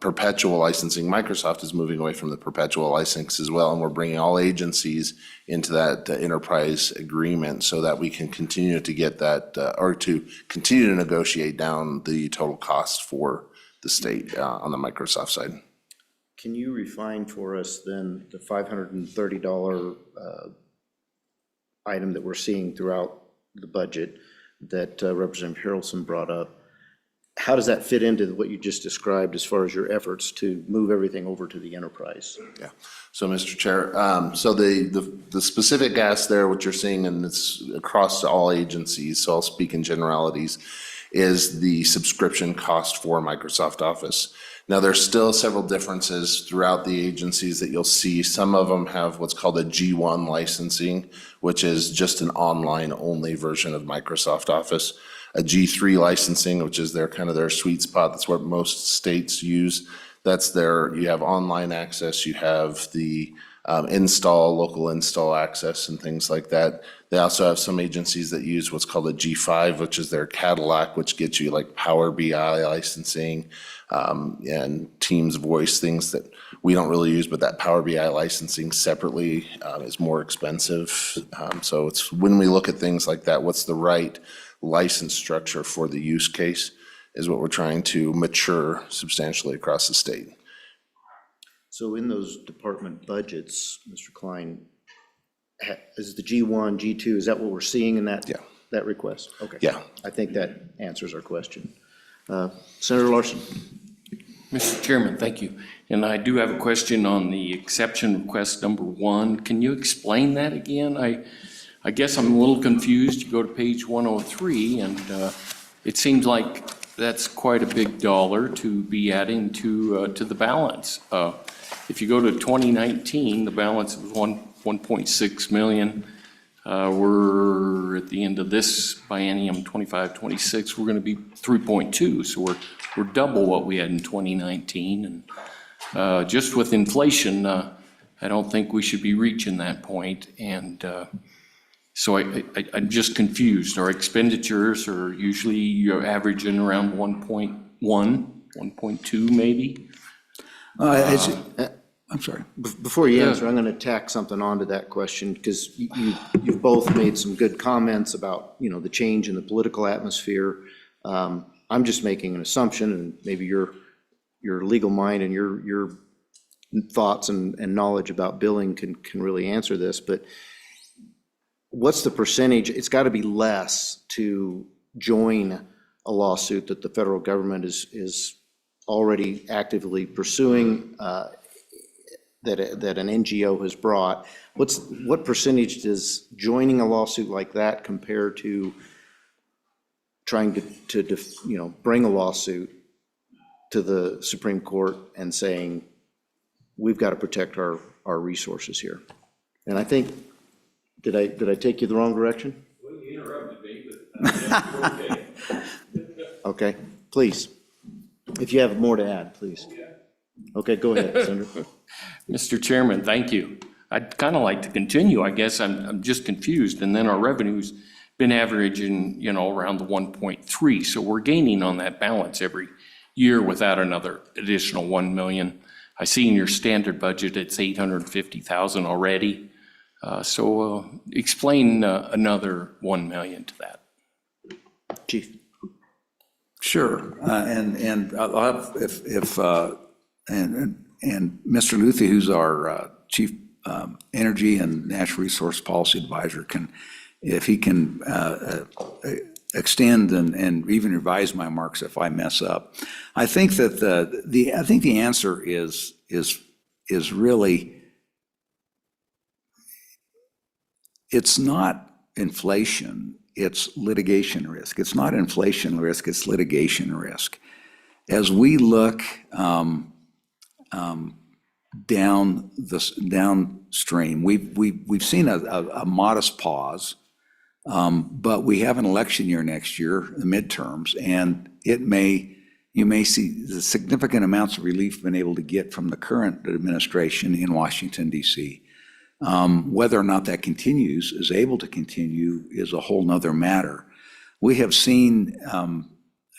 perpetual licensing. Microsoft is moving away from the perpetual license as well, and we're bringing all agencies into that enterprise agreement so that we can continue to get that, or to continue to negotiate down the total cost for the state on the Microsoft side. Can you refine for us then the $530 item that we're seeing throughout the budget that Representative Harrelson brought up? How does that fit into what you just described as far as your efforts to move everything over to the enterprise? Yeah. So, Mr. Chair, so the specific ask there, what you're seeing, and it's across all agencies, so I'll speak in generalities, is the subscription cost for Microsoft Office. Now, there's still several differences throughout the agencies that you'll see. Some of them have what's called a G1 licensing, which is just an online-only version of Microsoft Office. A G3 licensing, which is their sweet spot. That's what most states use. That's their, you have online access, you have the local install access and things like that. They also have some agencies that use what's called a G5, which is their Cadillac, which gets you like Power BI licensing and Teams voice, things that we don't really use, but that Power BI licensing separately is more expensive. So it's when we look at things like that, what's the right license structure for the use case is what we're trying to mature substantially across the state. So in those department budgets, Mr. Klein, is the G1, G2, is that what we're seeing in that? Yeah. That request? Okay. Yeah. I think that answers our question. Senator Larson? Mr. Chairman, thank you. And I do have a question on the exception request number 1. Can you explain that again? I guess I'm a little confused. You go to page 103, and it seems like that's quite a big dollar to be adding to the balance. If you go to 2019, the balance was 1.6 million. We're at the end of this biennium, 25-26, we're going to be 3.2. So we're double what we had in 2019. And just with inflation, I don't think we should be reaching that point. And so I'm just confused. Our expenditures are usually, you're averaging around 1.1, 1.2 maybe. I'm sorry. Before you answer, I'm going to tack something onto that question, because you've both made some good comments about, the change in the political atmosphere. I'm just making an assumption, and maybe your legal mind and your thoughts and knowledge about billing can really answer this, but what's the percentage? It's got to be less to join a lawsuit that the federal government is already actively pursuing, that an NGO has brought. What percentage does joining a lawsuit like that compare to trying to bring a lawsuit to the Supreme Court and saying, we've got to protect our resources here? And I think, did I take you the wrong direction? Well, you interrupted me, but okay. Okay, please. If you have more to add, please. Okay, go ahead, Senator. Mr. Chairman, thank you. I'd kind of like to continue. I guess I'm just confused. And then our revenue's been averaging, around the 1.3. So we're gaining on that balance every year without another additional 1 million. I see in your standard budget, it's 850,000 already. So explain another 1 million to that. Chief. Sure, and I'll have, and Mr. Luthi, who's our Chief Energy and Natural Resource Policy Advisor, if he can extend and even revise my marks if I mess up. I think that the answer is really, it's not inflation, it's litigation risk. It's not inflation risk, it's litigation risk. As we look downstream, we've seen a modest pause, but we have an election year next year, the midterms, and you may see the significant amounts of relief we've been able to get from the current administration in Washington, D.C. Whether or not that is able to continue is a whole nother matter. We have seen,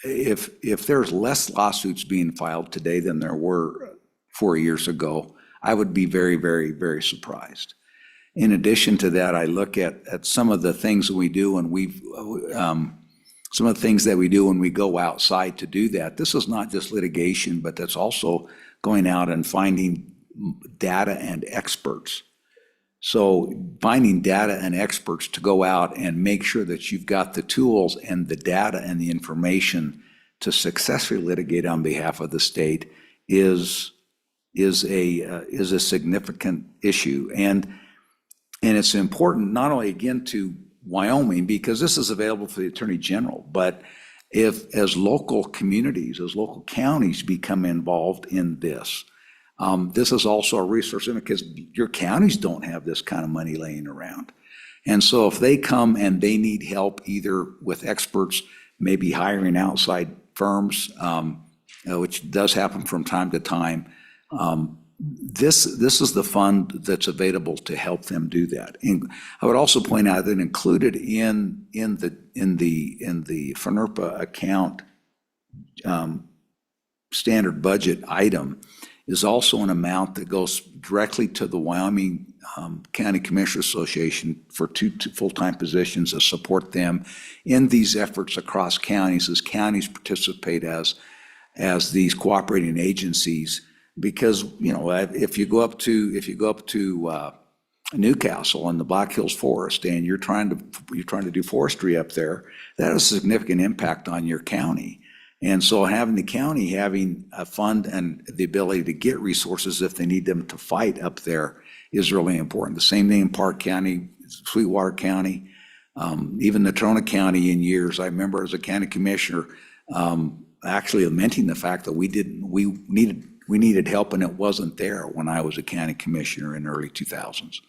if there's less lawsuits being filed today than there were 4 years ago, I would be very, very, very surprised. In addition to that, I look at some of the things that we do, and some of the things that we do when we go outside to do that. This is not just litigation, but that's also going out and finding data and experts. So finding data and experts to go out and make sure that you've got the tools and the data and the information to successfully litigate on behalf of the state is a significant issue. And it's important not only, again, to Wyoming, because this is available for the Attorney General, but as local communities, as local counties become involved in this, this is also a resource because your counties don't have this kind of money laying around. And so if they come and they need help either with experts, maybe hiring outside firms, which does happen from time to time. This is the fund that's available to help them do that. And I would also point out that included in the FNRPA account standard budget item is also an amount that goes directly to the Wyoming County Commissioners Association for two full-time positions to support them in these efforts across counties as counties participate as these cooperating agencies. Because, you know, if you go up to Newcastle and the Black Hills Forest and you're trying to do forestry up there, that has a significant impact on your county. And so having the county having a fund and the ability to get resources if they need them to fight up there is really important. The same thing in Park County, Sweetwater County, even Natrona County in years. I remember as a county commissioner actually lamenting the fact that we needed help and it wasn't there when I was a county commissioner in the early 2000s.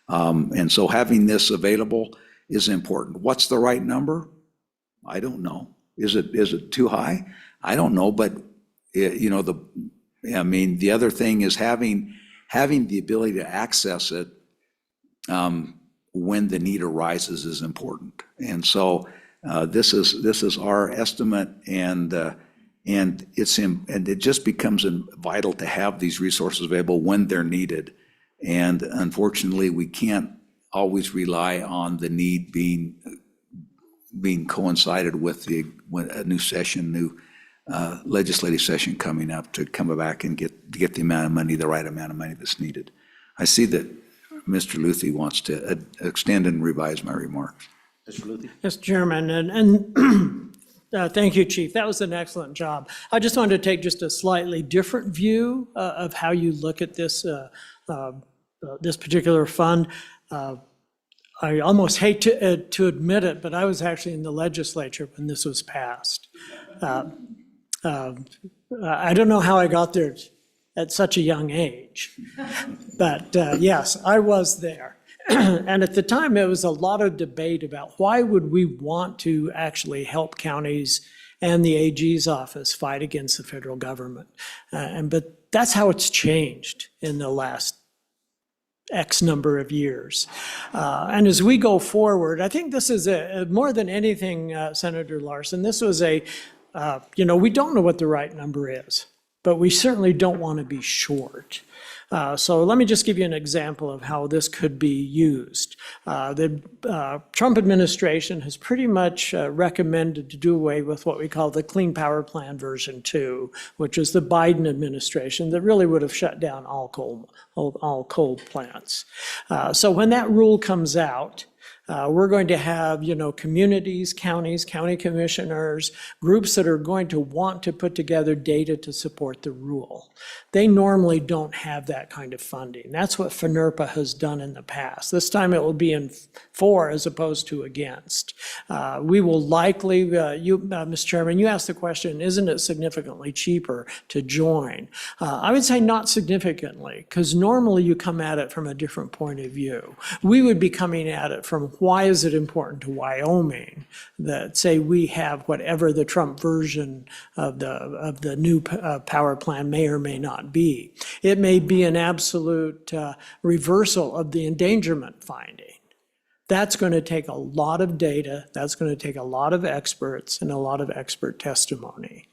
And so having this available is important. What's the right number? I don't know. Is it too high? I don't know, but the other thing is having the ability to access it when the need arises is important. And so this is our estimate, and it just becomes vital to have these resources available when they're needed. And unfortunately, we can't always rely on the need being coincided with a new legislative session coming up to come back and get the amount of money, the right amount of money that's needed. I see that Mr. Luthi wants to extend and revise my remarks. Mr. Luthi? Yes, Chairman, and thank you, Chief. That was an excellent job. I just wanted to take just a slightly different view of how you look at this this particular fund. I almost hate to admit it, but I was actually in the legislature when this was passed. I don't know how I got there at such a young age, but yes, I was there. And at the time, there was a lot of debate about why would we want to actually help counties and the AG's office fight against the federal government. But that's how it's changed in the last X number of years. And as we go forward, I think this is more than anything, Senator Larson, this was we don't know what the right number is, but we certainly don't want to be short. So let me just give you an example of how this could be used. The Trump administration has pretty much recommended to do away with what we call the Clean Power Plan version 2, which is the Biden administration that really would have shut down all coal plants. So when that rule comes out, we're going to have, communities, counties, county commissioners, groups that are going to want to put together data to support the rule. They normally don't have that kind of funding. That's what FNRPA has done in the past. This time it will be in for as opposed to against. We will likely, Mr. Chairman, you asked the question, isn't it significantly cheaper to join? I would say not significantly, because normally you come at it from a different point of view. We would be coming at it from why is it important to Wyoming that, say, we have whatever the Trump version of the new power plan may or may not be. It may be an absolute reversal of the endangerment finding. That's going to take a lot of data. That's going to take a lot of experts and a lot of expert testimony.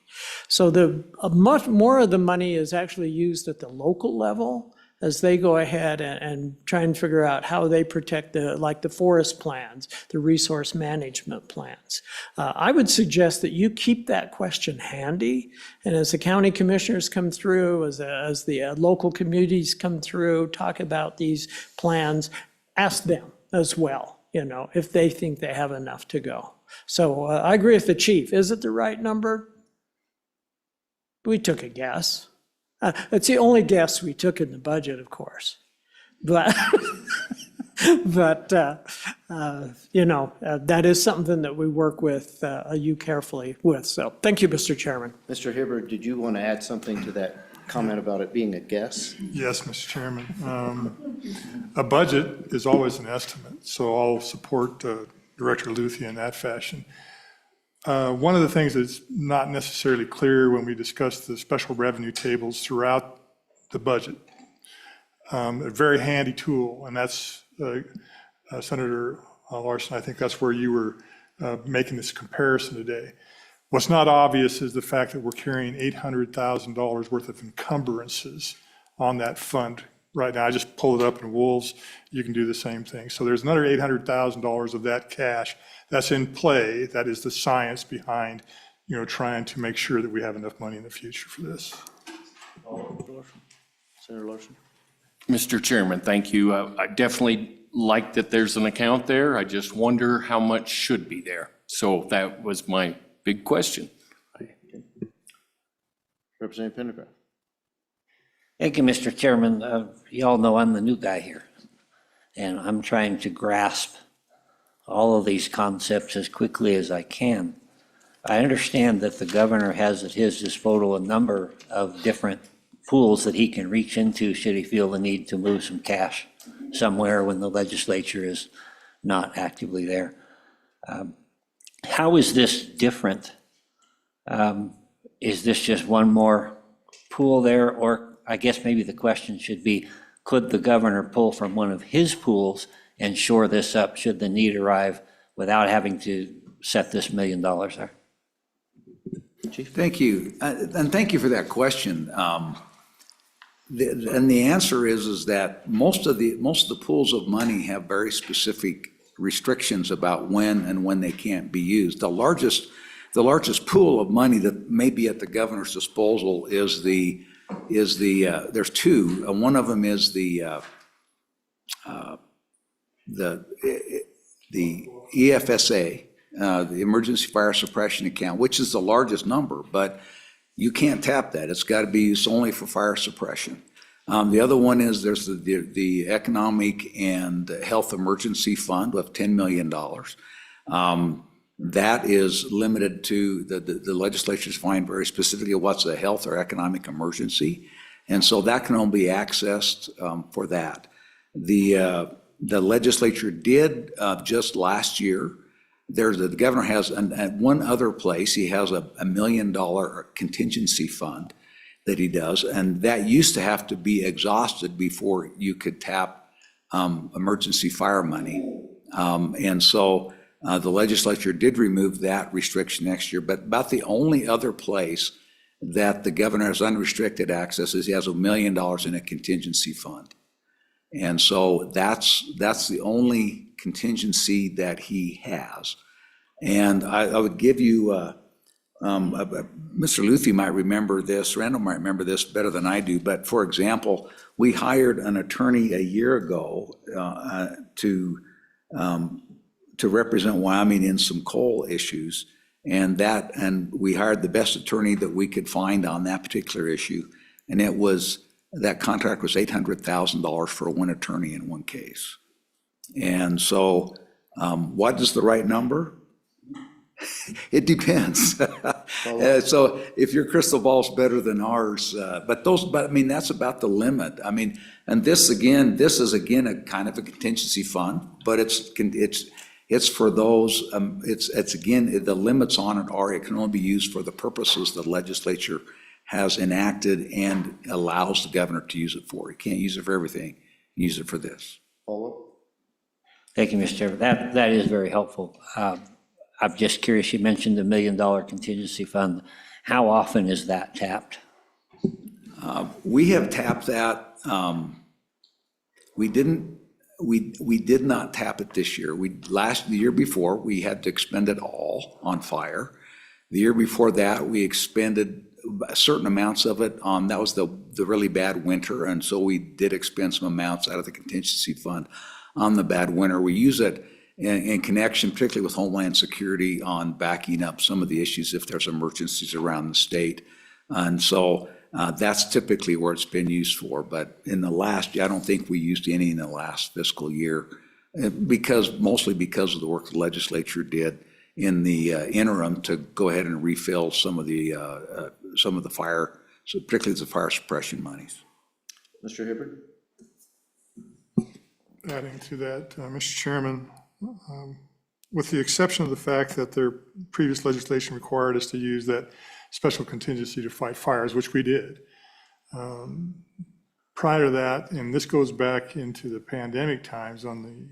So much more of the money is actually used at the local level as they go ahead and try and figure out how they protect the forest plans, the resource management plans. I would suggest that you keep that question handy, and as the county commissioners come through, as the local communities come through, talk about these plans, ask them as well, if they think they have enough to go. So I agree with the chief. Is it the right number? We took a guess. It's the only guess we took in the budget, of course. But, that is something that we work with you carefully with. So thank you, Mr. Chairman. Mr. Hibbert, did you want to add something to that comment about it being a guess? Yes, Mr. Chairman. A budget is always an estimate, so I'll support Director Luthi in that fashion. One of the things that's not necessarily clear when we discuss the special revenue tables throughout the budget, a very handy tool, and that's Senator Larson, I think that's where you were making this comparison today. What's not obvious is the fact that we're carrying $800,000 worth of encumbrances on that fund right now. I just pulled it up in Wolves. You can do the same thing. So there's another $800,000 of that cash that's in play. That is the science behind, trying to make sure that we have enough money in the future for this. Senator Larson? Mr. Chairman, thank you. I definitely like that there's an account there. I just wonder how much should be there. So that was my big question. Representative Pendergrass? Thank you, Mr. Chairman. You all know I'm the new guy here, and I'm trying to grasp all of these concepts as quickly as I can. I understand that the governor has at his disposal a number of different pools that he can reach into should he feel the need to move some cash somewhere when the legislature is not actively there. How is this different? Is this just one more pool there? Or I guess maybe the question should be, could the governor pull from one of his pools and shore this up should the need arrive without having to set this $1 million there? Thank you. And thank you for that question. And the answer is that most of the pools of money have very specific restrictions about when they can't be used. The largest pool of money that may be at the governor's disposal is there's two. One of them is the EFSA, the Emergency Fire Suppression Account, which is the largest number, but you can't tap that. It's got to be used only for fire suppression. The other one is there's the Economic and Health Emergency Fund of $10 million. That is limited to, the legislature's find very specifically what's a health or economic emergency. And so that can only be accessed for that. The legislature did just last year, the governor has, at one other place, he has a $1 million contingency fund that he does, and that used to have to be exhausted before you could tap emergency fire money. And so the legislature did remove that restriction next year, but about the only other place that the governor has unrestricted access is he has $1 million in a contingency fund. And so that's the only contingency that he has. And I would give you, Mr. Luthi might remember this, Randall might remember this better than I do, but for example, we hired an attorney a year ago to represent Wyoming in some coal issues, and we hired the best attorney that we could find on that particular issue, and that contract was $800,000 for one attorney in one case. And so, what is the right number? It depends. So if your crystal ball's better than ours, but I mean, that's about the limit. I mean, and this is again a kind of a contingency fund, but it's for those, it's again, the limits on it are, it can only be used for the purposes the legislature has enacted and allows the governor to use it for. He can't use it for everything, use it for this. Follow-up? Thank you, Mr. Chairman. That is very helpful. I'm just curious, you mentioned the $1 million contingency fund. How often is that tapped? We have tapped that. We did not tap it this year. The year before, we had to expend it all on fire. The year before that, we expended certain amounts of it on, that was the really bad winter, and so we did expend some amounts out of the contingency fund on the bad winter. We use it in connection, particularly with Homeland Security, on backing up some of the issues if there's emergencies around the state. And so that's typically where it's been used for. But in the last, I don't think we used any in the last fiscal year, mostly because of the work the legislature did in the interim to go ahead and refill some of the fire, so particularly the fire suppression monies. Mr. Hibbert? Adding to that, Mr. Chairman, with the exception of the fact that their previous legislation required us to use that special contingency to fight fires, which we did. Prior to that, and this goes back into the pandemic times on the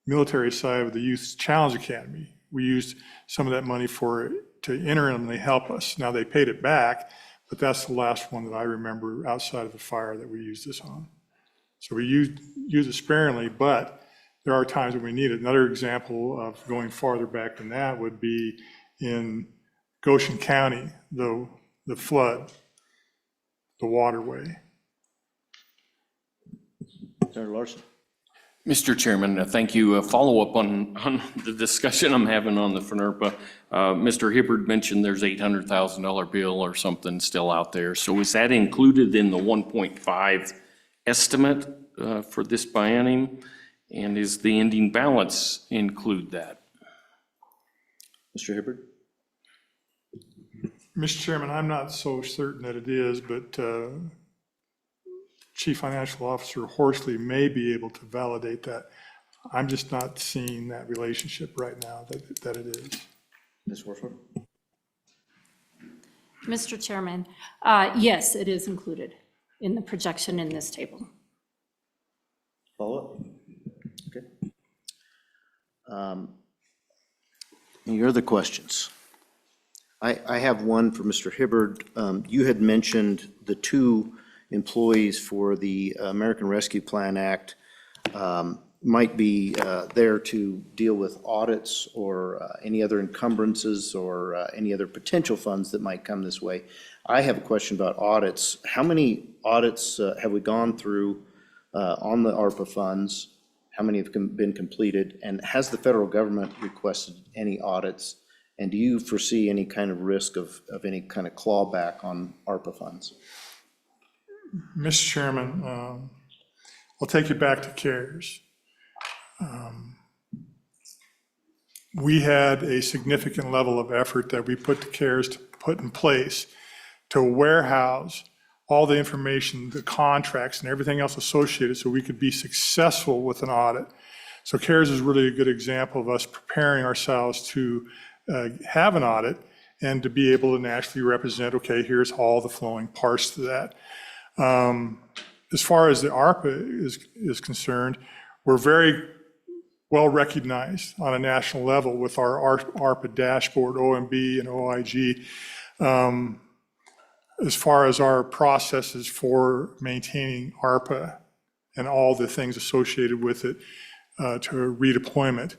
military side of the Youth Challenge Academy, we used some of that money to interimly help us. Now, they paid it back, but that's the last one that I remember outside of the fire that we used this on. So we use it sparingly, but there are times when we need it. Another example of going farther back than that would be in Goshen County, the flood, the waterway. Senator Larson. Mr. Chairman, thank you. A follow-up on the discussion I'm having on the FNRPA. Mr. Hibbard mentioned there's $800,000 bill or something still out there. So is that included in the 1.5 estimate for this biennium? And is the ending balance include that? Mr. Hibbard? Mr. Chairman, I'm not so certain that it is, but Chief Financial Officer Horsley may be able to validate that. I'm just not seeing that relationship right now that it is. Ms. Horsford? Mr. Chairman, yes, it is included in the projection in this table. Follow-up? Okay. Any other questions? I have one for Mr. Hibbard. You had mentioned the 2 employees for the American Rescue Plan Act might be there to deal with audits or any other encumbrances or any other potential funds that might come this way. I have a question about audits. How many audits have we gone through on the ARPA funds? How many have been completed? And has the federal government requested any audits? And do you foresee any kind of risk of any kind of clawback on ARPA funds? Mr. Chairman, I'll take you back to CARES. We had a significant level of effort that we put to CARES to put in place to warehouse all the information, the contracts and everything else associated so we could be successful with an audit. So CARES is really a good example of us preparing ourselves to have an audit and to be able to nationally represent, okay, here's all the flowing parts to that. As far as the ARPA is concerned, we're very well recognized on a national level with our ARPA dashboard, OMB and OIG, as far as our processes for maintaining ARPA and all the things associated with it to redeployment.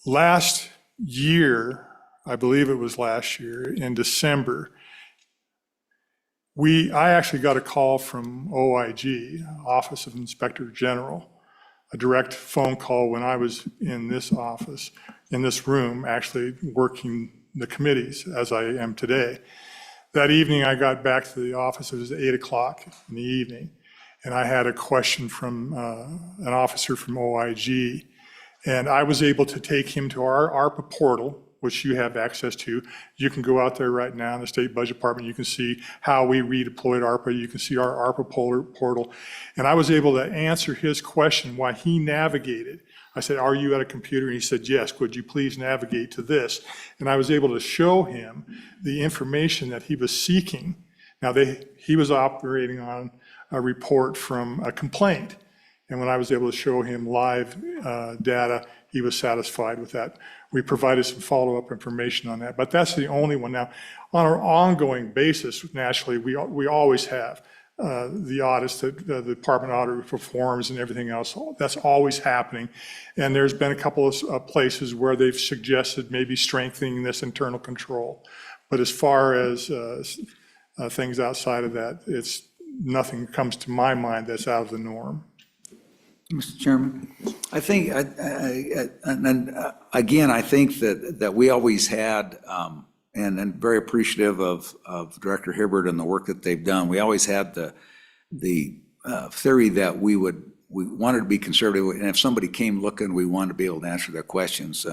Last year, I believe it was last year, in December, I actually got a call from OIG, Office of Inspector General, a direct phone call when I was in this office, in this room, actually working the committees as I am today. That evening, I got back to the office. It was 8 o'clock in the evening, and I had a question from an officer from OIG, and I was able to take him to our ARPA portal, which you have access to. You can go out there right now in the State Budget Department. You can see how we redeployed ARPA. You can see our ARPA portal. And I was able to answer his question while he navigated. I said, are you at a computer? And he said, yes, could you please navigate to this? And I was able to show him the information that he was seeking. Now, he was operating on a report from a complaint. And when I was able to show him live data, he was satisfied with that. We provided some follow-up information on that, but that's the only one. Now, on our ongoing basis, nationally, we always have the audits that the department auditor performs and everything else. That's always happening. And there's been a couple of places where they've suggested maybe strengthening this internal control. But as far as things outside of that, nothing comes to my mind that's out of the norm. Mr. Chairman, I think, and again, I think that we always had, and very appreciative of Director Hibbard and the work that they've done. We always had the theory that we wanted to be conservative, and if somebody came looking, we wanted to be able to answer their questions.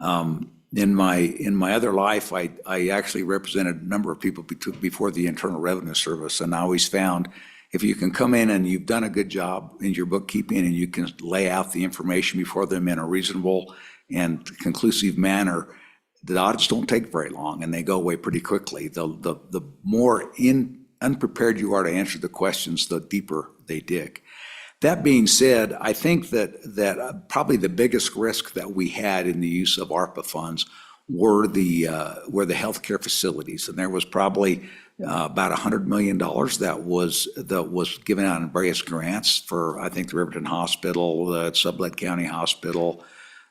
In my other life, I actually represented a number of people before the Internal Revenue Service, and I always found If you can come in and you've done a good job in your bookkeeping and you can lay out the information before them in a reasonable and conclusive manner, the audits don't take very long and they go away pretty quickly. The more unprepared you are to answer the questions, the deeper they dig. That being said, I think that probably the biggest risk that we had in the use of ARPA funds were the healthcare facilities, and there was probably about $100 million that was given out in various grants for, I think, the Riverton Hospital, the Sublette County Hospital,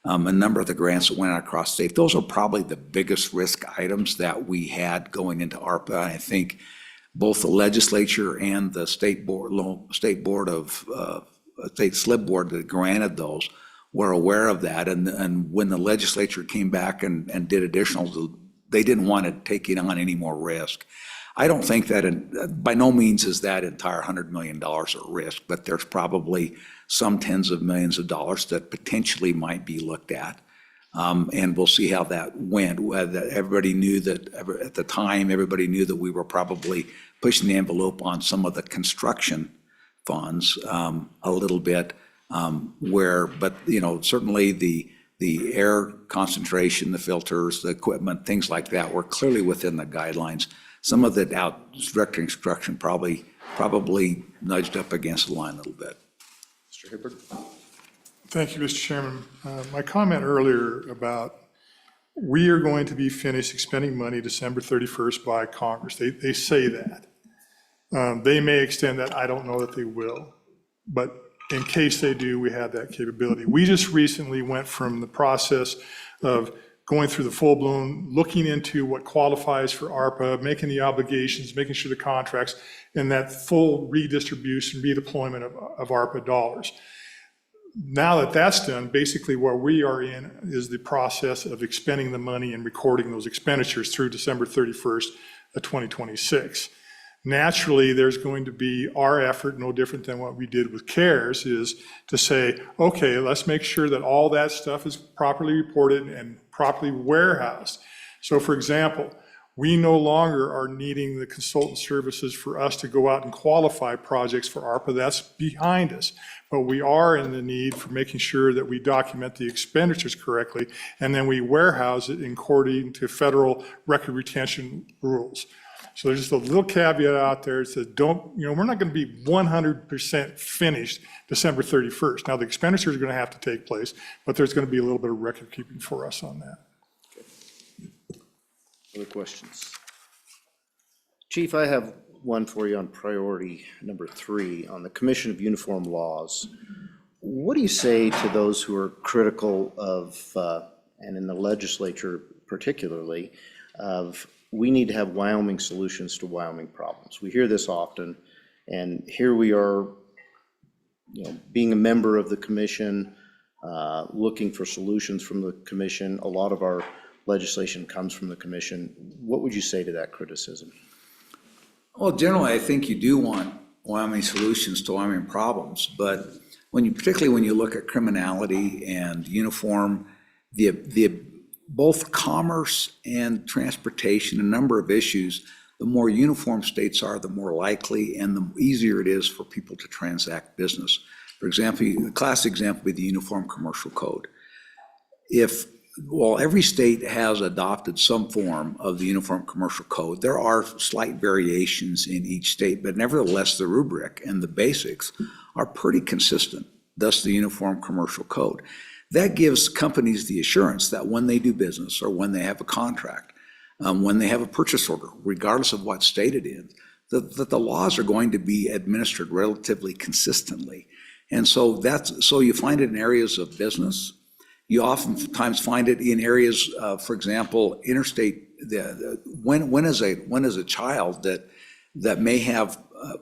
a number of the grants that went out across state. Those are probably the biggest risk items that we had going into ARPA. I think both the legislature and the state SLIB board that granted those were aware of that. And when the legislature came back and did additional, they didn't want to take it on any more risk. I don't think that, by no means is that entire $100 million at risk, but there's probably some tens of millions of dollars that potentially might be looked at. And we'll see how that went. Everybody knew that, at the time, everybody knew that we were probably pushing the envelope on some of the construction funds a little bit, but certainly the air concentration, the filters, the equipment, things like that were clearly within the guidelines. Some of the direct construction probably nudged up against the line a little bit. Mr. Hibbert? Thank you, Mr. Chairman. My comment earlier about we are going to be finished expending money December 31st by Congress. They say that. They may extend that. I don't know that they will. But in case they do, we have that capability. We just recently went from the process of going through the full-blown, looking into what qualifies for ARPA, making the obligations, making sure the contracts, and that full redistribution, redeployment of ARPA dollars. Now that that's done, basically where we are in is the process of expending the money and recording those expenditures through December 31st of 2026. Naturally, there's going to be our effort, no different than what we did with CARES, is to say, okay, let's make sure that all that stuff is properly reported and properly warehoused. So for example, we no longer are needing the consultant services for us to go out and qualify projects for ARPA. That's behind us. But we are in the need for making sure that we document the expenditures correctly, and then we warehouse it according to federal record retention rules. So there's just a little caveat out there that says, we're not going to be 100% finished December 31st. Now, the expenditures are going to have to take place, but there's going to be a little bit of record keeping for us on that. Other questions? Chief, I have one for you on priority number 3 on the Commission of Uniform Laws. What do you say to those who are critical of, and in the legislature particularly, of we need to have Wyoming solutions to Wyoming problems? We hear this often, and here we are, being a member of the commission, looking for solutions from the commission. A lot of our legislation comes from the commission. What would you say to that criticism? Well, generally, I think you do want Wyoming solutions to Wyoming problems, but particularly when you look at criminality and uniform, both commerce and transportation, a number of issues, the more uniform states are, the more likely and the easier it is for people to transact business. For example, the classic example would be the Uniform Commercial Code. While every state has adopted some form of the Uniform Commercial Code, there are slight variations in each state, but nevertheless, the rubric and the basics are pretty consistent, thus the Uniform Commercial Code. That gives companies the assurance that when they do business or when they have a contract, when they have a purchase order, regardless of what state it is, that the laws are going to be administered relatively consistently. And so you find it in areas of business. You oftentimes find it in areas, for example, interstate. When is a child that may have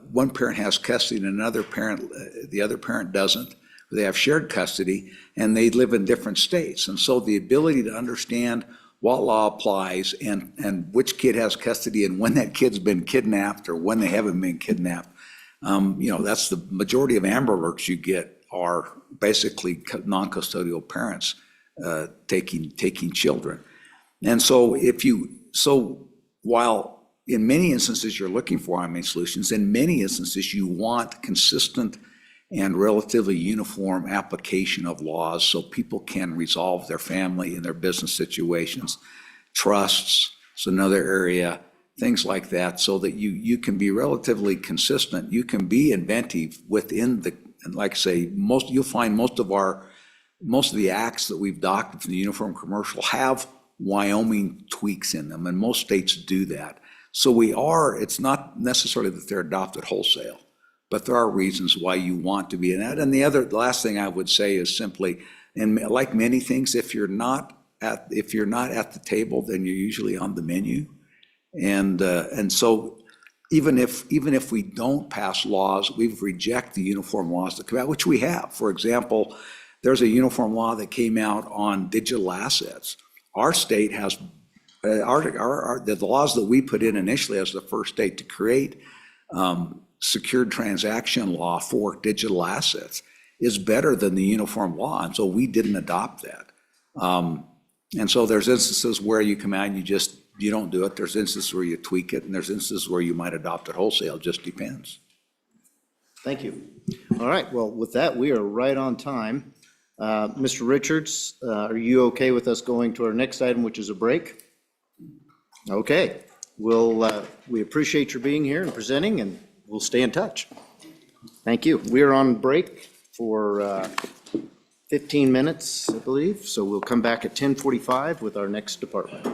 one parent has custody and the other parent doesn't? They have shared custody and they live in different states. And so the ability to understand what law applies and which kid has custody and when that kid's been kidnapped or when they haven't been kidnapped, that's the majority of Amber Alerts you get are basically non-custodial parents taking children. And so while in many instances, you're looking for wyoming solutions. In many instances, you want consistent and relatively uniform application of laws so people can resolve their family and their business situations. Trusts is another area, things like that, so that you can be relatively consistent. You can be inventive within the, and like I say, you'll find most of the acts that we've adopted from the Uniform Commercial have Wyoming tweaks in them, and most states do that. So it's not necessarily that they're adopted wholesale, but there are reasons why you want to be in that. And the last thing I would say is simply, and like many things, if you're not at the table, then you're usually on the menu. And so even if we don't pass laws, we reject the uniform laws that come out, which we have. For example, there's a uniform law that came out on digital assets. Our state has, the laws that we put in initially as the first state to create secured transaction law for digital assets is better than the uniform law, and so we didn't adopt that. And so there's instances where you come out and you don't do it. There's instances where you tweak it, and there's instances where you might adopt it wholesale. It just depends. Thank you. All right, well, with that, we are right on time. Mr. Richards, are you okay with us going to our next item, which is a break? Okay, we appreciate your being here and presenting, and we'll stay in touch. Thank you. We are on break for 15 minutes, I believe, so we'll come back at 10:45 with our next department.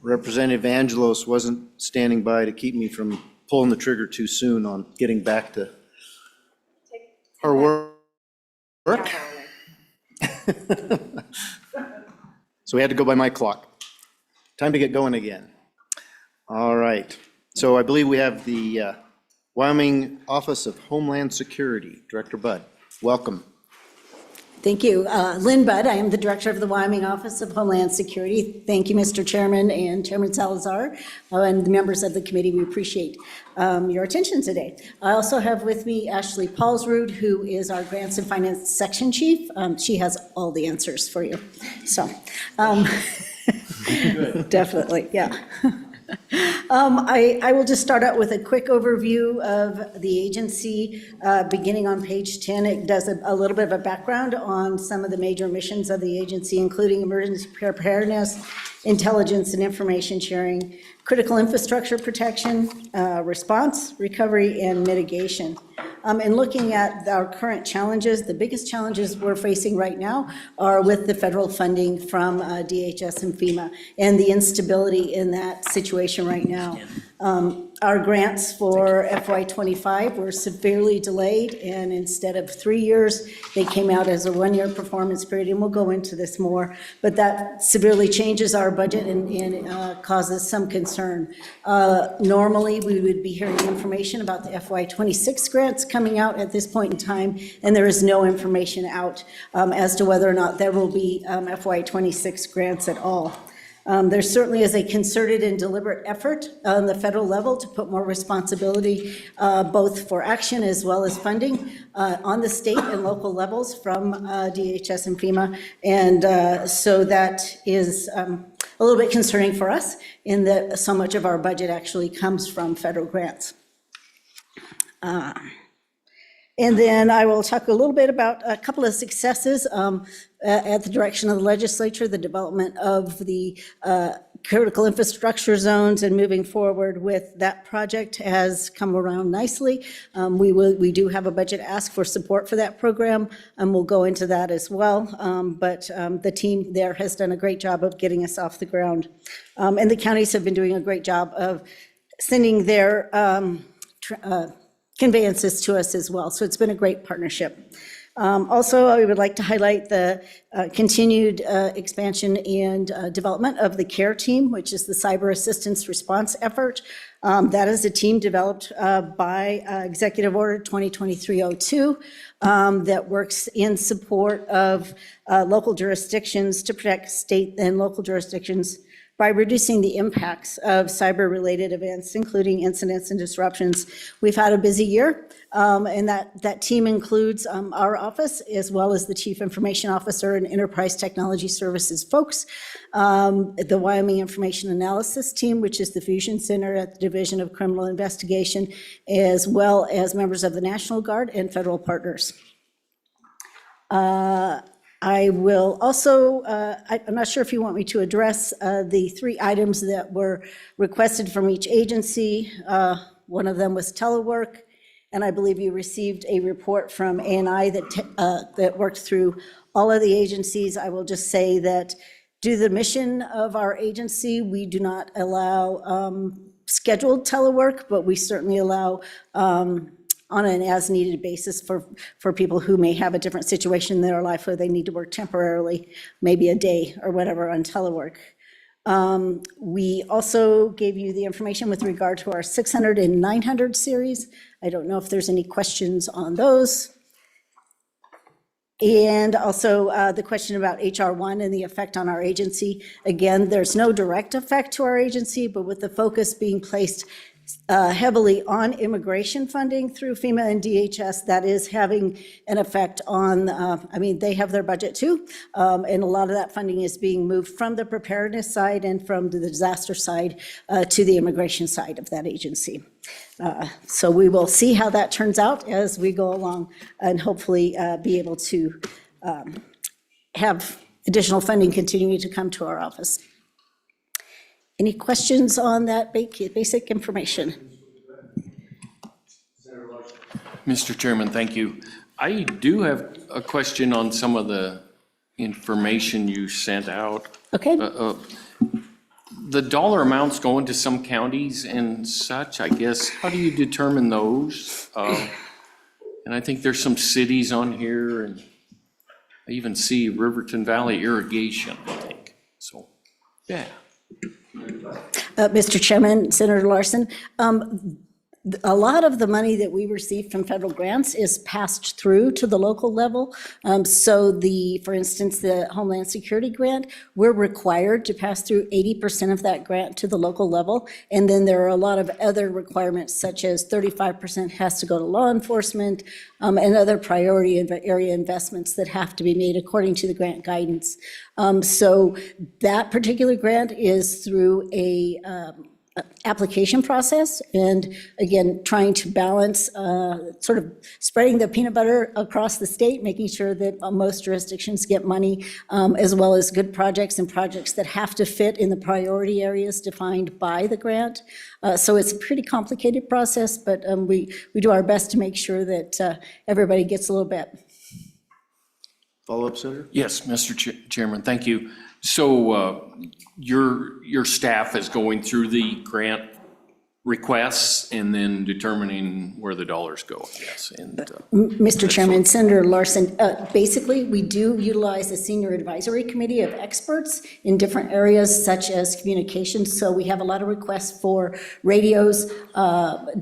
Representative Angelos wasn't standing by to keep me from pulling the trigger too soon on getting back to our work. So we had to go by my clock. Time to get going again. All right. So I believe we have the Wyoming Office of Homeland Security. Director Budd, welcome. Thank you. Lynn Budd, I am the Director of the Wyoming Office of Homeland Security. Thank you, Mr. Chairman and Chairman Salazar, and the members of the committee. We appreciate your attention today. I also have with me Ashley Paulsrud, who is our Grants and Finance Section Chief. She has all the answers for you. So, definitely, yeah. I will just start out with a quick overview of the agency, beginning on page 10. It does a little bit of a background on some of the major missions of the agency, including emergency preparedness, intelligence and information sharing, critical infrastructure protection, response, recovery, and mitigation. And looking at our current challenges, the biggest challenges we're facing right now are with the federal funding from DHS and FEMA and the instability in that situation right now. Our grants for FY25 were severely delayed, and instead of 3 years, they came out as a one-year performance period, and we'll go into this more, but that severely changes our budget and causes some concern. Normally, we would be hearing information about the FY26 grants coming out at this point in time, and there is no information out as to whether or not there will be FY26 grants at all. There certainly is a concerted and deliberate effort on the federal level to put more responsibility, both for action as well as funding, on the state and local levels from DHS and FEMA. And so that is a little bit concerning for us in that so much of our budget actually comes from federal grants. And then I will talk a little bit about a couple of successes at the direction of the legislature, the development of the critical infrastructure zones and moving forward with that project has come around nicely. We do have a budget ask for support for that program, and we'll go into that as well. But the team there has done a great job of getting us off the ground. And the counties have been doing a great job of sending their conveyances to us as well. So it's been a great partnership. Also, I would like to highlight the continued expansion and development of the CARE team, which is the Cyber Assistance Response Effort. That is a team developed by Executive Order 2023-02 that works in support of local jurisdictions to protect state and local jurisdictions by reducing the impacts of cyber-related events, including incidents and disruptions. We've had a busy year, and that team includes our office, as well as the Chief Information Officer and Enterprise Technology Services folks, the Wyoming Information Analysis Team, which is the Fusion Center at the Division of Criminal Investigation, as well as members of the National Guard and federal partners. I will also, I'm not sure if you want me to address the 3 items that were requested from each agency. One of them was telework, and I believe you received a report from ANI that worked through all of the agencies. I will just say that due to the mission of our agency, we do not allow scheduled telework, but we certainly allow on an as-needed basis for people who may have a different situation in their life where they need to work temporarily, maybe a day or whatever on telework. We also gave you the information with regard to our 600 and 900 series. I don't know if there's any questions on those. And also the question about HR1 and the effect on our agency. Again, there's no direct effect to our agency, but with the focus being placed heavily on immigration funding through FEMA and DHS, that is having an effect on, I mean, they have their budget too, and a lot of that funding is being moved from the preparedness side and from the disaster side to the immigration side of that agency. So we will see how that turns out as we go along and hopefully be able to have additional funding continuing to come to our office. Any questions on that basic information? Mr. Chairman, thank you. I do have a question on some of the information you sent out. Okay. The dollar amounts going to some counties and such, I guess, how do you determine those? And I think there's some cities on here, and I even see Riverton Valley Irrigation, I think. So, yeah. Mr. Chairman, Senator Larson, a lot of the money that we receive from federal grants is passed through to the local level. So for instance, the Homeland Security grant, we're required to pass through 80% of that grant to the local level. And then there are a lot of other requirements, such as 35% has to go to law enforcement and other priority area investments that have to be made according to the grant guidance. So that particular grant is through a application process, and again, trying to balance sort of spreading the peanut butter across the state, making sure that most jurisdictions get money, as well as good projects and projects that have to fit in the priority areas defined by the grant. So it's a pretty complicated process, but we do our best to make sure that everybody gets a little bit. Follow-up, Senator? Yes, Mr. Chairman, thank you. So your staff is going through the grant requests and then determining where the dollars go, I guess. And Mr. Chairman, Senator Larson, basically, we do utilize a senior advisory committee of experts in different areas such as communications. So we have a lot of requests for radios,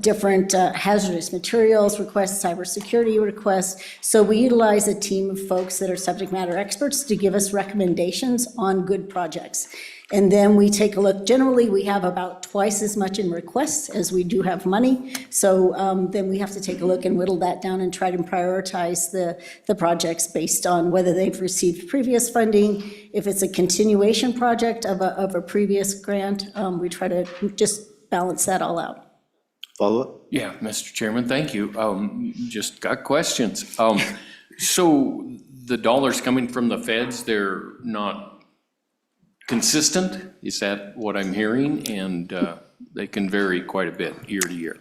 different hazardous materials requests, cybersecurity requests. So we utilize a team of folks that are subject matter experts to give us recommendations on good projects. And then we take a look. Generally, we have about twice as much in requests as we do have money. So then we have to take a look and whittle that down and try to prioritize the projects based on whether they've received previous funding. If it's a continuation project of a previous grant, we try to just balance that all out. Follow-up? yeah, Mr. Chairman, thank you. Just got questions. So the dollars coming from the feds, they're not consistent? Is that what I'm hearing? And they can vary quite a bit year to year.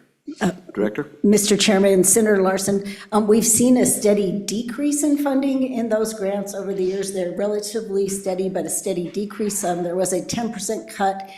Director? Mr. Chairman, Senator Larson, we've seen a steady decrease in funding in those grants over the years. They're relatively steady, but a steady decrease. There was a 10% cut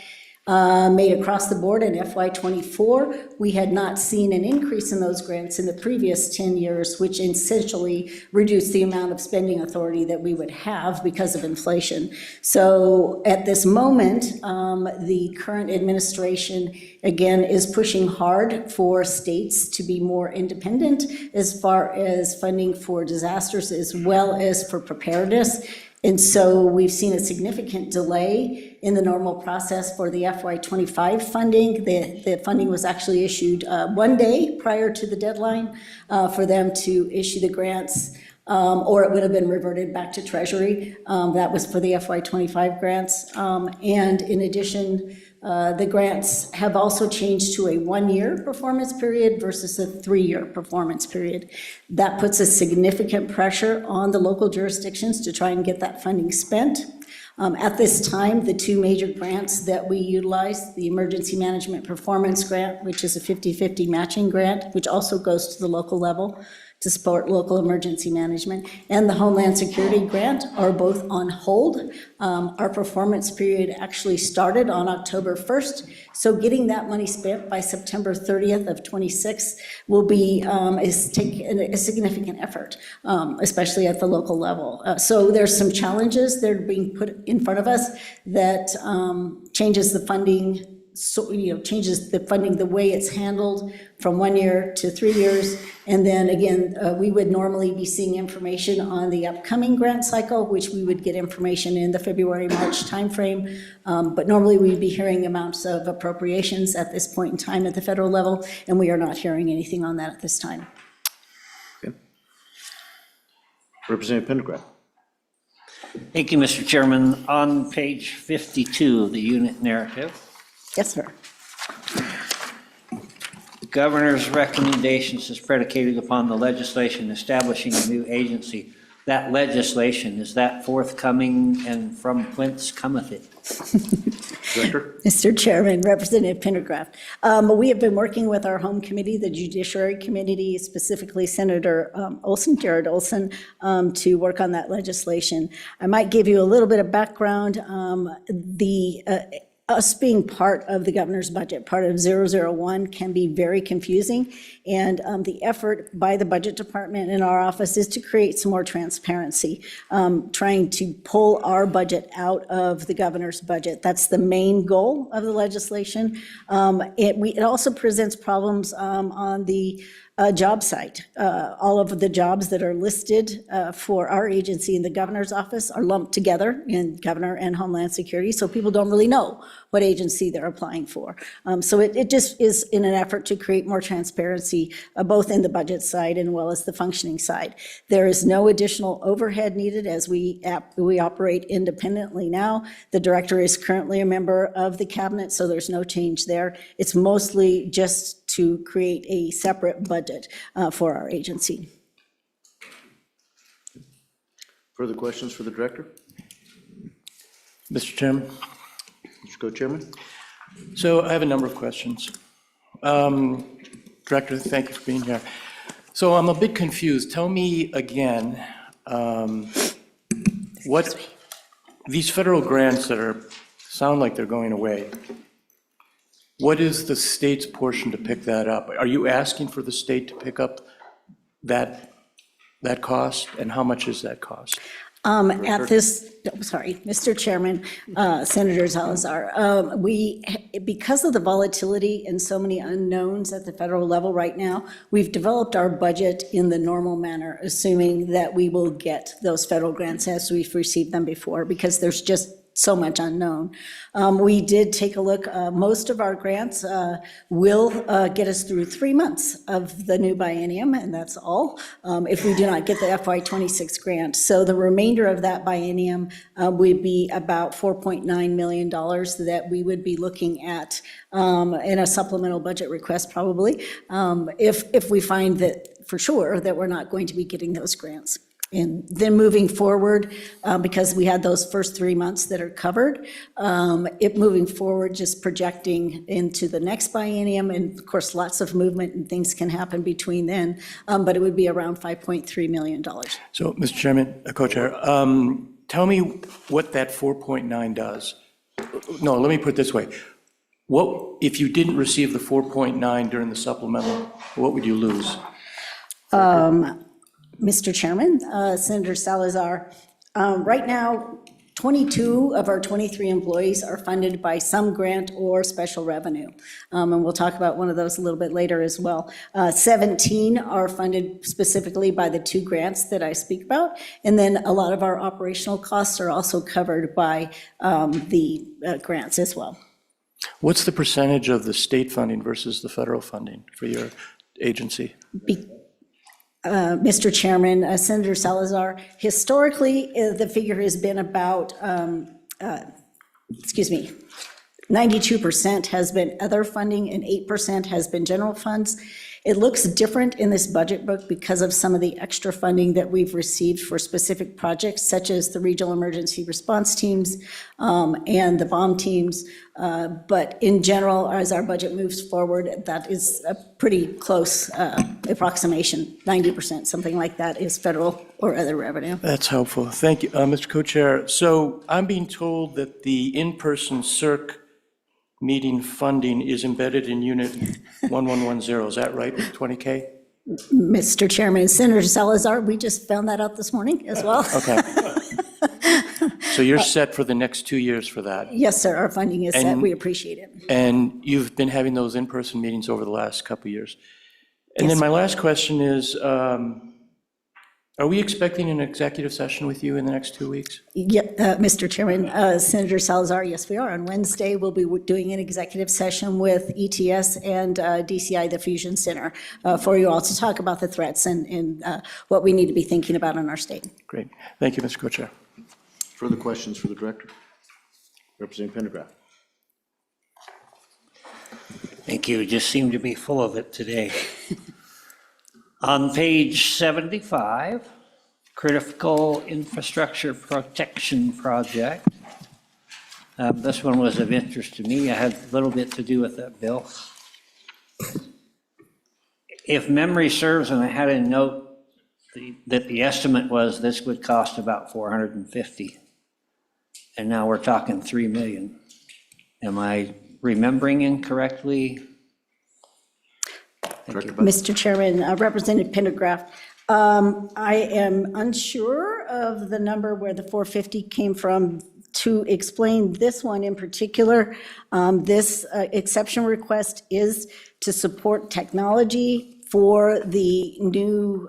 made across the board in FY '24. We had not seen an increase in those grants in the previous 10 years, which essentially reduced the amount of spending authority that we would have because of inflation. So at this moment, the current administration, again, is pushing hard for states to be more independent as far as funding for disasters as well as for preparedness. And so we've seen a significant delay in the normal process for the FY '25 funding. The funding was actually issued 1 day prior to the deadline for them to issue the grants, or it would have been reverted back to Treasury. That was for the FY '25 grants. And in addition, the grants have also changed to a 1-year performance period versus a 3-year performance period. That puts a significant pressure on the local jurisdictions to try and get that funding spent. At this time, the 2 major grants that we utilize, the Emergency Management Performance Grant, which is a 50-50 matching grant, which also goes to the local level to support local emergency management, and the Homeland Security Grant are both on hold. Our performance period actually started on October 1st, so getting that money spent by September 30th of '26 will be a significant effort, especially at the local level. So there's some challenges that are being put in front of us that changes the funding. So, changes the funding, the way it's handled from 1 year to 3 years. And then again, we would normally be seeing information on the upcoming grant cycle, which we would get information in the February-March timeframe. But normally we'd be hearing amounts of appropriations at this point in time at the federal level, and we are not hearing anything on that at this time. Okay. Representative Pendergraft. Thank you, Mr. Chairman. On page 52 of the unit narrative, Yes, sir. the governor's recommendations is predicated upon the legislation establishing a new agency. That legislation, is that forthcoming, and from whence cometh it? Director? Mr. Chairman, Representative Pendergraft. We have been working with our home committee, the Judiciary Committee, specifically Senator Jared Olson, to work on that legislation. I might give you a little bit of background. Us being part of the governor's budget, part of 001, can be very confusing. And the effort by the budget department in our office is to create some more transparency, trying to pull our budget out of the governor's budget. That's the main goal of the legislation. It also presents problems on the job site. All of the jobs that are listed for our agency in the governor's office are lumped together in Governor and Homeland Security, so people don't really know what agency they're applying for. So it just is in an effort to create more transparency, both in the budget side and well as the functioning side. There is no additional overhead needed as we operate independently now. The director is currently a member of the cabinet, so there's no change there. It's mostly just to create a separate budget for our agency. Further questions for the director? Mr. Chairman. Mr. Co-Chairman? So I have a number of questions. Director, thank you for being here. So I'm a bit confused. Tell me again, what these federal grants that sound like they're going away, what is the state's portion to pick that up? Are you asking for the state to pick up that cost, and how much is that cost? At this, sorry, Mr. Chairman, Senator Salazar, because of the volatility and so many unknowns at the federal level right now, we've developed our budget in the normal manner, assuming that we will get those federal grants as we've received them before, because there's just so much unknown. We did take a look. Most of our grants will get us through 3 months of the new biennium, and that's all, if we do not get the FY '26 grant. So the remainder of that biennium would be about $4.9 million that we would be looking at in a supplemental budget request probably, if we find that for sure that we're not going to be getting those grants. And then moving forward, because we had those first 3 months that are covered, moving forward, just projecting into the next biennium, and of course, lots of movement and things can happen between then, but it would be around $5.3 million. So, Mr. Chairman, Co-Chair, tell me what that 4.9 does. No, let me put it this way. What, if you didn't receive the 4.9 during the supplemental, what would you lose? Mr. Chairman, Senator Salazar, right now, 22 of our 23 employees are funded by some grant or special revenue. And we'll talk about one of those a little bit later as well. 17 are funded specifically by the 2 grants that I speak about. And then a lot of our operational costs are also covered by the grants as well. What's the percentage of the state funding versus the federal funding for your agency? Mr. Chairman, Senator Salazar, historically, the figure has been about, 92% has been other funding and 8% has been general funds. It looks different in this budget book because of some of the extra funding that we've received for specific projects, such as the regional emergency response teams and the bomb teams. But in general, as our budget moves forward, that is a pretty close approximation. 90%, something like that, is federal or other revenue. That's helpful. Thank you, Mr. Co-Chair. So I'm being told that the in-person CERC meeting funding is embedded in Unit 1110. Is that right, with 20K? Mr. Chairman, Senator Salazar, we just found that out this morning as well. Okay. So you're set for the next 2 years for that? Yes, sir, our funding is set. We appreciate it. And you've been having those in-person meetings over the last couple of years. And then my last question is, are we expecting an executive session with you in the next 2 weeks? Yeah, Mr. Chairman, Senator Salazar, yes, we are. On Wednesday, we'll be doing an executive session with ETS and DCI, the Fusion Center, for you all to talk about the threats and what we need to be thinking about in our state. Great. Thank you, Mr. Co-Chair. Further questions for the director? Representative Pendergraft. Thank you. Just seem to be full of it today. On page 75, Critical Infrastructure Protection Project. This one was of interest to me. I had a little bit to do with that bill. If memory serves, and I had a note that the estimate was this would cost about $450, and now we're talking $3 million. Am I remembering incorrectly? Mr. Chairman, Representative Pendergraft, I am unsure of the number where the 450 came from. To explain this one in particular, this exception request is to support technology for the new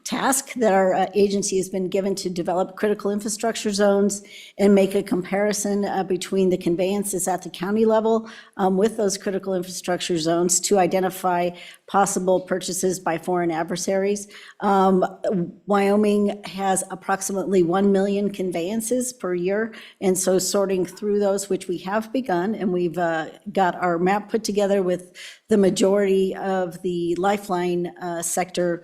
task that our agency has been given to develop critical infrastructure zones and make a comparison between the conveyances at the county level with those critical infrastructure zones to identify possible purchases by foreign adversaries. Wyoming has approximately 1 million conveyances per year, and so sorting through those, which we have begun, and we've got our map put together with the majority of the lifeline sector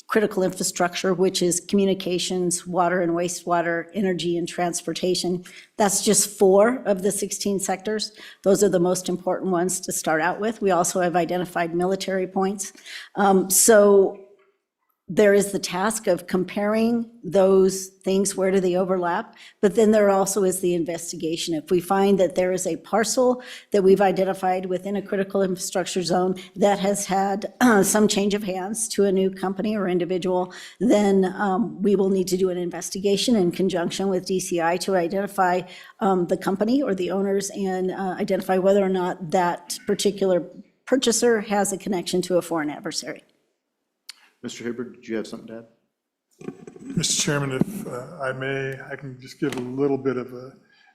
critical infrastructure, which is communications, water and wastewater, energy and transportation. That's just 4 of the 16 sectors. Those are the most important ones to start out with. We also have identified military points. So there is the task of comparing those things, where do they overlap? But then there also is the investigation. If we find that there is a parcel that we've identified within a critical infrastructure zone that has had some change of hands to a new company or individual, then we will need to do an investigation in conjunction with DCI to identify the company or the owners and identify whether or not that particular purchaser has a connection to a foreign adversary. Mr. Hibbard, did you have something to add? Mr. Chairman, if I may, I can just give a little bit of an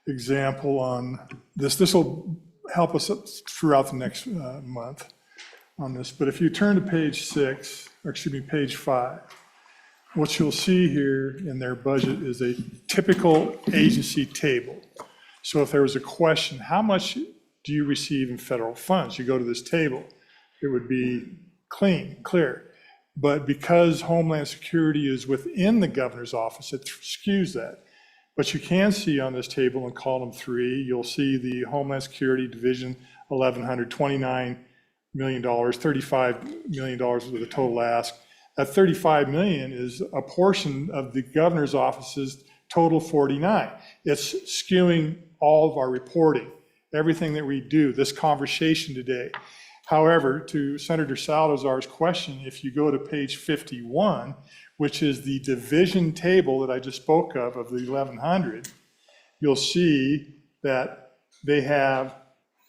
example on this. This will help us throughout the next month on this. But if you turn to page 6, or excuse me, page 5, what you'll see here in their budget is a typical agency table. So if there was a question, how much do you receive in federal funds? You go to this table, it would be clean, clear. But because Homeland Security is within the governor's office, it skews that. But you can see on this table in column 3, you'll see the Homeland Security Division 1100, $29 million, $35 million was the total ask. That $35 million is a portion of the governor's office's total 49. It's skewing all of our reporting, everything that we do, this conversation today. However, to Senator Salazar's question, if you go to page 51, which is the division table that I just spoke of the 1100, you'll see that they have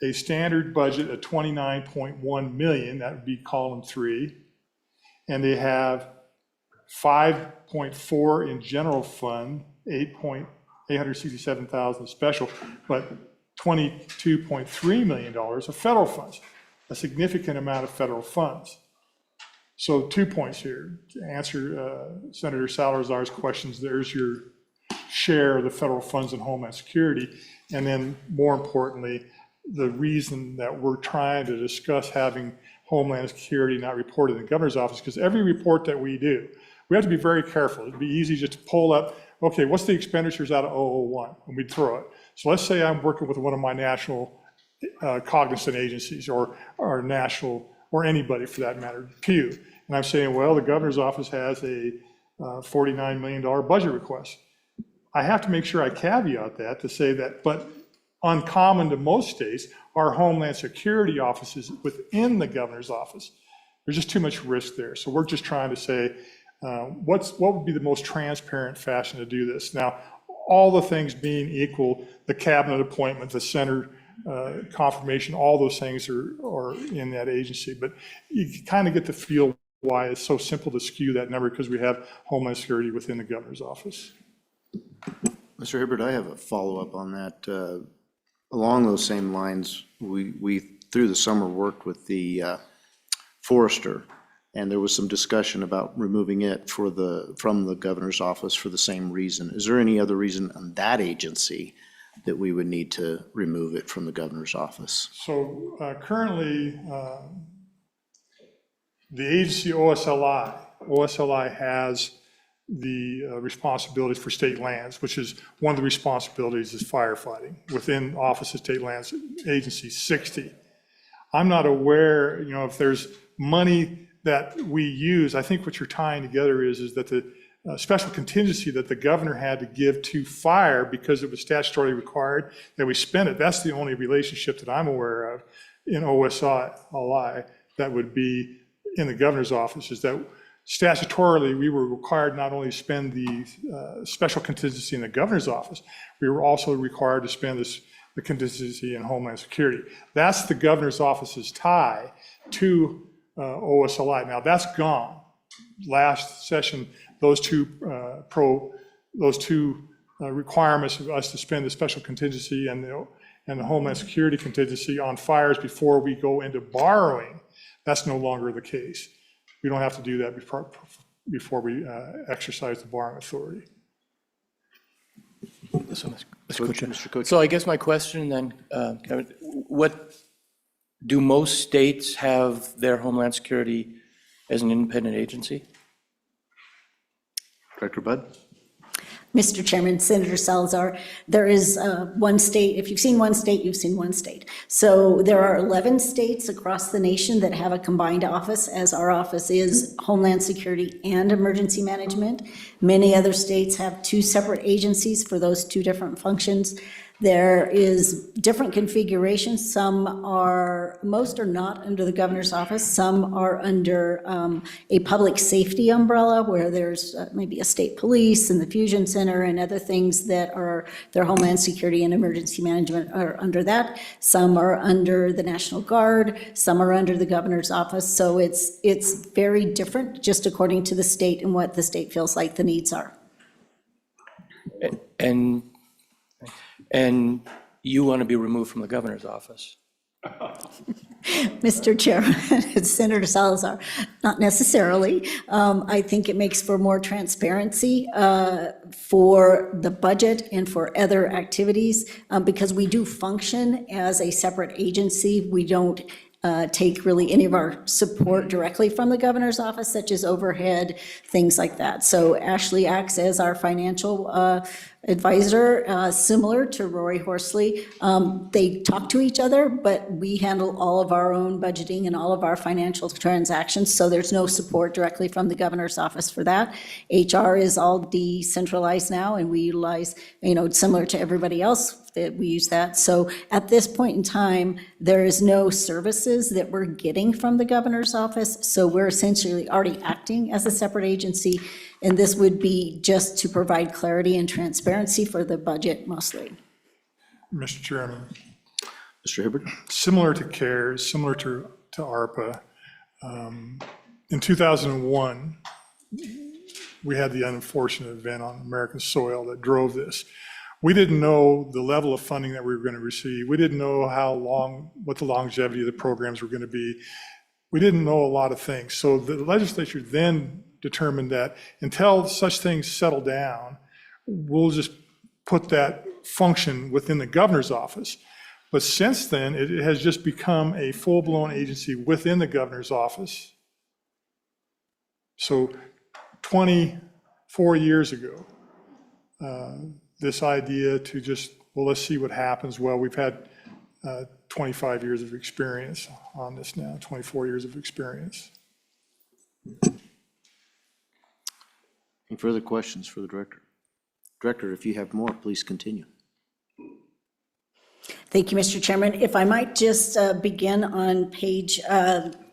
a standard budget of 29.1 million, that would be column 3, and they have 5.4 in general fund, 867,000 special, but $22.3 million of federal funds, a significant amount of federal funds. So 2 points here. To answer Senator Salazar's questions, there's your share of the federal funds in Homeland Security. And then more importantly, the reason that we're trying to discuss having Homeland Security not reported in the governor's office, because every report that we do, we have to be very careful. It'd be easy just to pull up, okay, what's the expenditures out of 001? And we'd throw it. So let's say I'm working with one of my national cognizant agencies or national, or anybody for that matter, Pew. And I'm saying, well, the governor's office has a $49 million budget request. I have to make sure I caveat that to say that, but uncommon to most states, are Homeland Security offices within the governor's office. There's just too much risk there. So we're just trying to say, what would be the most transparent fashion to do this? Now, all the things being equal, the cabinet appointment, the center confirmation, all those things are in that agency. But you kind of get the feel why it's so simple to skew that number, because we have Homeland Security within the governor's office. Mr. Hibbert, I have a follow-up on that. Along those same lines, we through the summer worked with the forester, and there was some discussion about removing it from the governor's office for the same reason. Is there any other reason on that agency that we would need to remove it from the governor's office? So currently, the agency OSLI has the responsibilities for state lands, which is one of the responsibilities is firefighting within Office of State Lands Agency 60. I'm not aware, if there's money that we use. I think what you're tying together is that the special contingency that the governor had to give to fire because it was statutorily required that we spend it. That's the only relationship that I'm aware of in OSLI that would be in the governor's office, is that statutorily, we were required not only to spend the special contingency in the governor's office, we were also required to spend the contingency in Homeland Security. That's the governor's office's tie to OSLI. Now that's gone. Last session, those two requirements of us to spend the special contingency and the Homeland Security contingency on fires before we go into borrowing, that's no longer the case. We don't have to do that before we exercise the borrowing authority. So I guess my question then, Kevin, what, do most states have their Homeland Security as an independent agency? Director Budd? Mr. Chairman, Senator Salazar, there is one state, if you've seen one state, you've seen one state. So there are 11 states across the nation that have a combined office, as our office is Homeland Security and Emergency Management. Many other states have two separate agencies for those two different functions. There is different configurations. Most are not under the governor's office. Some are under a public safety umbrella where there's maybe a state police and the fusion center and other things that are their Homeland Security and Emergency Management are under that. Some are under the National Guard. Some are under the governor's office. So it's very different just according to the state and what the state feels like the needs are. And you want to be removed from the governor's office? Mr. Chairman, Senator Salazar, not necessarily. I think it makes for more transparency for the budget and for other activities because we do function as a separate agency. We don't take really any of our support directly from the governor's office, such as overhead, things like that. So Ashley acts as our financial advisor, similar to Rory Horsley. They talk to each other, but we handle all of our own budgeting and all of our financial transactions, so there's no support directly from the governor's office for that. HR is all decentralized now, and we utilize, similar to everybody else, that we use that. So at this point in time, there is no services that we're getting from the governor's office, so we're essentially already acting as a separate agency, and this would be just to provide clarity and transparency for the budget mostly. Mr. Chairman, Mr. Hibbert? similar to CARES, similar to ARPA, in 2001, we had the unfortunate event on American soil that drove this. We didn't know the level of funding that we were going to receive. We didn't know what the longevity of the programs were going to be. We didn't know a lot of things. So the legislature then determined that until such things settle down, we'll just put that function within the governor's office. But since then, it has just become a full-blown agency within the governor's office. So 24 years ago, this idea to just, well, let's see what happens. Well, we've had 25 years of experience on this now, 24 years of experience. Any further questions for the director? Director, if you have more, please continue. Thank you, Mr. Chairman. If I might just begin on page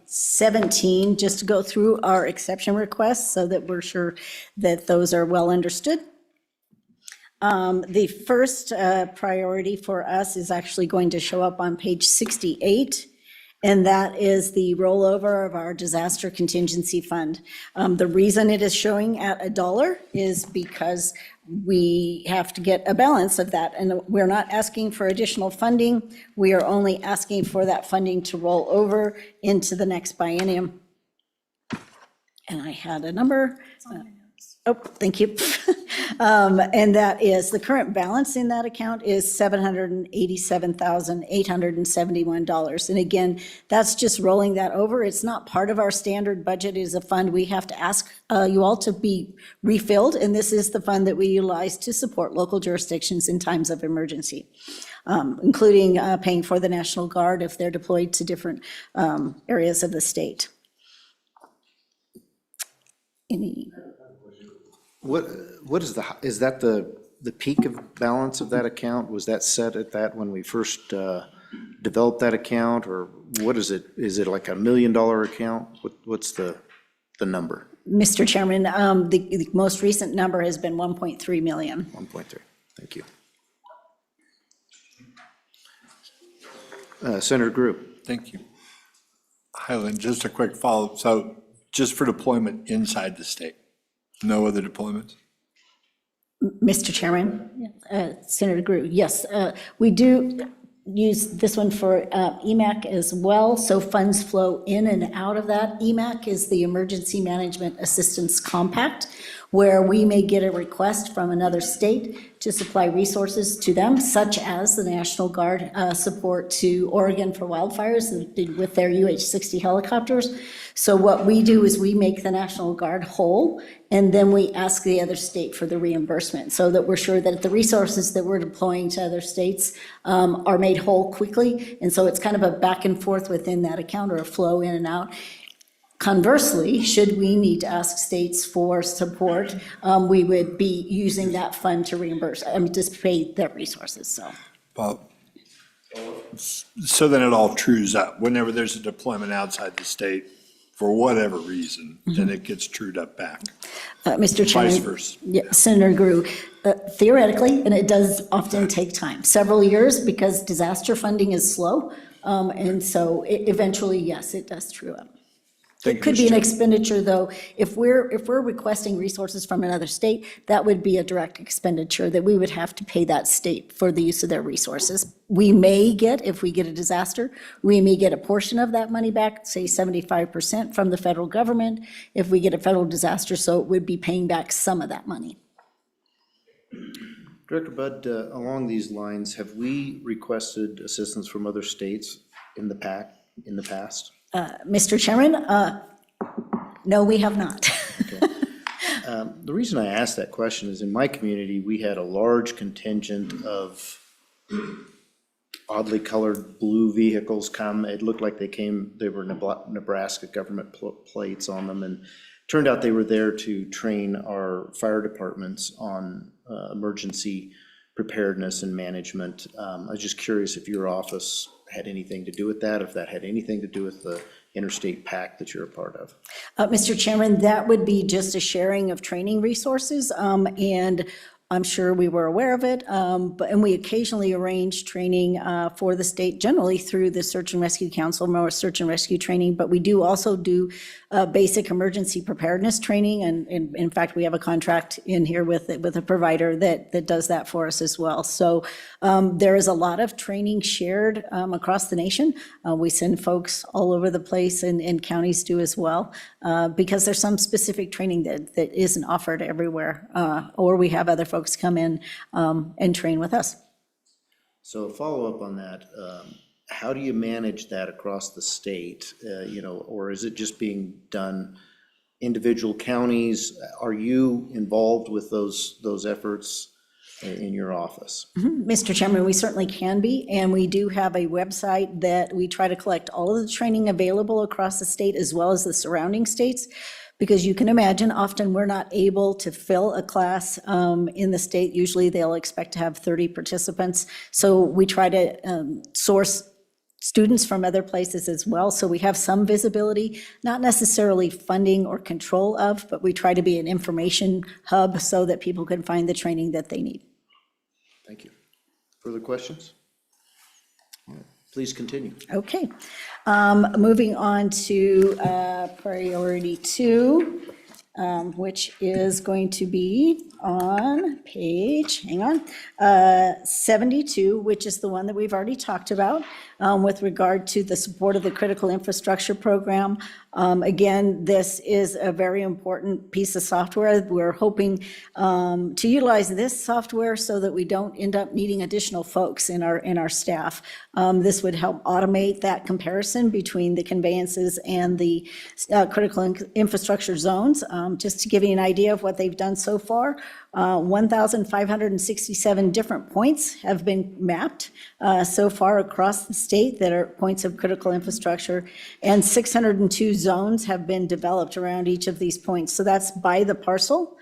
17, just to go through our exception requests so that we're sure that those are well understood. The first priority for us is actually going to show up on page 68, and that is the rollover of our disaster contingency fund. The reason it is showing at $1 is because we have to get a balance of that, and we're not asking for additional funding. We are only asking for that funding to roll over into the next biennium. And I had a number. Oh, thank you. And that is, the current balance in that account is $787,871. And again, that's just rolling that over. It's not part of our standard budget. It is a fund we have to ask you all to be refilled. And this is the fund that we utilize to support local jurisdictions in times of emergency, including paying for the National Guard if they're deployed to different areas of the state. Any? What is that the peak of balance of that account? Was that set at that when we first developed that account, or what is it? Is it like $1 million account? What's the number? Mr. Chairman, the most recent number has been 1.3 million. 1.3, thank you. Senator Grew. Thank you. Highland, just a quick follow-up. So just for deployment inside the state, no other deployments? Mr. Chairman, Senator Grew, yes, we do use this one for EMAC as well, so funds flow in and out of that. EMAC is the Emergency Management Assistance Compact, where we may get a request from another state to supply resources to them, such as the National Guard support to Oregon for wildfires with their UH-60 helicopters. So what we do is we make the National Guard whole, and then we ask the other state for the reimbursement, so that we're sure that the resources that we're deploying to other states are made whole quickly. And so it's kind of a back and forth within that account, or a flow in and out. Conversely, should we need to ask states for support, we would be using that fund to reimburse, just pay their resources, so. Well, so then it all trues up. Whenever there's a deployment outside the state, for whatever reason, then it gets trued up back. Mr. Chairman. Vice versa. Yeah, Senator Grew, theoretically, and it does often take time, several years, because disaster funding is slow. And so eventually, yes, it does true up. It could be an expenditure, though. If we're requesting resources from another state, that would be a direct expenditure that we would have to pay that state for the use of their resources. We may get, if we get a disaster, we may get a portion of that money back, say 75% from the federal government, if we get a federal disaster, so it would be paying back some of that money. Director Budd, along these lines, have we requested assistance from other states in the in the past? Mr. Chairman, no, we have not. The reason I asked that question is in my community, we had a large contingent of oddly colored blue vehicles come. It looked like they were Nebraska government plates on them, and turned out they were there to train our fire departments on emergency preparedness and management. I was just curious if your office had anything to do with that, if that had anything to do with the interstate pact that you're a part of. Mr. Chairman, that would be just a sharing of training resources, and I'm sure we were aware of it, and we occasionally arrange training for the state, generally through the Search and Rescue Council, more search and rescue training, but we do also do basic emergency preparedness training, and in fact, we have a contract in here with a provider that does that for us as well. So there is a lot of training shared across the nation. We send folks all over the place, and counties do as well, because there's some specific training that isn't offered everywhere, or we have other folks come in and train with us. So follow up on that, how do you manage that across the state? Or is it just being done individual counties? Are you involved with those efforts in your office? Mr. Chairman, we certainly can be, and we do have a website that we try to collect all of the training available across the state as well as the surrounding states, because you can imagine often we're not able to fill a class in the state. Usually they'll expect to have 30 participants. So we try to source students from other places as well. So we have some visibility, not necessarily funding or control of, but we try to be an information hub so that people can find the training that they need. Thank you. Further questions? All right, please continue. Okay. Moving on to priority 2, which is going to be on page, hang on, 72, which is the one that we've already talked about with regard to the support of the critical infrastructure program. Again, this is a very important piece of software. We're hoping to utilize this software so that we don't end up needing additional folks in our staff. This would help automate that comparison between the conveyances and the critical infrastructure zones. Just to give you an idea of what they've done so far, 1,567 different points have been mapped so far across the state that are points of critical infrastructure, and 602 zones have been developed around each of these points. So that's by the parcel,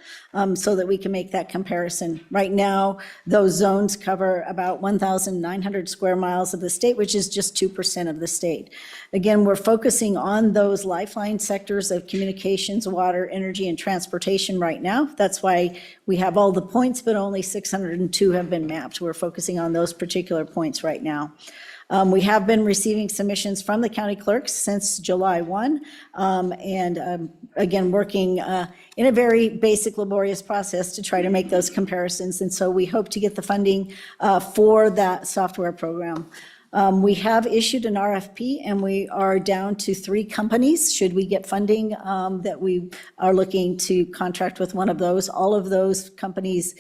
so that we can make that comparison. Right now, those zones cover about 1,900 square miles of the state, which is just 2% of the state. Again, we're focusing on those lifeline sectors of communications, water, energy, and transportation right now. That's why we have all the points, but only 602 have been mapped. We're focusing on those particular points right now. We have been receiving submissions from the county clerks since July 1, and again, working in a very basic, laborious process to try to make those comparisons. And so we hope to get the funding for that software program. We have issued an RFP, and we are down to 3 companies, should we get funding, that we are looking to contract with one of those. All of those companies'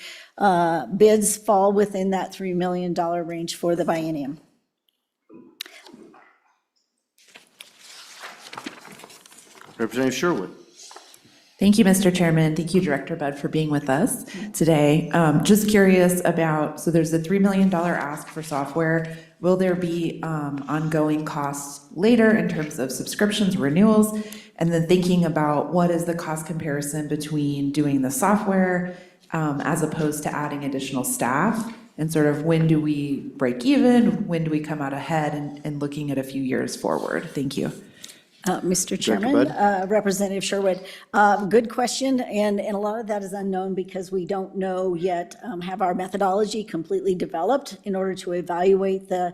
bids fall within that $3 million range for the biennium. Representative Sherwood. Thank you, Mr. Chairman. Thank you, Director Budd, for being with us today. Just curious about, so there's a $3 million ask for software. Will there be ongoing costs later in terms of subscriptions, renewals? And then thinking about what is the cost comparison between doing the software as opposed to adding additional staff? And sort of when do we break even? When do we come out ahead, and looking at a few years forward? Thank you. Mr. Chairman, Representative Sherwood, good question, and a lot of that is unknown because we don't know yet, have our methodology completely developed in order to evaluate the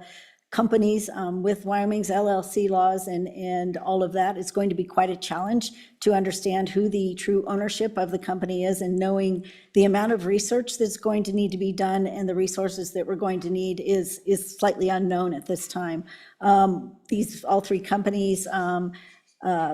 companies with Wyoming's LLC laws and all of that. It's going to be quite a challenge to understand who the true ownership of the company is, and knowing the amount of research that's going to need to be done and the resources that we're going to need is slightly unknown at this time. These all 3 companies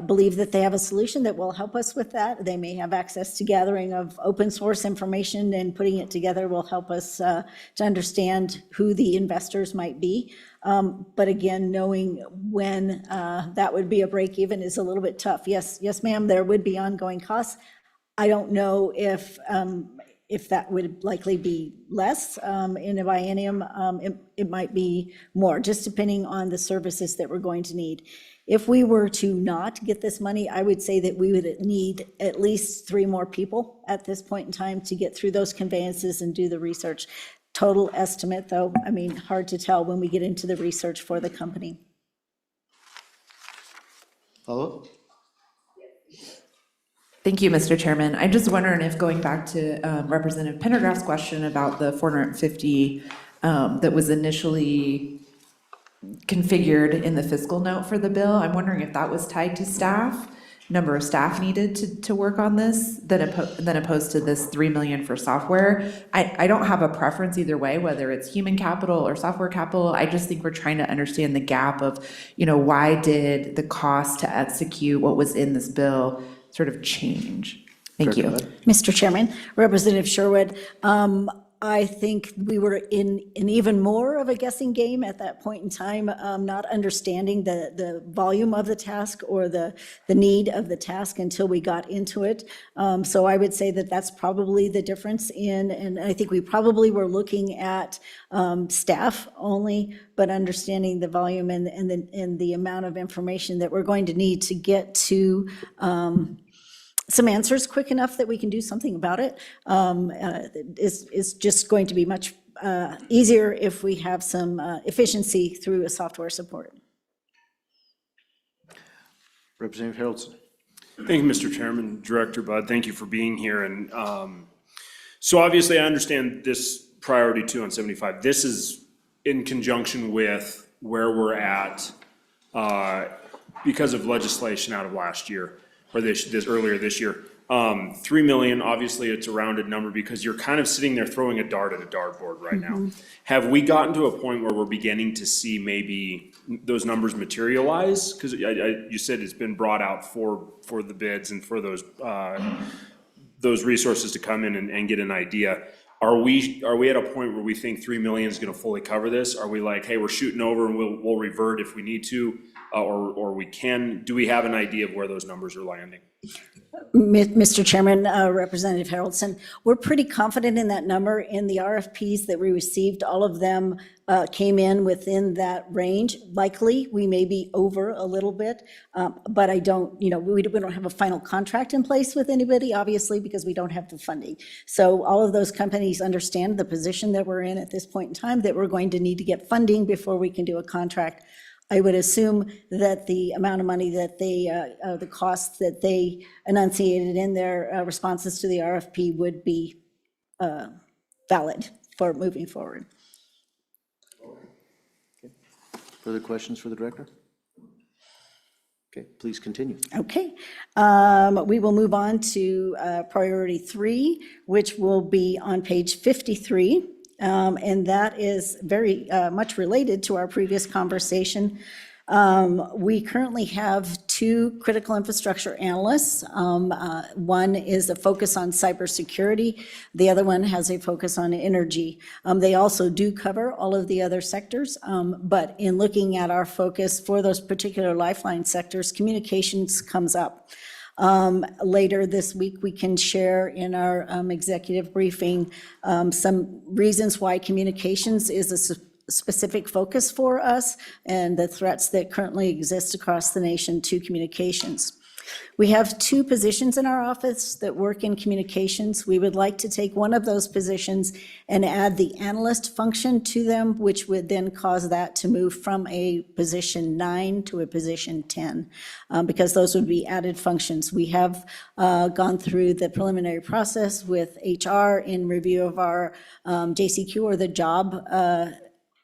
believe that they have a solution that will help us with that. They may have access to gathering of open source information, and putting it together will help us to understand who the investors might be. But again, knowing when that would be a break even is a little bit tough. Yes, ma'am, there would be ongoing costs. I don't know if that would likely be less in a biennium. It might be more, just depending on the services that we're going to need. If we were to not get this money, I would say that we would need at least 3 more people at this point in time to get through those conveyances and do the research. Total estimate, though, I mean, hard to tell when we get into the research for the company. Follow? Thank you, Mr. Chairman. I'm just wondering if, going back to Representative Pendergraft's question about the 450 that was initially configured in the fiscal note for the bill, I'm wondering if that was tied to staff, number of staff needed to work on this, than opposed to this 3 million for software. I don't have a preference either way, whether it's human capital or software capital. I just think we're trying to understand the gap of, why did the cost to execute what was in this bill sort of change? Thank you. Mr. Chairman, Representative Sherwood, I think we were in even more of a guessing game at that point in time, not understanding the volume of the task or the need of the task until we got into it. So I would say that that's probably the difference and I think we probably were looking at staff only, but understanding the volume and the amount of information that we're going to need to get to some answers quick enough that we can do something about it is just going to be much easier if we have some efficiency through a software support. Representative Haroldson. Thank you, Mr. Chairman. Director Budd, thank you for being here. And so obviously I understand this priority 2 on 75. This is in conjunction with where we're at because of legislation out of last year. Or earlier this year. 3 million, obviously it's a rounded number because you're kind of sitting there throwing a dart at a dartboard right now. Have we gotten to a point where we're beginning to see maybe those numbers materialize? Because you said it's been brought out for the bids and for those resources to come in and get an idea. Are we at a point where we think 3 million is gonna fully cover this? Are we like, hey, we're shooting over and we'll revert if we need to? Or we can, do we have an idea of where those numbers are landing? Mr. Chairman, Representative Haroldson, we're pretty confident in that number. In the RFPs that we received, all of them came in within that range. Likely, we may be over a little bit, but I don't, we don't have a final contract in place with anybody, obviously, because we don't have the funding. So all of those companies understand the position that we're in at this point in time, that we're going to need to get funding before we can do a contract. I would assume that the amount of money that the costs that they enunciated in their responses to the RFP would be valid for moving forward. Further questions for the director? Okay, please continue. Okay. We will move on to priority 3, which will be on page 53. And that is very much related to our previous conversation. We currently have 2 critical infrastructure analysts. One is a focus on cybersecurity. The other one has a focus on energy. They also do cover all of the other sectors, but in looking at our focus for those particular lifeline sectors, communications comes up. Later this week, we can share in our executive briefing some reasons why communications is a specific focus for us and the threats that currently exist across the nation to communications. We have 2 positions in our office that work in communications. We would like to take one of those positions and add the analyst function to them, which would then cause that to move from a position 9 to a position 10, because those would be added functions. We have gone through the preliminary process with HR in review of our JCQ, or the job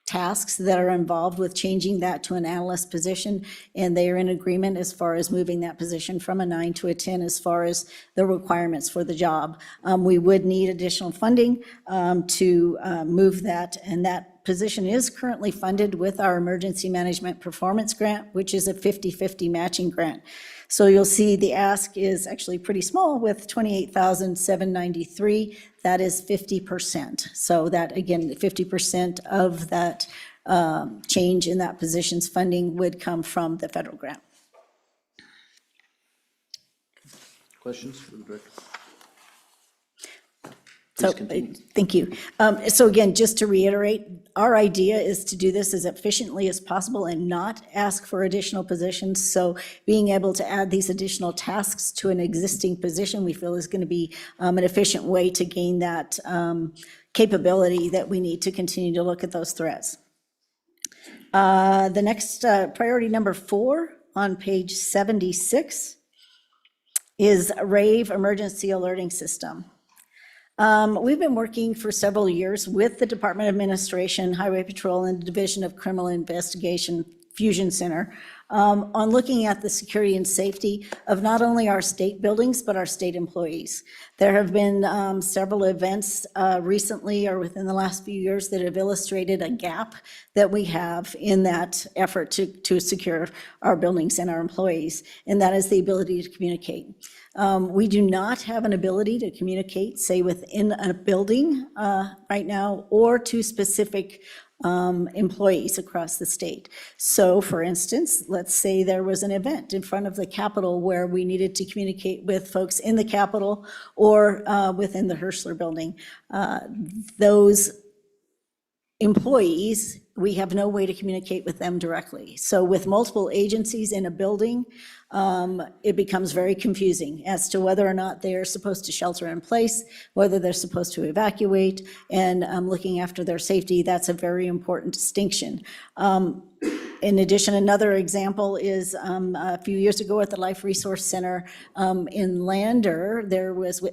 tasks that are involved with changing that to an analyst position, and they are in agreement as far as moving that position from a 9 to a 10 as far as the requirements for the job. We would need additional funding to move that, and that that position is currently funded with our Emergency Management Performance Grant, which is a 50/50 matching grant. So you'll see the ask is actually pretty small with $28,793. That is 50%. So that, again, 50% of that change in that position's funding would come from the federal grant. Questions for the director? So, thank you. So again, just to reiterate, our idea is to do this as efficiently as possible and not ask for additional positions. So being able to add these additional tasks to an existing position, we feel is going to be an efficient way to gain that capability that we need to continue to look at those threats. The next priority number 4 on page 76 is RAVE Emergency Alerting System. We've been working for several years with the Department of Administration, Highway Patrol, and the Division of Criminal Investigation Fusion Center on looking at the security and safety of not only our state buildings, but our state employees. There have been several events recently or within the last few years that have illustrated a gap that we have in that effort to secure our buildings and our employees, and that is the ability to communicate. We do not have an ability to communicate, say, within a building right now, or to specific employees across the state. So, for instance, let's say there was an event in front of the Capitol where we needed to communicate with folks in the Capitol or within the Hirschler building. Those employees, we have no way to communicate with them directly. So with multiple agencies in a building, it becomes very confusing as to whether or not they are supposed to shelter in place, whether they're supposed to evacuate, and looking after their safety. That's a very important distinction. In addition, another example is a few years ago at the Life Resource Center in Lander,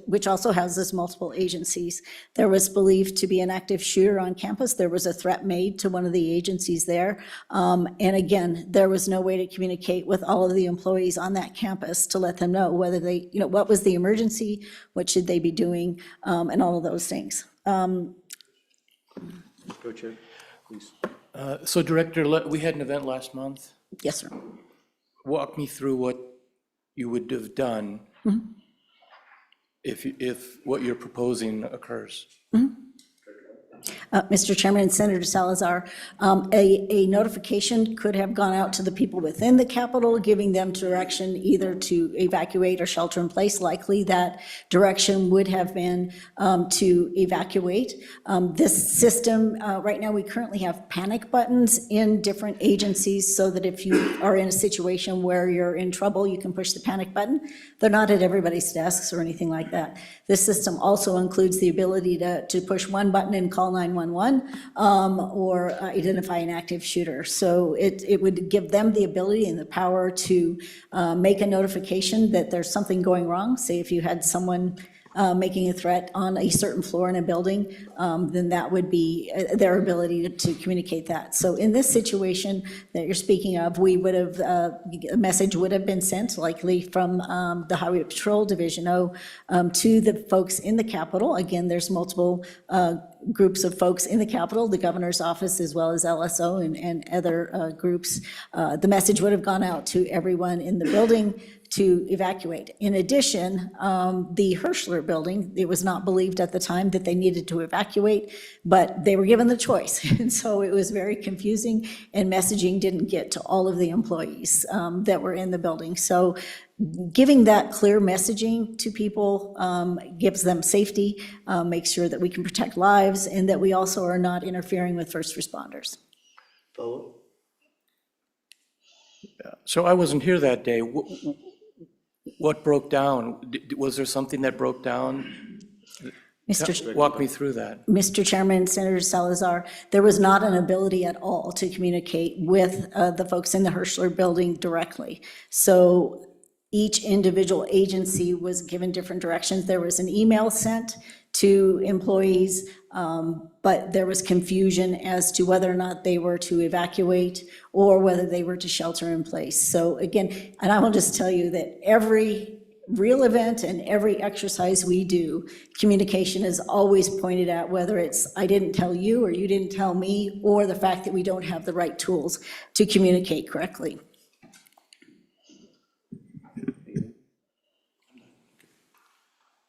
which also houses multiple agencies, there was believed to be an active shooter on campus. There was a threat made to one of the agencies there. And again, there was no way to communicate with all of the employees on that campus to let them know whether they, what was the emergency, what should they be doing, and all of those things. Co-chair, please. So Director, we had an event last month. Yes, sir. Walk me through what you would have done if what you're proposing occurs. Mr. Chairman and Senator Salazar, a notification could have gone out to the people within the Capitol, giving them direction either to evacuate or shelter in place. Likely that direction would have been to evacuate. This system, right now we currently have panic buttons in different agencies so that if you are in a situation where you're in trouble, you can push the panic button. They're not at everybody's desks or anything like that. This system also includes the ability to push one button and call 911 or identify an active shooter. So it would give them the ability and the power to make a notification that there's something going wrong. Say if you had someone making a threat on a certain floor in a building, then that would be their ability to communicate that. So in this situation that you're speaking of, we would have, a message would have been sent likely from the Highway Patrol Division O to the folks in the Capitol. Again, there's multiple groups of folks in the Capitol, the governor's office, as well as LSO and other groups. The message would have gone out to everyone in the building to evacuate. In addition, the Hirschler building, it was not believed at the time that they needed to evacuate, but they were given the choice. And so it was very confusing, and messaging didn't get to all of the employees that were in the building. So giving that clear messaging to people gives them safety, makes sure that we can protect lives, and that we also are not interfering with first responders. Follow? So I wasn't here that day. What broke down? Was there something that broke down? Walk me through that. Mr. Chairman, Senator Salazar, there was not an ability at all to communicate with the folks in the Hirschler building directly. So each individual agency was given different directions. There was an email sent to employees, but there was confusion as to whether or not they were to evacuate or whether they were to shelter in place. So again, and I will just tell you that every real event and every exercise we do, communication is always pointed at, whether it's I didn't tell you or you didn't tell me, or the fact that we don't have the right tools to communicate correctly.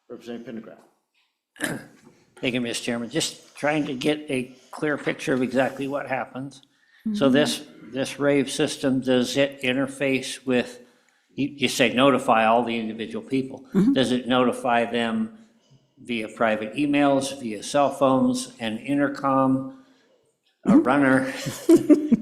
Representative Pendergraft. Thank you, Mr. Chairman. Just trying to get a clear picture of exactly what happens. So this rave system, does it interface with, you say notify all the individual people. Does it notify them via private emails, via cell phones, an intercom, a runner?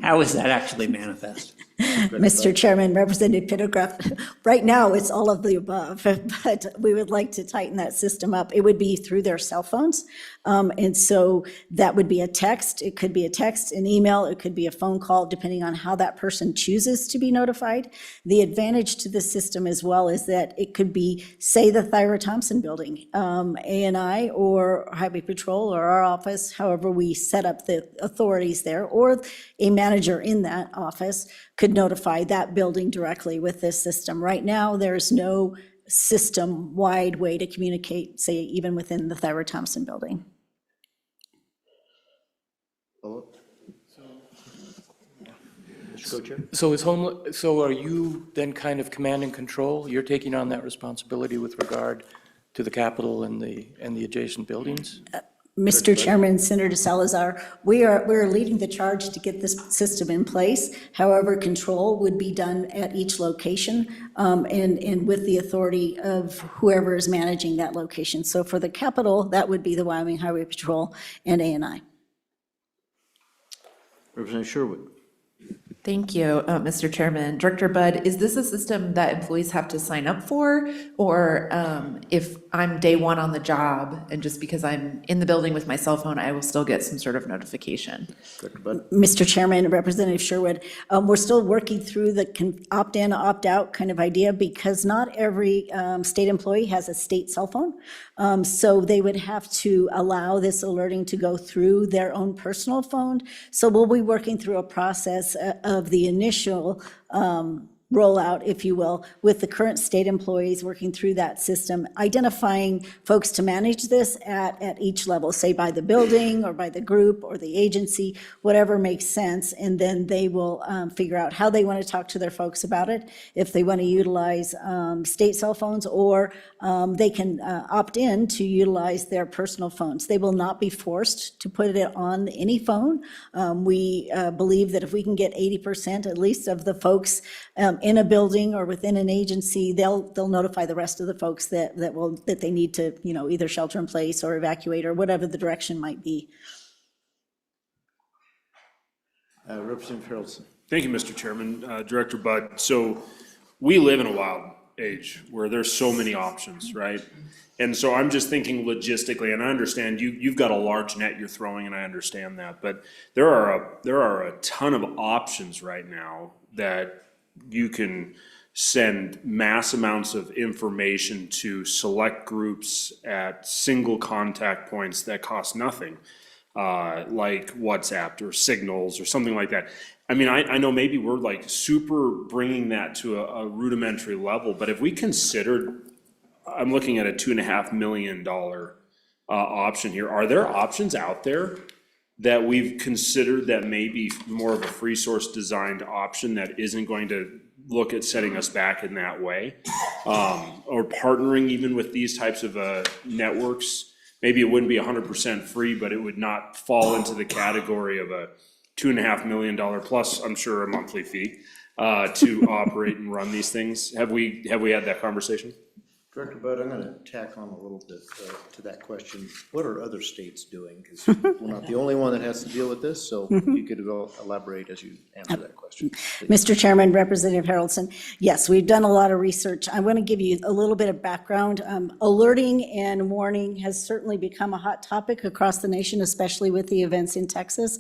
How is that actually manifest? Mr. Chairman, Representative Pendergraft, right now, it's all of the above, but we would like to tighten that system up. It would be through their cell phones, and so that would be a text. It could be a text, an email, it could be a phone call, depending on how that person chooses to be notified. The advantage to the system as well is that it could be, say, the Thyra Thompson Building, ANI or Highway Patrol or our office, however we set up the authorities there, or a manager in that office could notify that building directly with this system. Right now, there's no system-wide way to communicate, say, even within the Thyra Thompson Building. Mr. Co-Chair? So are you then kind of command and control? You're taking on that responsibility with regard to the Capitol and the adjacent buildings? Mr. Chairman, Senator Salazar, we're leading the charge to get this system in place. However, control would be done at each location and with the authority of whoever is managing that location. So for the Capitol, that would be the Wyoming Highway Patrol and ANI. Representative Sherwood. Thank you, Mr. Chairman. Director Budd, is this a system that employees have to sign up for? Or if I'm day one on the job and just because I'm in the building with my cell phone, I will still get some sort of notification? Director Budd. Mr. Chairman, Representative Sherwood, we're still working through the opt-in, opt-out kind of idea because not every state employee has a state cell phone. So they would have to allow this alerting to go through their own personal phone. So we'll be working through a process of the initial rollout, if you will, with the current state employees working through that system, identifying folks to manage this at each level, say by the building or by the group or the agency, whatever makes sense, and then they will figure out how they want to talk to their folks about it, if they want to utilize state cell phones, or they can opt in to utilize their personal phones. They will not be forced to put it on any phone. We believe that if we can get 80% at least of the folks in a building or within an agency, they'll notify the rest of the folks that they need to, either shelter in place or evacuate or whatever the direction might be. Representative Harrelson. Thank you, Mr. Chairman. Director Budd, so we live in a wild age where there's so many options, right? And so I'm just thinking logistically, and I understand you've got a large net you're throwing, and I understand that, but there are a ton of options right now that you can send mass amounts of information to select groups at single contact points that cost nothing, like WhatsApp or Signals or something like that. I mean, I know maybe we're like super bringing that to a rudimentary level, but if we considered, I'm looking at a $2.5 million option here. Are there options out there that we've considered that may be more of a free source designed option that isn't going to look at setting us back in that way? Or partnering even with these types of networks? Maybe it wouldn't be 100% free, but it would not fall into the category of a $2.5 million plus, I'm sure, a monthly fee to operate and run these things. Have we had that conversation? Director Budd, I'm going to tack on a little bit to that question. What are other states doing? Because we're not the only one that has to deal with this, so if you could elaborate as you answer that question. Please. Mr. Chairman, Representative Harrelson, yes, we've done a lot of research. I want to give you a little bit of background. Alerting and warning has certainly become a hot topic across the nation, especially with the events in Texas.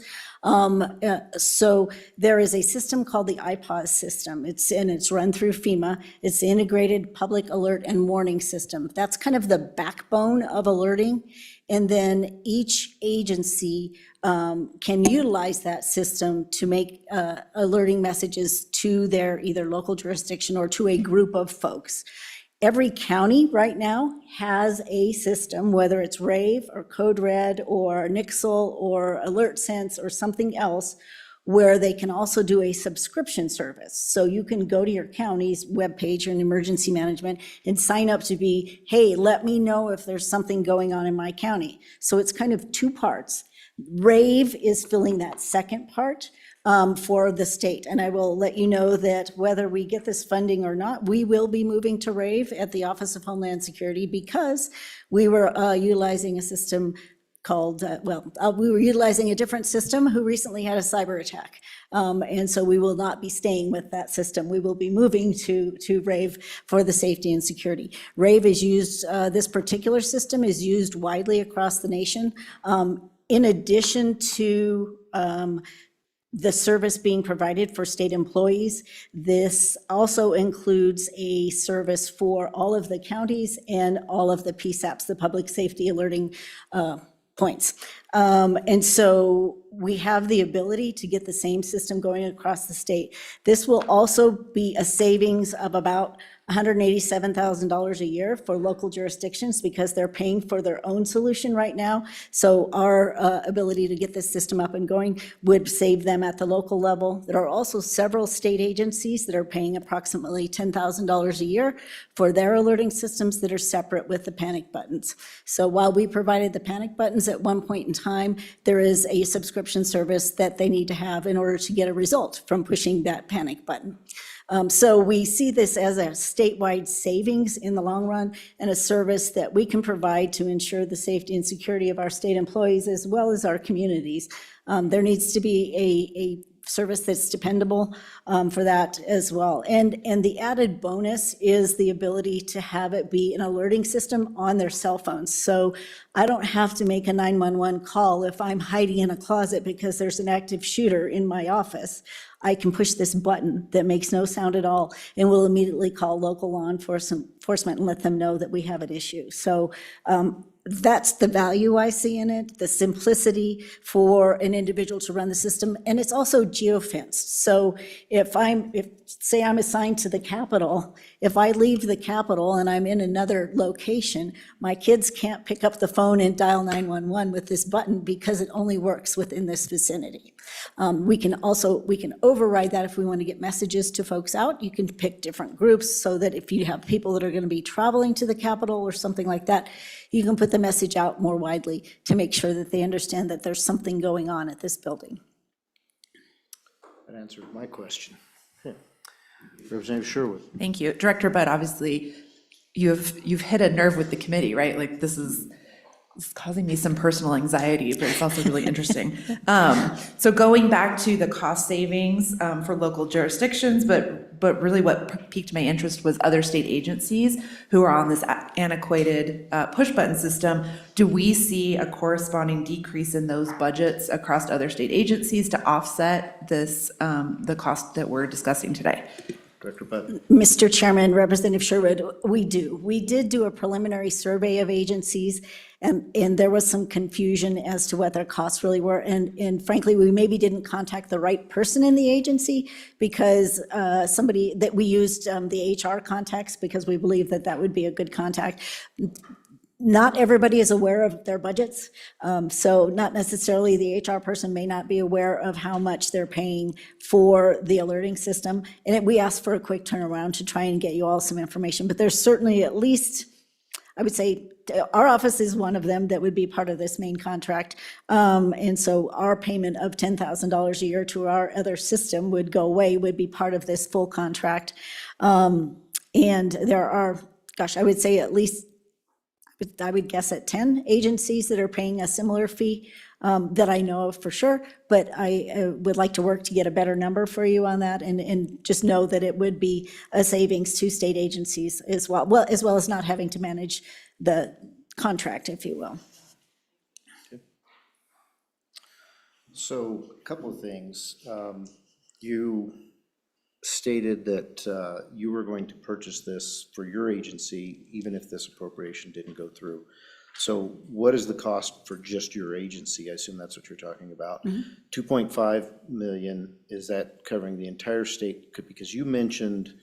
So there is a system called the IPAWS system. It's run through FEMA. It's the Integrated Public Alert and Warning System. That's kind of the backbone of alerting. And then each agency can utilize that system to make alerting messages to their either local jurisdiction or to a group of folks. Every county right now has a system, whether it's Rave or Code Red or Nixle or Alert Sense or something else, where they can also do a subscription service. So you can go to your county's webpage or in emergency management and sign up to be, hey, let me know if there's something going on in my county. So it's kind of two parts. Rave is filling that second part for the state. And I will let you know that whether we get this funding or not, we will be moving to Rave at the Office of Homeland Security because we were utilizing a system called, we were utilizing a different system who recently had a cyber attack. And so we will not be staying with that system. We will be moving to Rave for the safety and security. Rave is used, this particular system is used widely across the nation. In addition to the service being provided for state employees, this also includes a service for all of the counties and all of the PSAPs, the public safety alerting points. And so we have the ability to get the same system going across the state. This will also be a savings of about $187,000 a year for local jurisdictions because they're paying for their own solution right now. So our ability to get this system up and going would save them at the local level. There are also several state agencies that are paying approximately $10,000 a year for their alerting systems that are separate with the panic buttons. So while we provided the panic buttons at one point in time, there is a subscription service that they need to have in order to get a result from pushing that panic button. So we see this as a statewide savings in the long run and a service that we can provide to ensure the safety and security of our state employees as well as our communities. There needs to be a service that's dependable for that as well. And the added bonus is the ability to have it be an alerting system on their cell phones. So I don't have to make a 911 call if I'm hiding in a closet because there's an active shooter in my office. I can push this button that makes no sound at all and will immediately call local law enforcement and let them know that we have an issue. So that's the value I see in it, the simplicity for an individual to run the system. And it's also geofenced. So if say I'm assigned to the Capitol, if I leave the Capitol and I'm in another location, my kids can't pick up the phone and dial 911 with this button because it only works within this vicinity. We can override that if we want to get messages to folks out. You can pick different groups so that if you have people that are going to be traveling to the Capitol or something like that, you can put the message out more widely to make sure that they understand that there's something going on at this building. That answered my question. Representative Sherwood. Thank you. Director Budd, obviously, you've hit a nerve with the committee, right? Like this is causing me some personal anxiety, but it's also really interesting. So going back to the cost savings for local jurisdictions, but really what piqued my interest was other state agencies who are on this antiquated push button system. Do we see a corresponding decrease in those budgets across other state agencies to offset this, the cost that we're discussing today? Director Budd. Mr. Chairman, Representative Sherwood, we do. We did do a preliminary survey of agencies, and there was some confusion as to what their costs really were. And frankly, we maybe didn't contact the right person in the agency because somebody that we used the HR contacts because we believe that that would be a good contact. Not everybody is aware of their budgets, so not necessarily the HR person may not be aware of how much they're paying for the alerting system. And we asked for a quick turnaround to try and get you all some information, but there's certainly at least, I would say, our office is one of them that would be part of this main contract. And so our payment of $10,000 a year to our other system would go away, would be part of this full contract. And there are, gosh, I would say at least, I would guess at 10 agencies that are paying a similar fee that I know of for sure, but I would like to work to get a better number for you on that and just know that it would be a savings to state agencies as well, as well as not having to manage the contract, if you will. So a couple of things. You stated that you were going to purchase this for your agency, even if this appropriation didn't go through. So what is the cost for just your agency? I assume that's what you're talking about. 2.5 million, is that covering the entire state? Because you mentioned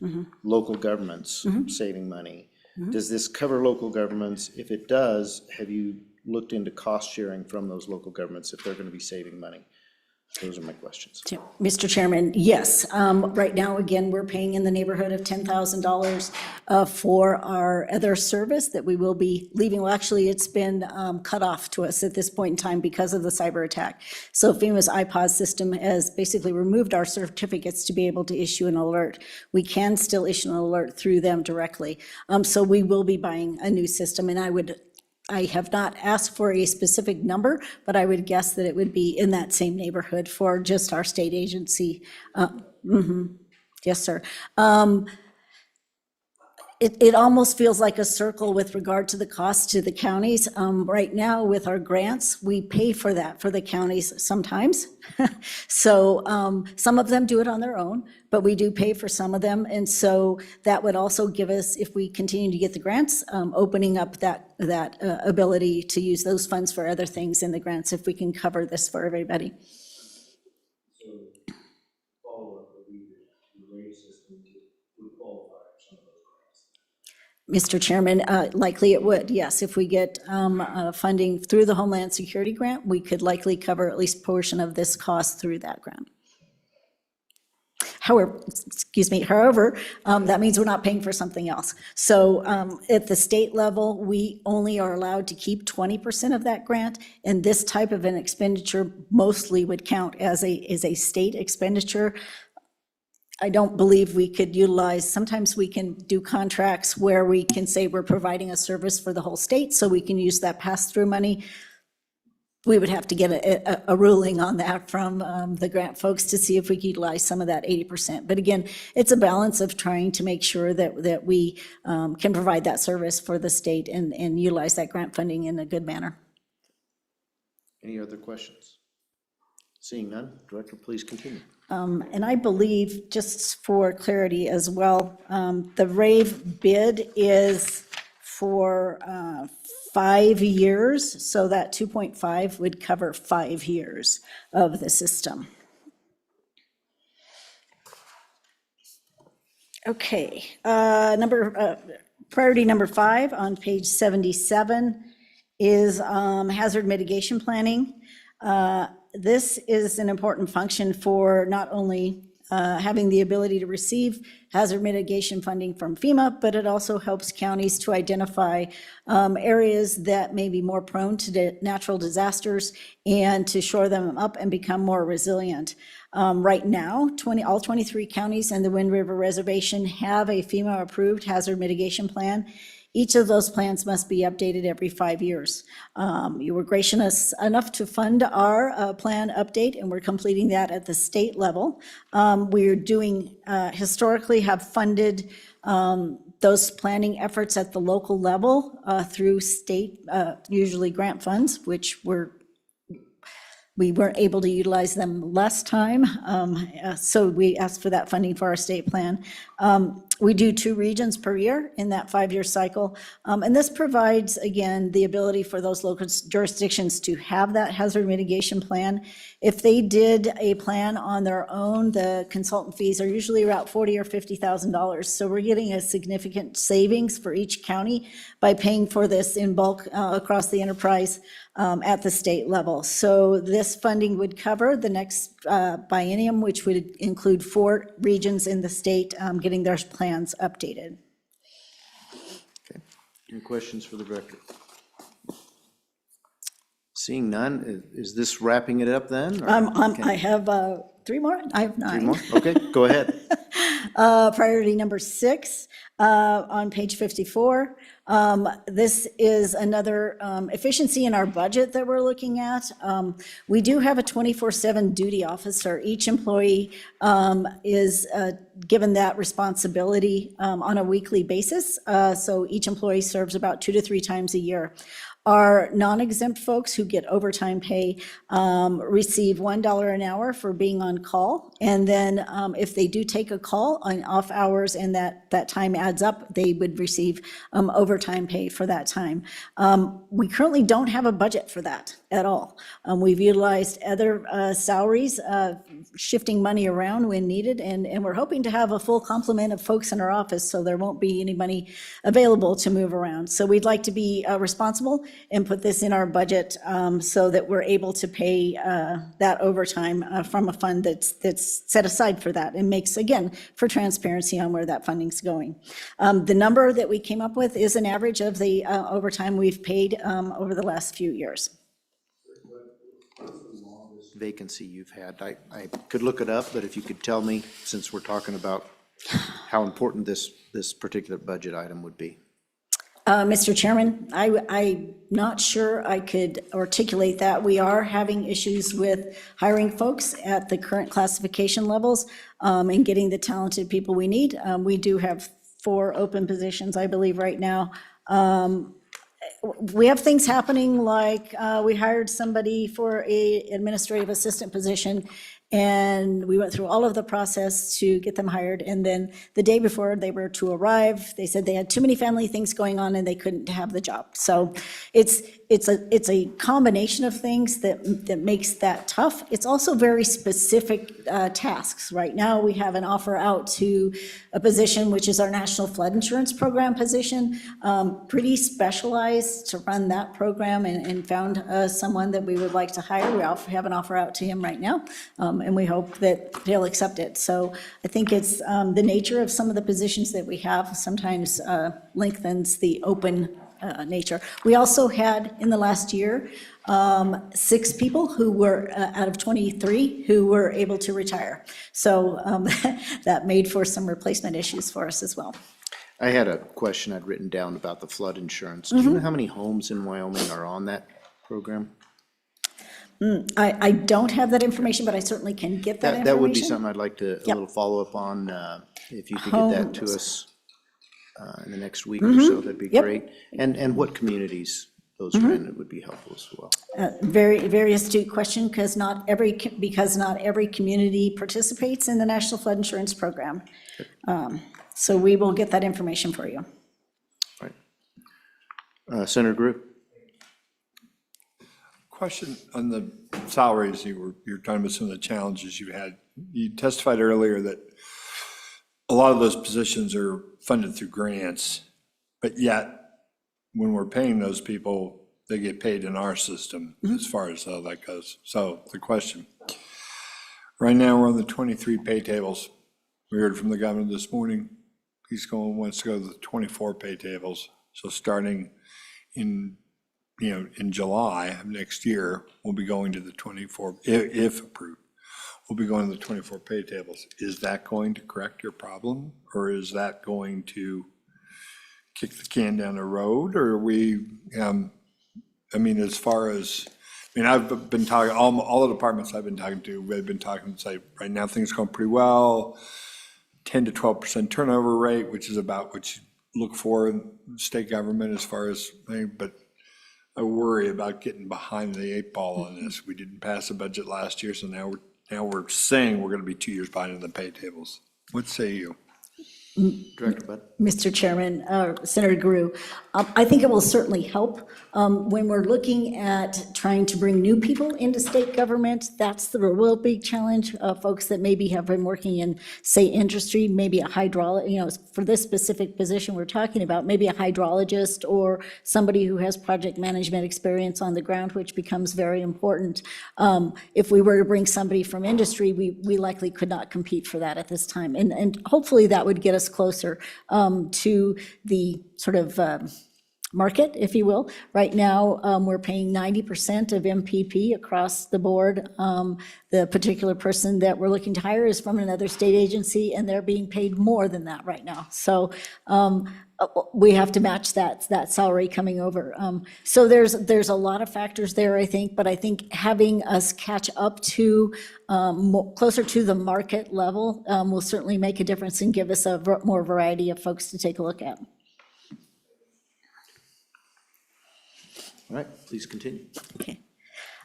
local governments saving money. Does this cover local governments? If it does, have you looked into cost sharing from those local governments if they're going to be saving money? Those are my questions. Mr. Chairman, yes. Right now, again, we're paying in the neighborhood of $10,000 for our other service that we will be leaving. Well, actually, it's been cut off to us at this point in time because of the cyber attack. So FEMA's IPOS system has basically removed our certificates to be able to issue an alert. We can still issue an alert through them directly. So we will be buying a new system, and I have not asked for a specific number, but I would guess that it would be in that same neighborhood for just our state agency. Yes, sir. It almost feels like a circle with regard to the cost to the counties. Right now, with our grants, we pay for that for the counties sometimes. So some of them do it on their own, but we do pay for some of them. And so that would also give us, if we continue to get the grants, opening up that ability to use those funds for other things in the grants if we can cover this for everybody. Mr. Chairman, likely it would, yes. If we get funding through the Homeland Security Grant, we could likely cover at least a portion of this cost through that grant. However, that means we're not paying for something else. So at the state level, we only are allowed to keep 20% of that grant, and this type of an expenditure mostly would count as a state expenditure. I don't believe we could utilize, sometimes we can do contracts where we can say we're providing a service for the whole state, so we can use that pass-through money. We would have to get a ruling on that from the grant folks to see if we could utilize some of that 80%. But again, it's a balance of trying to make sure that we can provide that service for the state and utilize that grant funding in a good manner. Any other questions? Seeing none, Director, please continue. And I believe, just for clarity as well, the RAVE bid is for 5 years, so that 2.5 would cover 5 years of the system. Okay, priority number 5 on page 77 is hazard mitigation planning. This is an important function for not only having the ability to receive hazard mitigation funding from FEMA, but it also helps counties to identify areas that may be more prone to natural disasters and to shore them up and become more resilient. Right now, all 23 counties and the Wind River Reservation have a FEMA-approved hazard mitigation plan. Each of those plans must be updated every 5 years. You were gracious enough to fund our plan update, and we're completing that at the state level. We're doing, historically have funded those planning efforts at the local level through state, usually grant funds, which we weren't able to utilize them last time, so we asked for that funding for our state plan. We do 2 regions per year in that 5-year cycle, and this provides, again, the ability for those local jurisdictions to have that hazard mitigation plan. If they did a plan on their own, the consultant fees are usually about $40,000 or $50,000, so we're getting a significant savings for each county by paying for this in bulk across the enterprise at the state level. So this funding would cover the next biennium, which would include 4 regions in the state getting their plans updated. Okay. Any questions for the director? Seeing none, is this wrapping it up then? or I have 3 more. I have 9. 3 more? Okay, go ahead. Priority number 6 on page 54. This is another efficiency in our budget that we're looking at. We do have a 24/7 duty officer. Each employee is given that responsibility on a weekly basis. So each employee serves about 2 to 3 times a year. Our non-exempt folks who get overtime pay receive $1 an hour for being on call. And then if they do take a call on off hours and that time adds up, they would receive overtime pay for that time. We currently don't have a budget for that at all. We've utilized other salaries, shifting money around when needed, and we're hoping to have a full complement of folks in our office, so there won't be any money available to move around. So we'd like to be responsible and put this in our budget so that we're able to pay that overtime from a fund that's set aside for that, and makes, again, for transparency on where that funding's going. The number that we came up with is an average of the overtime we've paid over the last few years. Vacancy you've had. I could look it up, but if you could tell me, since we're talking about how important this particular budget item would be. Mr. Chairman, I'm not sure I could articulate that. We are having issues with hiring folks at the current classification levels and getting the talented people we need. We do have 4 open positions, I believe, right now. We have things happening like we hired somebody for an administrative assistant position, and we went through all of the process to get them hired. And then the day before they were to arrive, they said they had too many family things going on and they couldn't have the job. So it's a combination of things that makes that tough. It's also very specific tasks. Right now, we have an offer out to a position, which is our National Flood Insurance Program position, pretty specialized to run that program, and found someone that we would like to hire. We have an offer out to him right now, and we hope that he'll accept it. So I think it's the nature of some of the positions that we have sometimes lengthens the open nature. We also had, in the last year, 6 people who were, out of 23, who were able to retire. So that made for some replacement issues for us as well. I had a question I'd written down about the flood insurance. Do you know how many homes in Wyoming are on that program? I don't have that information, but I certainly can get that information. That would be something I'd like to, a little follow-up on. If you could get that to us in the next week or so, that'd be great. And what communities those are in, it would be helpful as well. Very astute question, because not every community participates in the National Flood Insurance Program. So we will get that information for you. All right. Senator Grew. Question on the salaries, you were talking about some of the challenges you had. You testified earlier that a lot of those positions are funded through grants, but yet when we're paying those people, they get paid in our system as far as how that goes. So the question, right now we're on the 23 pay tables. We heard from the governor this morning. Wants to go to the 24 pay tables. So starting in July of next year, we'll be going to the 24, if approved, we'll be going to the 24 pay tables. Is that going to correct your problem, or is that going to kick the can down the road? Or are we, as far as, I've been talking, all the departments I've been talking to, they've been talking, say, right now things are going pretty well, 10 to 12% turnover rate, which is about what you look for in state government as far as, but I worry about getting behind the 8 ball on this. We didn't pass a budget last year, so now we're saying we're going to be 2 years behind in the pay tables. What say you? Director Bud. Mr. Chairman, Senator Grew, I think it will certainly help. When we're looking at trying to bring new people into state government, that's the real big challenge. Folks that maybe have been working in, say, industry, maybe a hydrologist, for this specific position we're talking about, maybe a hydrologist or somebody who has project management experience on the ground, which becomes very important. If we were to bring somebody from industry, we likely could not compete for that at this time. And hopefully that would get us closer to the sort of market, if you will. Right now, we're paying 90% of MPP across the board. The particular person that we're looking to hire is from another state agency, and they're being paid more than that right now. So we have to match that salary coming over. So there's a lot of factors there, I think, but I think having us catch up to closer to the market level will certainly make a difference and give us a more variety of folks to take a look at. All right, please continue.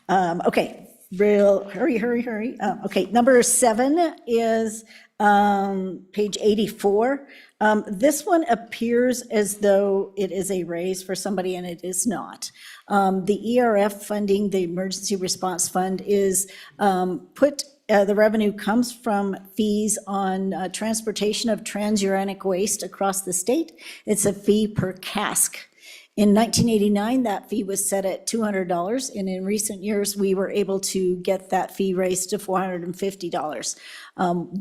Okay, hurry. Okay, number 7 is page 84. This one appears as though it is a raise for somebody, and it is not. The ERF funding, the Emergency Response Fund, is the revenue comes from fees on transportation of transuranic waste across the state. It's a fee per cask. In 1989, that fee was set at $200, and in recent years, we were able to get that fee raised to $450.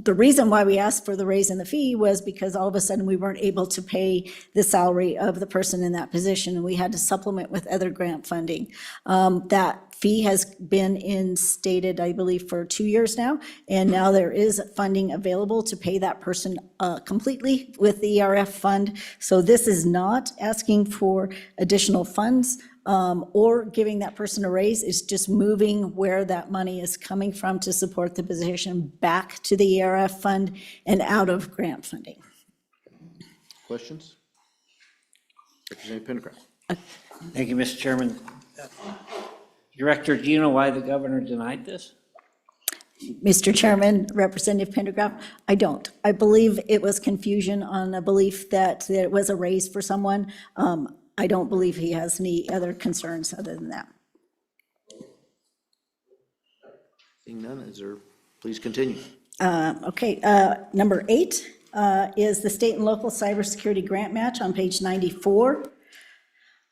The reason why we asked for the raise in the fee was because all of a sudden we weren't able to pay the salary of the person in that position, and we had to supplement with other grant funding. That fee has been instated, I believe, for 2 years now, and now there is funding available to pay that person completely with the ERF fund. So this is not asking for additional funds or giving that person a raise. It's just moving where that money is coming from to support the position back to the ERF fund and out of grant funding. Questions? Representative Pendergraft. Thank you, Mr. Chairman. Director, do you know why the governor denied this? Mr. Chairman, Representative Pendergraft, I don't. I believe it was confusion on a belief that it was a raise for someone. I don't believe he has any other concerns other than that. Seeing none, please continue. Okay, number 8 is the state and local cybersecurity grant match on page 94.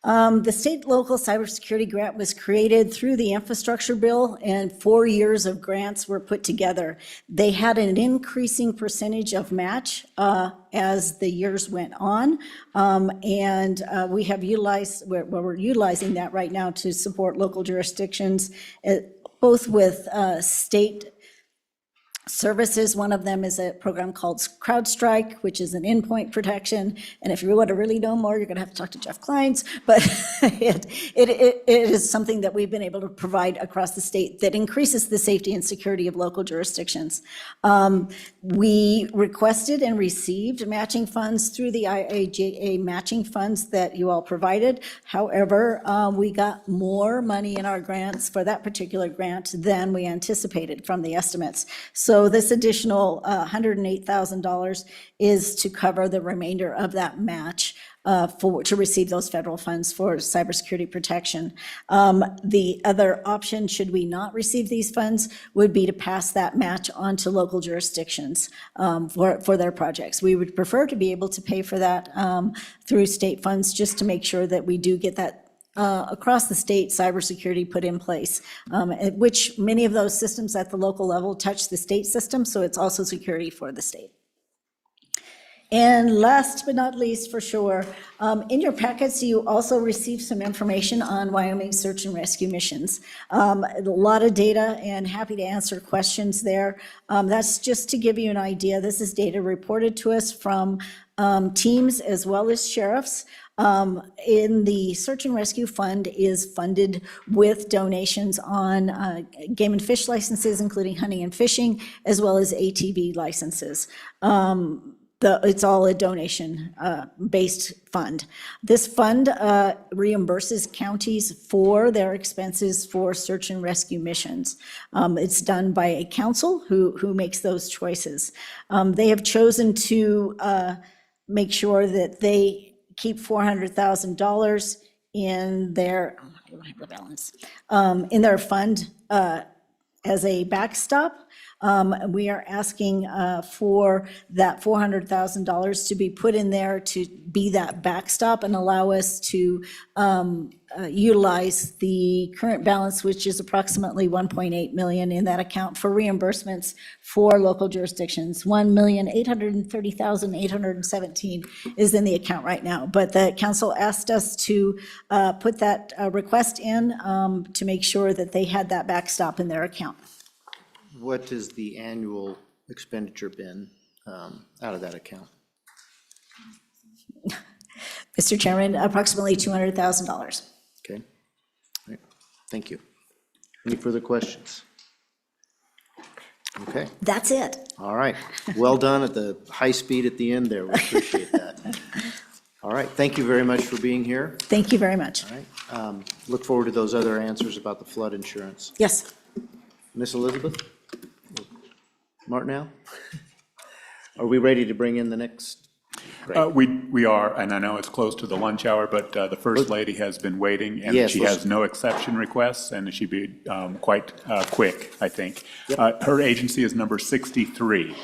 The state local cybersecurity grant was created through the infrastructure bill, and 4 years of grants were put together. They had an increasing percentage of match as the years went on, and we have we're utilizing that right now to support local jurisdictions, both with state services. One of them is a program called CrowdStrike, which is an endpoint protection. And if you want to really know more, you're going to have to talk to Jeff Kleins. But it is something that we've been able to provide across the state that increases the safety and security of local jurisdictions. We requested and received matching funds through the IIJA matching funds that you all provided. However, we got more money in our grants for that particular grant than we anticipated from the estimates. So this additional $108,000 is to cover the remainder of that match to receive those federal funds for cybersecurity protection. The other option, should we not receive these funds, would be to pass that match on to local jurisdictions for their projects. We would prefer to be able to pay for that through state funds, just to make sure that we do get that across the state cybersecurity put in place, which many of those systems at the local level touch the state system, so it's also security for the state. And last but not least, for sure, in your packets, you also received some information on Wyoming search and rescue missions. A lot of data, and happy to answer questions there. That's just to give you an idea. This is data reported to us from teams as well as sheriffs. In the Search and Rescue Fund is funded with donations on game and fish licenses, including hunting and fishing, as well as ATV licenses. It's all a donation-based fund. This fund reimburses counties for their expenses for search and rescue missions. It's done by a council who makes those choices. They have chosen to make sure that they keep $400,000 in their, in their fund as a backstop. We are asking for that $400,000 to be put in there to be that backstop and allow us to utilize the current balance, which is approximately $1.8 million in that account for reimbursements for local jurisdictions. $1,830,817 is in the account right now, but the council asked us to put that request in to make sure that they had that backstop in their account. What has the annual expenditure been out of that account? Mr. Chairman, approximately $200,000. Okay. All right. Thank you. Any further questions? Okay. That's it. All right. Well done at the high speed at the end there. We appreciate that. All right, thank you very much for being here. Thank you very much. All right, look forward to those other answers about the flood insurance. Yes. Miss Elizabeth? Martinell? Are we ready to bring in the next? We are, and I know it's close to the lunch hour, but the First Lady has been waiting, and Yes, she let's- has no exception requests, and she'd be quite quick, I think. Her agency is number 63.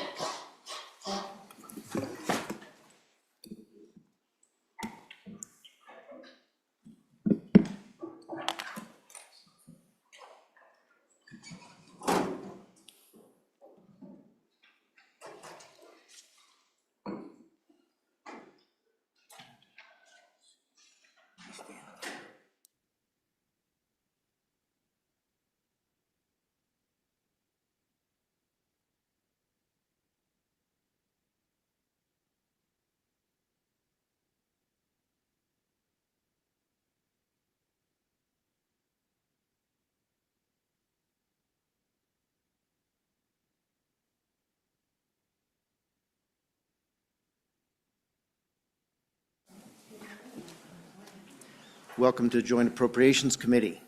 Welcome to Joint Appropriations Committee.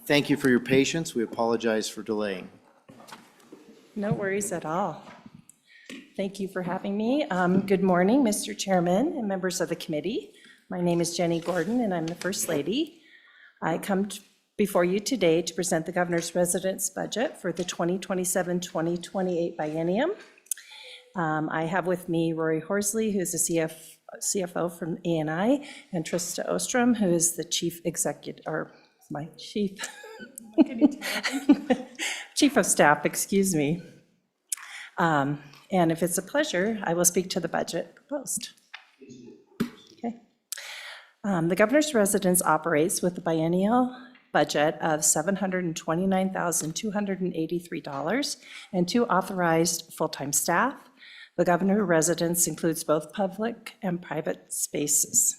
Thank you for your patience. We apologize for delaying. No worries at all. Thank you for having me. Good morning, Mr. Chairman and members of the committee. My name is Jenny Gordon, and I'm the First Lady. I come before you today to present the Governor's Residence Budget for the 2027-2028 biennium. I have with me Rory Horsley, who's the CFO from ANI, and Trista Ostrom, who is the Chief Executive, or my Chief Chief of Staff, excuse me. And if it's a pleasure, I will speak to the budget proposed. Okay. The Governor's Residence operates with a biennial budget of $729,283 and 2 authorized full-time staff. The Governor's Residence includes both public and private spaces.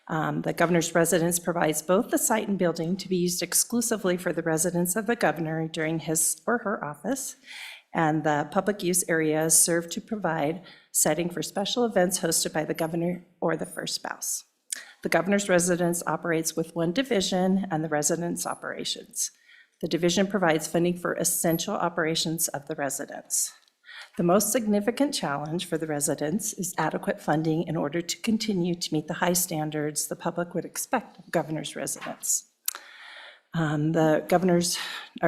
The Governor's Residence provides both the site and building to be used exclusively for the residence of the Governor during his or her office, and the public use areas serve to provide setting for special events hosted by the Governor or the first spouse. The Governor's Residence operates with 1 division and the residence operations. The division provides funding for essential operations of the residence. The most significant challenge for the residents is adequate funding in order to continue to meet the high standards the public would expect of Governor's Residence. Our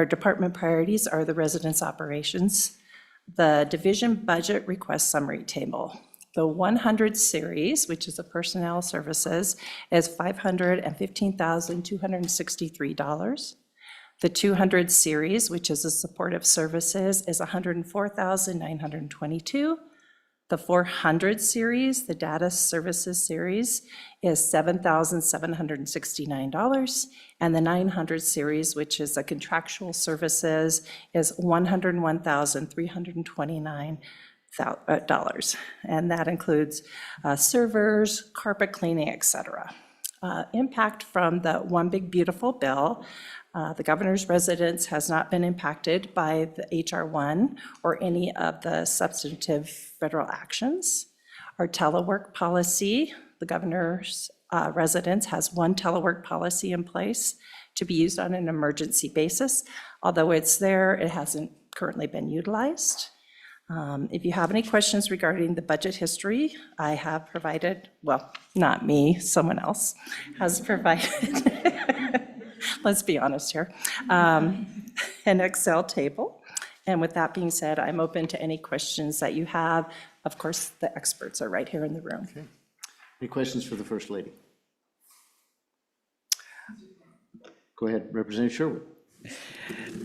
department priorities are the residence operations, the division budget request summary table. The 100 series, which is the personnel services, is $515,263. The 200 series, which is the supportive services, is $104,922. The 400 series, the data services series, is $7,769. And the 900 series, which is the contractual services, is $101,329. And that includes servers, carpet cleaning, et cetera. Impact from the One Big Beautiful Bill. The Governor's Residence has not been impacted by the HR 1 or any of the substantive federal actions. Our telework policy, the Governor's Residence has 1 telework policy in place to be used on an emergency basis. Although it's there, it hasn't currently been utilized. If you have any questions regarding the budget history, I have provided, well, not me, someone else has provided, let's be honest here, an Excel table. And with that being said, I'm open to any questions that you have. Of course, the experts are right here in the room. Okay. Any questions for the First Lady? Go ahead, Representative Sherwood.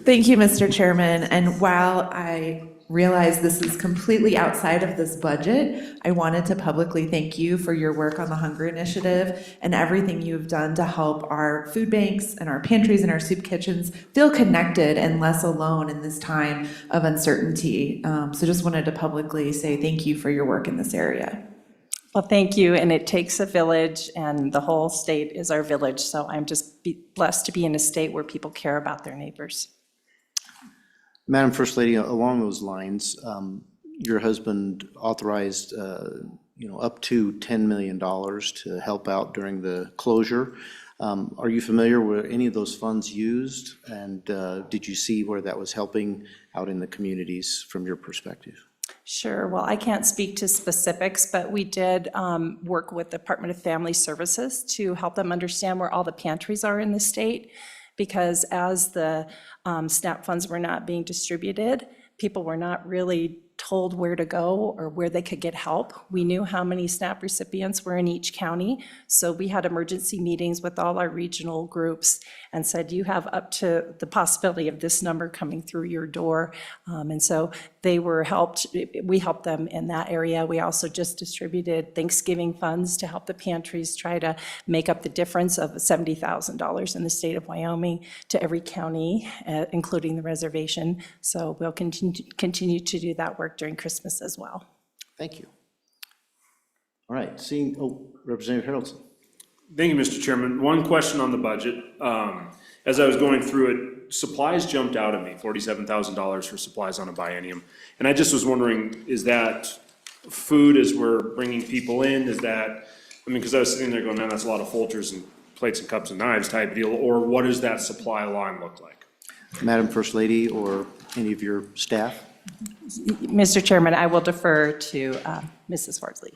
Thank you, Mr. Chairman. And while I realize this is completely outside of this budget, I wanted to publicly thank you for your work on the Hunger Initiative and everything you've done to help our food banks and our pantries and our soup kitchens feel connected and less alone in this time of uncertainty. So just wanted to publicly say thank you for your work in this area. Well, thank you, and it takes a village, and the whole state is our village, so I'm just blessed to be in a state where people care about their neighbors. Madam First Lady, along those lines, your husband authorized up to $10 million to help out during the closure. Are you familiar with any of those funds used? And did you see where that was helping out in the communities from your perspective? Sure. Well, I can't speak to specifics, but we did work with the Department of Family Services to help them understand where all the pantries are in the state, because as the SNAP funds were not being distributed, people were not really told where to go or where they could get help. We knew how many SNAP recipients were in each county, so we had emergency meetings with all our regional groups and said, you have up to the possibility of this number coming through your door. And so they were helped, we helped them in that area. We also just distributed Thanksgiving funds to help the pantries try to make up the difference of $70,000 in the state of Wyoming to every county, including the reservation. So we'll continue to do that work during Christmas as well. Thank you. All right, Representative Harrelson. Thank you, Mr. Chairman. One question on the budget. As I was going through it, supplies jumped out at me, $47,000 for supplies on a biennium. And I just was wondering, is that food as we're bringing people in? Is that, because I was sitting there going, man, that's a lot of Folgers and plates and cups and knives type deal, or what does that supply line look like? Madam First Lady or any of your staff? Mr. Chairman, I will defer to Mrs. Fordsley.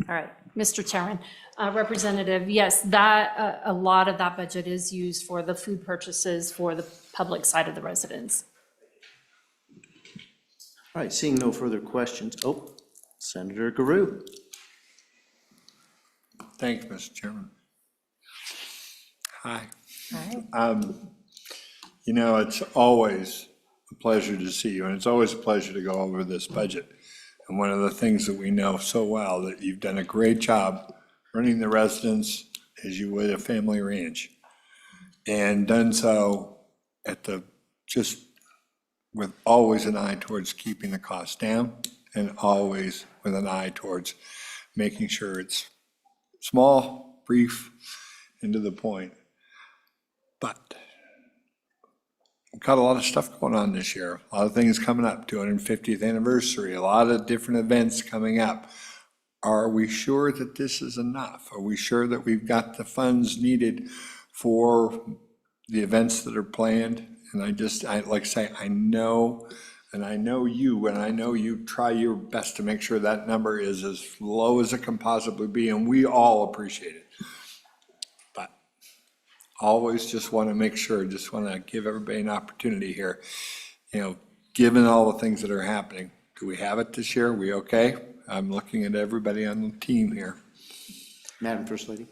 All right, Mr. Chairman, Representative, yes, that, a lot of that budget is used for the food purchases for the public side of the residents. All right, seeing no further questions. Senator Garou. Thank you, Mr. Chairman. Hi. Hi. It's always a pleasure to see you, and it's always a pleasure to go over this budget. And one of the things that we know so well, that you've done a great job running the residence as you would a family ranch, and done so just with always an eye towards keeping the cost down, and always with an eye towards making sure it's small, brief, and to the point. But we've got a lot of stuff going on this year, a lot of things coming up, 250th anniversary, a lot of different events coming up. Are we sure that this is enough? Are we sure that we've got the funds needed for the events that are planned? And I like to say, I know you try your best to make sure that number is as low as it can possibly be, and we all appreciate it. But always just want to make sure, just want to give everybody an opportunity here. Given all the things that are happening, do we have it this year? Are we okay? I'm looking at everybody on the team here. Madam First Lady.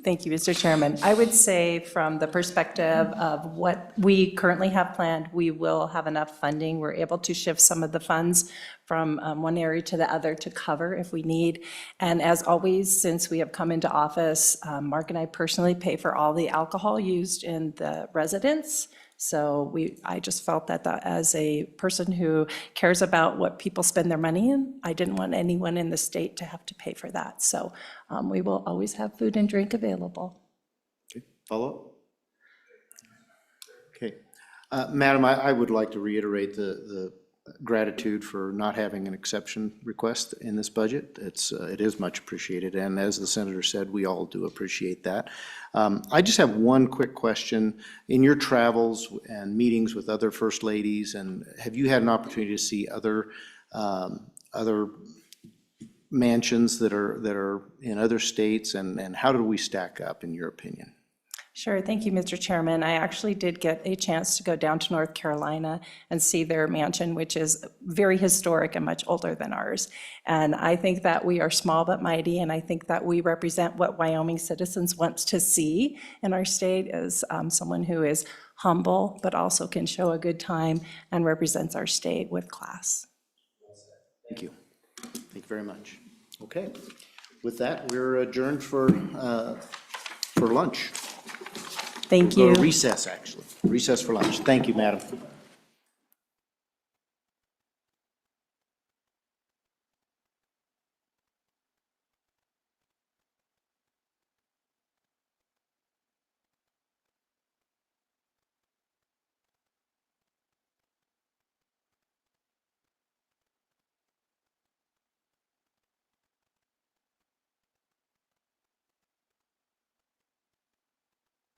Thank you, Mr. Chairman. I would say from the perspective of what we currently have planned, we will have enough funding. We're able to shift some of the funds from one area to the other to cover if we need. And as always, since we have come into office, Mark and I personally pay for all the alcohol used in the residence. So I just felt that as a person who cares about what people spend their money in, I didn't want anyone in the state to have to pay for that. So we will always have food and drink available. Okay, follow up? Okay. Madam, I would like to reiterate the gratitude for not having an exception request in this budget. It is much appreciated, and as the senator said, we all do appreciate that. I just have one quick question. In your travels and meetings with other first ladies, and have you had an opportunity to see other mansions that are in other states, and how do we stack up in your opinion? Sure, thank you, Mr. Chairman. I actually did get a chance to go down to North Carolina and see their mansion, which is very historic and much older than ours. And I think that we are small but mighty, and I think that we represent what Wyoming citizens want to see in our state as someone who is humble, but also can show a good time and represents our state with class. Thank you. Thank you very much. Okay. With that, we're adjourned for lunch. Thank you. Recess, actually. Recess for lunch. Thank you, madam.